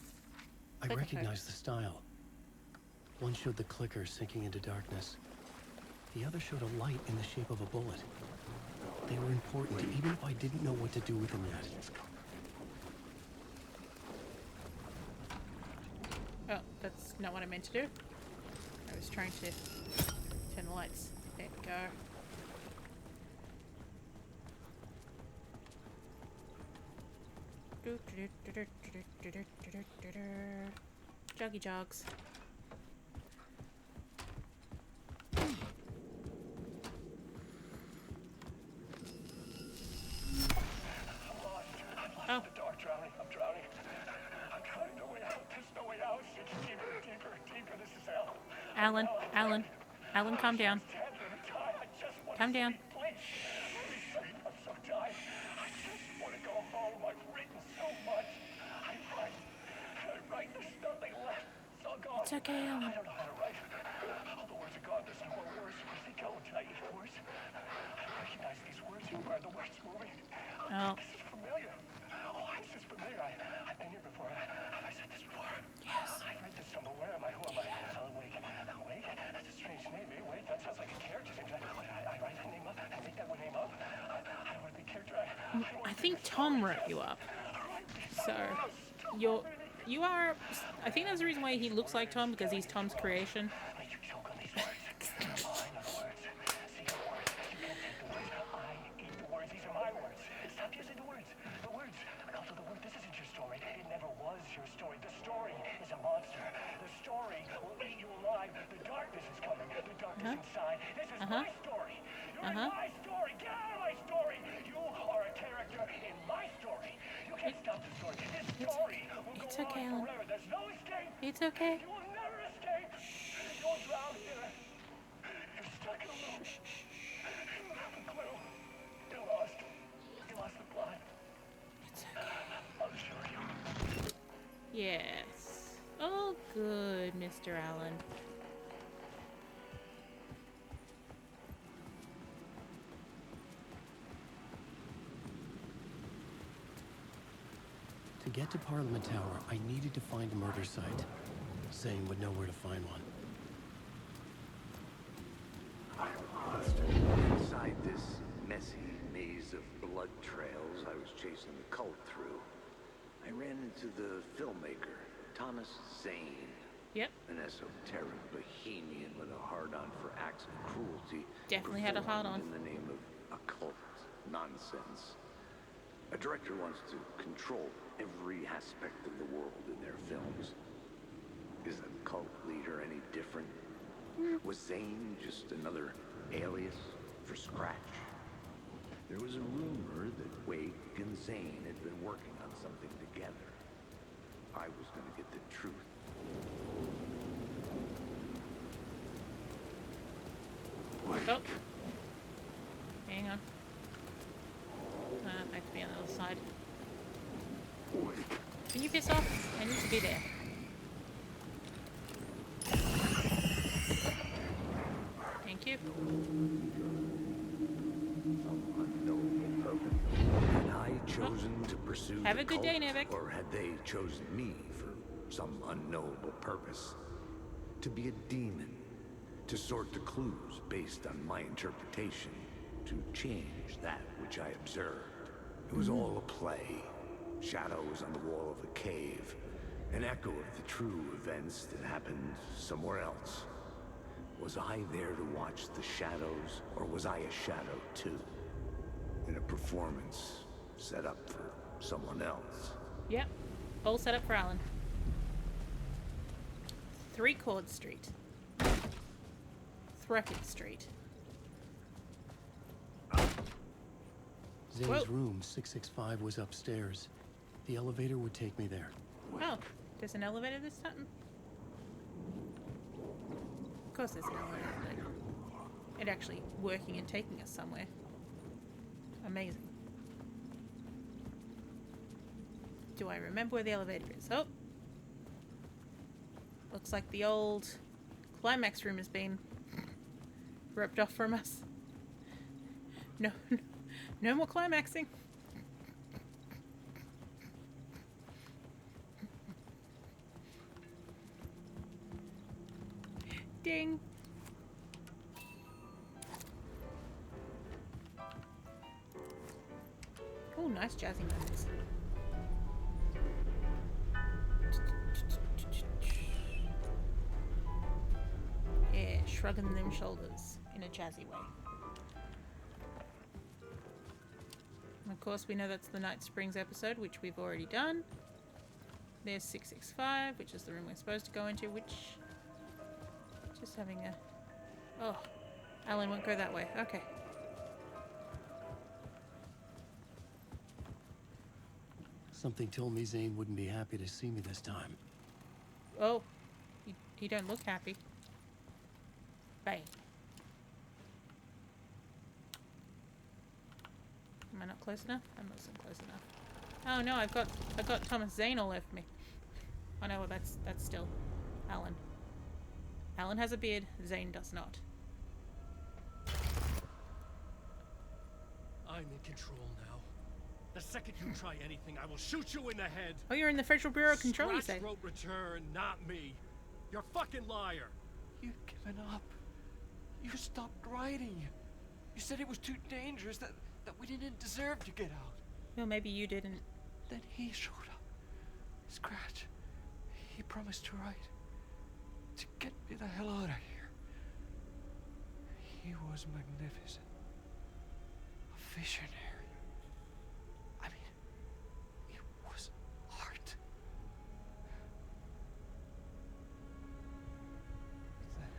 S5: I
S1: Clicker
S5: recognized the style. One showed the clicker sinking into darkness. The other showed a light in the shape of a bullet. They were important, even if I didn't know what to do with them yet.
S1: Oh, that's not what I meant to do. I was trying to turn the lights. There we go. Joggy jogs.
S13: I'm drowning. I'm drowning. No way out. There's no way out. It's deeper. This is hell.
S1: Alan, calm down. Calm down.
S13: I'm so tired. I just want to go home. I've written so much. I write. There's nothing left. It's all gone.
S1: It's okay, Alan.
S13: I don't know how to write. All the words are gone. There's no more words. Where's they go? Did I eat words? I recognize these words. Where are the words moving?
S1: Oh.
S13: This is familiar. Oh, this is familiar. I've been here before. Have I said this before?
S1: Yes.
S13: I read this somewhere. Where am I? Who am I? Alan Wake. Alan Wake? That's a strange name. Eh? Wake? That sounds like a character name. I write that name up. I make that name up. I don't want to be a character.
S1: I think Tom wrote you up. So, you are... I think that's the reason why he looks like Tom, because he's Tom's creation.
S13: Inside. This is my story. You're in my story. Get out of my story. You are a character in my story. You can't stop the story. This story will go
S1: okay,
S13: on
S1: Alan.
S13: forever. There's no escape.
S1: It's okay.
S13: You will never escape. You'll drown here. You're stuck in a loop. You don't have a clue. You're lost. You lost the plot.
S1: It's okay.
S13: I'll show you.
S1: Yes. Oh, good, Mr. Allen.
S5: To get to Parliament Tower, I needed to find a murder site. Zane would know where to find one.
S3: Inside this messy maze of blood trails I was chasing the cult through, I ran into the filmmaker, Thomas Zane.
S1: Yep.
S3: An esoteric bohemian with a hard-on for acts of cruelty.
S1: Definitely had a hard-on.
S3: In the name of occult nonsense. A director wants to control every aspect of the world in their films. Is a cult leader any different? Was Zane just another alias for Scratch? There was a rumor that Wake and Zane had been working on something together. I was going to get the truth.
S1: Oh. Hang on. I have to be on the other side. Can you piss off? I need to be there. Thank you.
S3: Had I chosen to pursue
S1: Have
S3: the
S1: a good day,
S3: cult,
S1: Nevik.
S3: or had they chosen me for some unknowable purpose? To be a demon, to sort the clues based on my interpretation, to change that which I observed. It was all a play. Shadows on the wall of a cave. An echo of the true events that happened somewhere else. Was I there to watch the shadows, or was I a shadow too? In a performance set up for someone else.
S1: Yep. All set up for Alan. 3 Cord Street. Threepwood Street.
S5: Zane's
S1: Whoa.
S5: room, 665, was upstairs. The elevator would take me there.
S1: Oh, there's an elevator this time? Of course there's an elevator. it actually working and taking us somewhere. Amazing. Do I remember where the elevator is? Oh! Looks like the old climax room has been ripped off from us. No, no more climaxing. Ding. Oh, nice jazzy moments. Yeah, shrugging them shoulders in a jazzy way. And of course, we know that's the Night Springs episode, which we've already done. There's 665, which is the room we're supposed to go into, which... Just having a... Oh, Alan won't go that way. Okay.
S5: Something told me Zane wouldn't be happy to see me this time.
S1: Oh, he don't look happy. Bang. Am I not close enough? I'm not so close enough. Oh no, I've got Thomas Zane all over me. Oh no, well, that's still Alan. Alan has a beard, Zane does not.
S14: I'm in control now. The second you try anything, I will shoot you in the head.
S1: Oh, you're in the Federal Bureau of Control, you say?
S14: Scratch wrote return, not me. You're a fucking liar.
S9: You've given up. You stopped writing. You said it was too dangerous, that we didn't deserve to get out.
S1: Well, maybe you didn't.
S9: Then he showed up. Scratch. He promised to write. To get me the hell out of here. He was magnificent. A visionary. I mean, it was art. Then,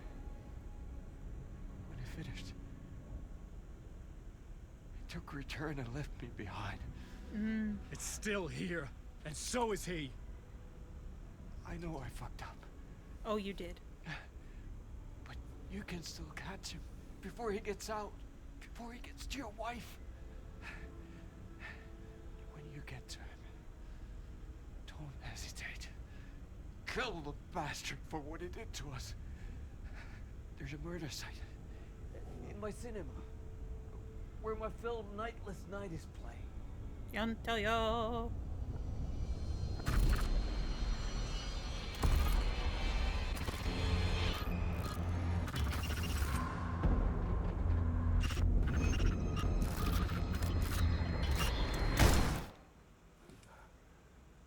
S9: when he finished, he took return and left me behind.
S14: It's still here, and so is he.
S9: I know I fucked up.
S1: Oh, you did.
S9: But you can still catch him before he gets out, before he gets to your wife. When you get to him, don't hesitate. Kill the bastard for what he did to us. There's a murder site in my cinema where my film Nightless Night is playing.
S1: Yantayo.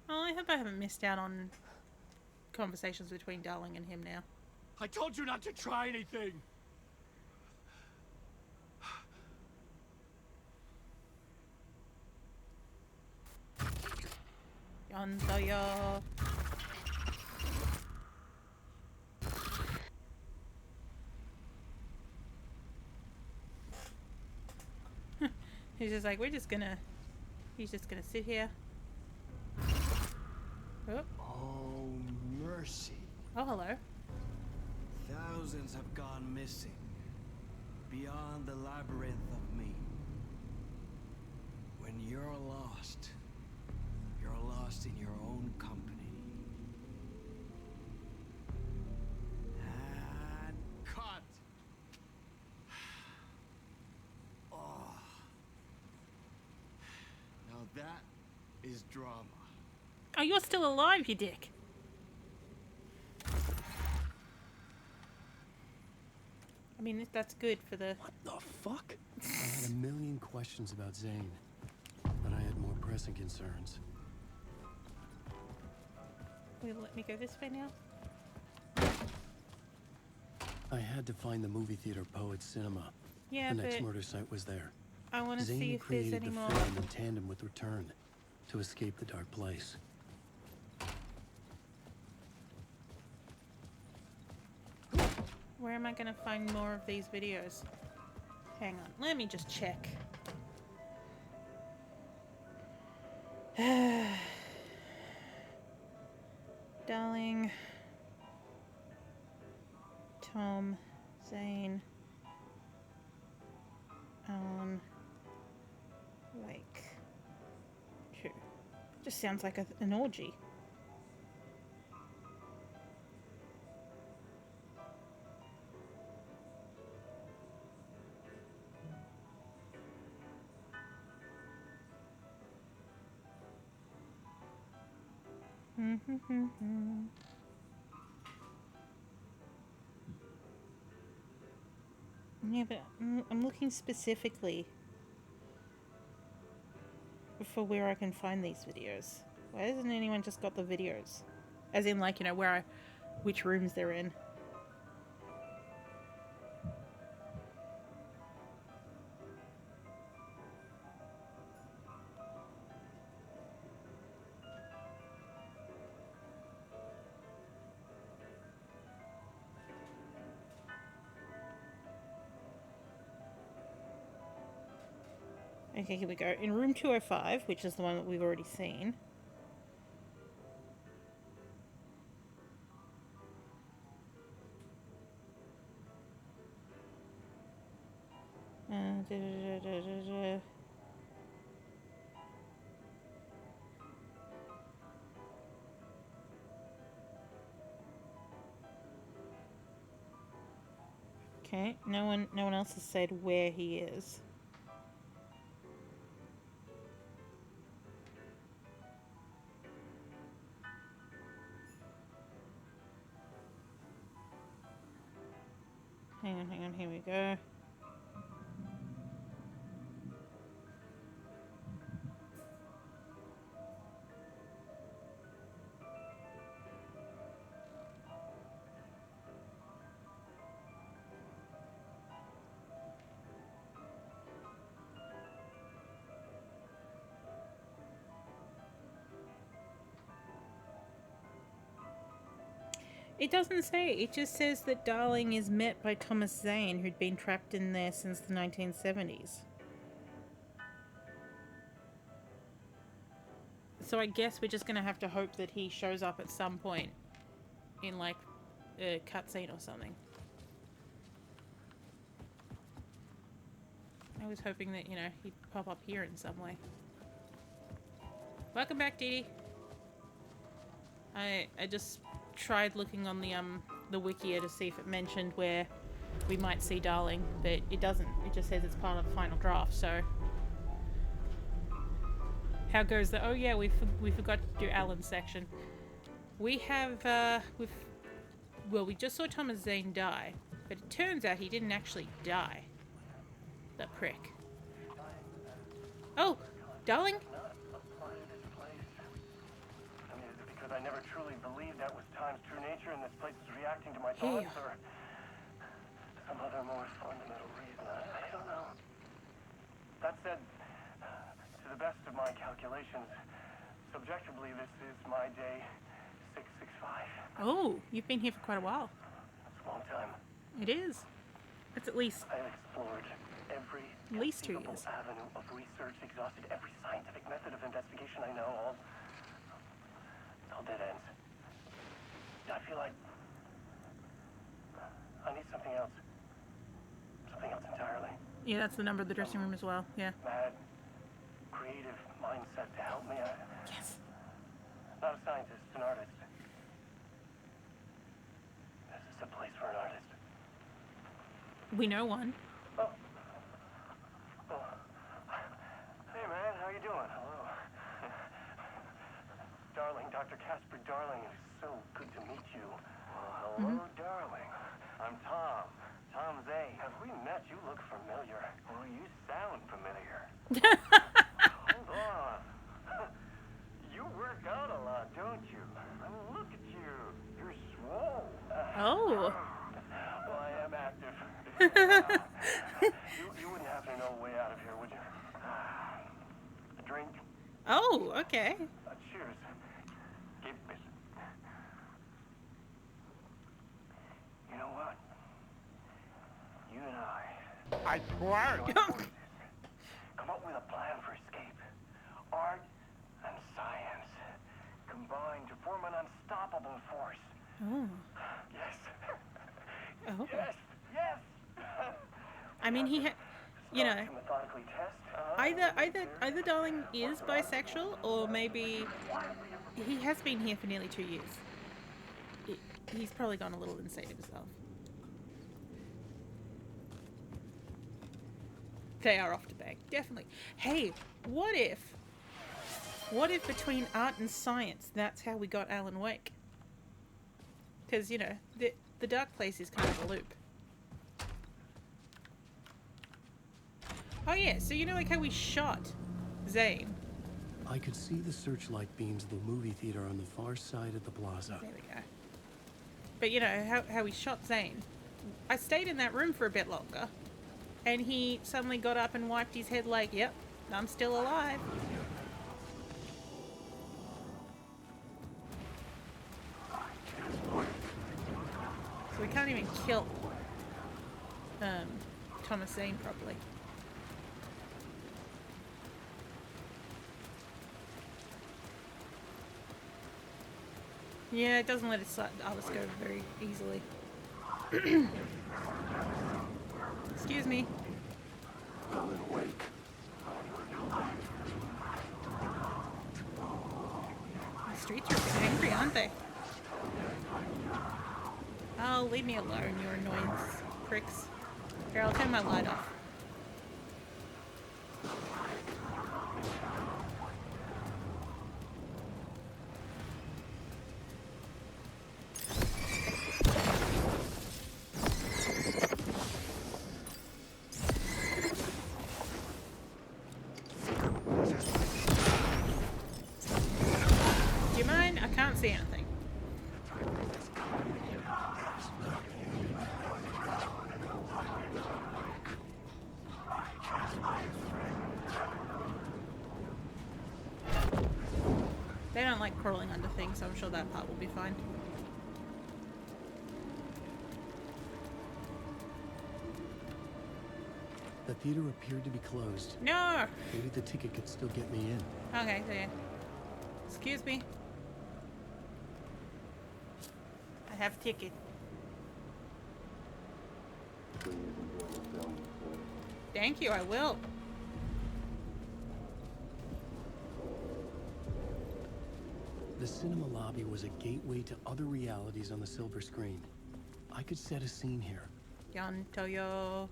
S1: I hope I haven't missed out on conversations between Darling and him now.
S14: I told you not to try anything.
S1: Yantayo. He's just like, he's just gonna sit here.
S9: Oh, mercy.
S1: Oh, hello.
S9: Thousands have gone missing. Beyond the labyrinth of me. When you're lost in your own company. And cut! Oh. Now that is drama.
S1: Oh, you're still alive, you dick. I mean, that's good for the...
S5: What the fuck? I had a million questions about Zane, but I had more pressing concerns.
S1: Will you let me go this way now?
S5: I had to find the movie theater Poet Cinema.
S1: Yeah,
S5: the next
S1: but
S5: murder site was there.
S1: I want to
S5: Zane
S1: see if there's
S5: created
S1: any
S5: the
S1: more...
S5: film in tandem with Return to escape the dark place.
S1: Where am I going to find more of these videos? Hang on, let me just check. Darling. Tom. Zane. Just sounds like an orgy. Yeah, but I'm looking specifically for where I can find these videos. Why hasn't anyone just got the videos? As in, like, you know, which rooms they're in. Okay, here we go. In room 205, which is the one that we've already seen. Okay, no one else has said where he is. Hang on, here we go. It doesn't say. It just says that Darling is met by Thomas Zane, who'd been trapped in there since the 1970s. So I guess we're just going to have to hope that he shows up at some point in, like, a cutscene or something. I was hoping that, you know, he'd pop up here in some way. Welcome back, Dee Dee. I just tried looking on the Wikia to see if it mentioned where we might see Darling, but it doesn't. It just says it's part of the final draft, so... How goes the... Oh yeah, we forgot to do Alan's section. We have, well, we just saw Thomas Zane die, but it turns out he didn't actually die. The prick. Oh! Darling?
S13: I never truly believed that was time's true nature and this place is reacting to my thoughts, or some other more fundamental reason. I don't know. That said, to the best of my calculations, subjectively this is my day 665.
S1: Oh, you've been here for quite a while.
S13: It's a long time.
S1: It is. It's at least...
S13: I've explored every conceivable avenue of research, exhausted every scientific method of investigation I know, all dead ends. I feel like I need something else. Something else entirely.
S1: Yeah, that's the number of the dressing room as well. Yeah.
S13: Mad, creative mindset to help me.
S1: Yes.
S13: Not a scientist, an artist. This is a place for an artist.
S1: We know one.
S13: Oh. Hey man, how you doing? Hello. Darling, Dr. Casper Darling, it is so good to meet you. Well, hello, Darling. I'm Tom. Tom Zane. Have we met? You look familiar. Well, you sound familiar. Hold on. You work out a lot, don't you? I mean, look at you. You're swole.
S1: Oh.
S13: Well, I am active. You wouldn't happen to know a way out of here, would you? A drink?
S1: Oh, okay.
S13: Cheers. Keep it. You know what? You and I swear come up with a plan for escape. Art and science combined to form an unstoppable force.
S1: Oh.
S13: Yes.
S1: Oh.
S13: Yes. Yes.
S1: I mean, he had, you know,
S13: methodically test.
S1: either Darling is bisexual, or maybe he has been here for nearly 2 years. He's probably gone a little insane himself. They are off to bang, definitely. Hey, what if between art and science, that's how we got Alan Wake? Because, you know, the dark place is kind of a loop. Oh yeah, so you know like how we shot Zane?
S5: I could see the searchlight beams of the movie theater on the far side of the plaza.
S1: There we go. But you know, how we shot Zane. I stayed in that room for a bit longer, and he suddenly got up and wiped his head like, yep, I'm still alive. So we can't even kill Thomas Zane properly. Yeah, it doesn't let us go very easily. Excuse me. The streets are a bit angry, aren't they? Oh, leave me alone, you annoyance pricks. Here, I'll turn my light off. Do you mind? I can't see anything. They don't like crawling under things, so I'm sure that part will be fine.
S5: The theater appeared to be closed.
S1: No!
S5: Maybe the ticket could still get me in.
S1: Okay, so yeah. Excuse me. I have a ticket. Thank you, I will.
S5: The cinema lobby was a gateway to other realities on the silver screen. I could set a scene here.
S1: Yantoyo.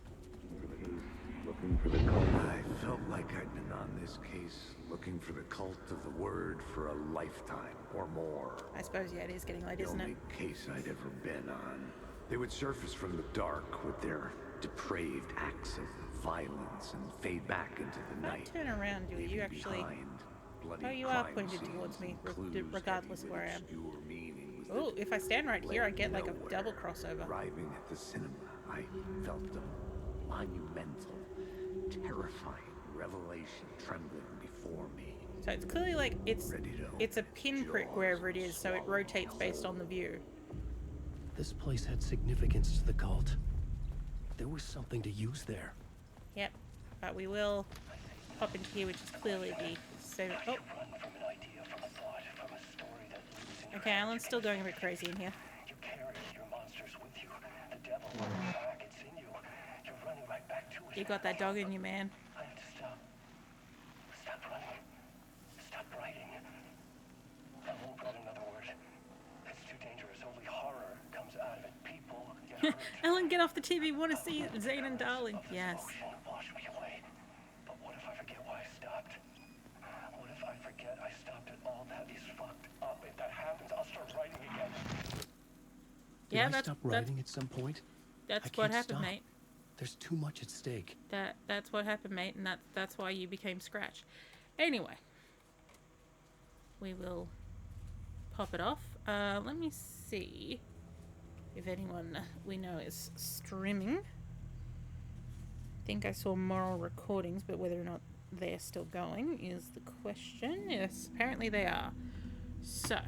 S3: Looking for the cult. I felt like I'd been on this case, looking for the cult of the word for a lifetime or more.
S1: I suppose, yeah, it is getting late, isn't it?
S3: The only case I'd ever been on. They would surface from the dark with their depraved acts of violence and fade back into the night.
S1: Turn around, you actually... Oh, you are pointed towards me, regardless of where I am. Oh, if I stand right here, I get like a double crossover.
S3: Arriving at the cinema, I felt a monumental, terrifying revelation trembling before me.
S1: So it's clearly like it's a pinprick wherever it is, so it rotates based on the view.
S5: This place had significance to the cult. There was something to use there.
S1: Yep, but we will pop into here, which is clearly the same. Oh. Okay, Alan's still going a bit crazy in here.
S13: You carry your monsters with you. The devil is back. It's in you. You're running right back to it.
S1: You got that dog in you, man.
S13: I have to stop. Stop running. Stop writing. I won't put another word. It's too dangerous. Only horror comes out of it. People get hurt.
S1: Alan, get off the TV. Want to see Zane and Darling. Yes.
S13: Wash me away. But what if I forget why I stopped? What if I forget I stopped it all? That is fucked up. If that happens, I'll start writing again.
S5: Did I stop writing at some point?
S1: That's what happened, mate.
S5: There's too much at stake.
S1: That's what happened, mate, and that's why you became Scratch. Anyway, we will pop it off. Let me see if anyone we know is streaming. I think I saw Moral Recordings, but whether or not they're still going is the question. Yes, apparently they are. So.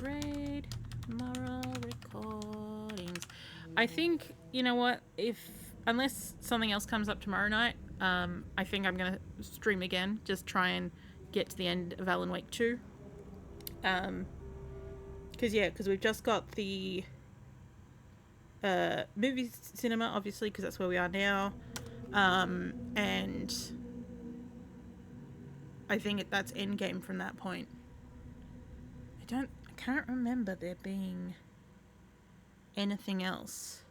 S1: Raid Moral Recordings. I think, you know what, unless something else comes up tomorrow night, I think I'm gonna stream again, just try and get to the end of Alan Wake 2. Because we've just got the movie cinema, obviously, because that's where we are now. And I think that's Endgame from that point. I can't remember there being anything else.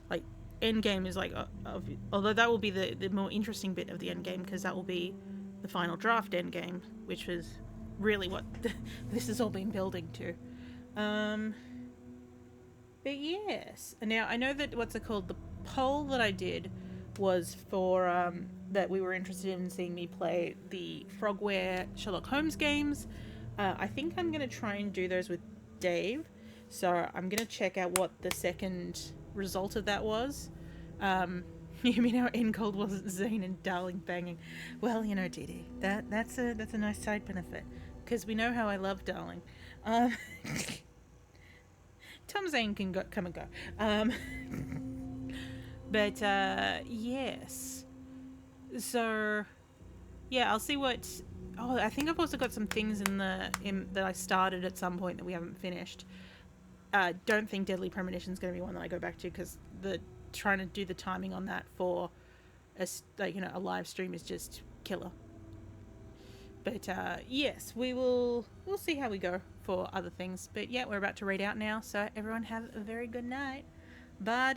S1: Like, Endgame is like, although that will be the more interesting bit of the Endgame, because that will be the final draft Endgame, which was really what this has all been building to. But yes, now I know that what's it called? The poll that I did was for that we were interested in seeing me play the Frogware Sherlock Holmes games. I think I'm gonna try and do those with Dave, so I'm gonna check out what the second result of that was. You mean our end goal wasn't Zane and Darling banging? Well, you know, Didi, that's a nice side benefit, because we know how I love Darling. Tom Zane can come and go. But yes. So yeah, I'll see what. Oh, I think I've also got some things that I started at some point that we haven't finished. Don't think Deadly Premonition is going to be one that I go back to, because trying to do the timing on that for a live stream is just killer. But yes, we'll see how we go for other things. But yeah, we're about to read out now, so everyone have a very good night. Bye.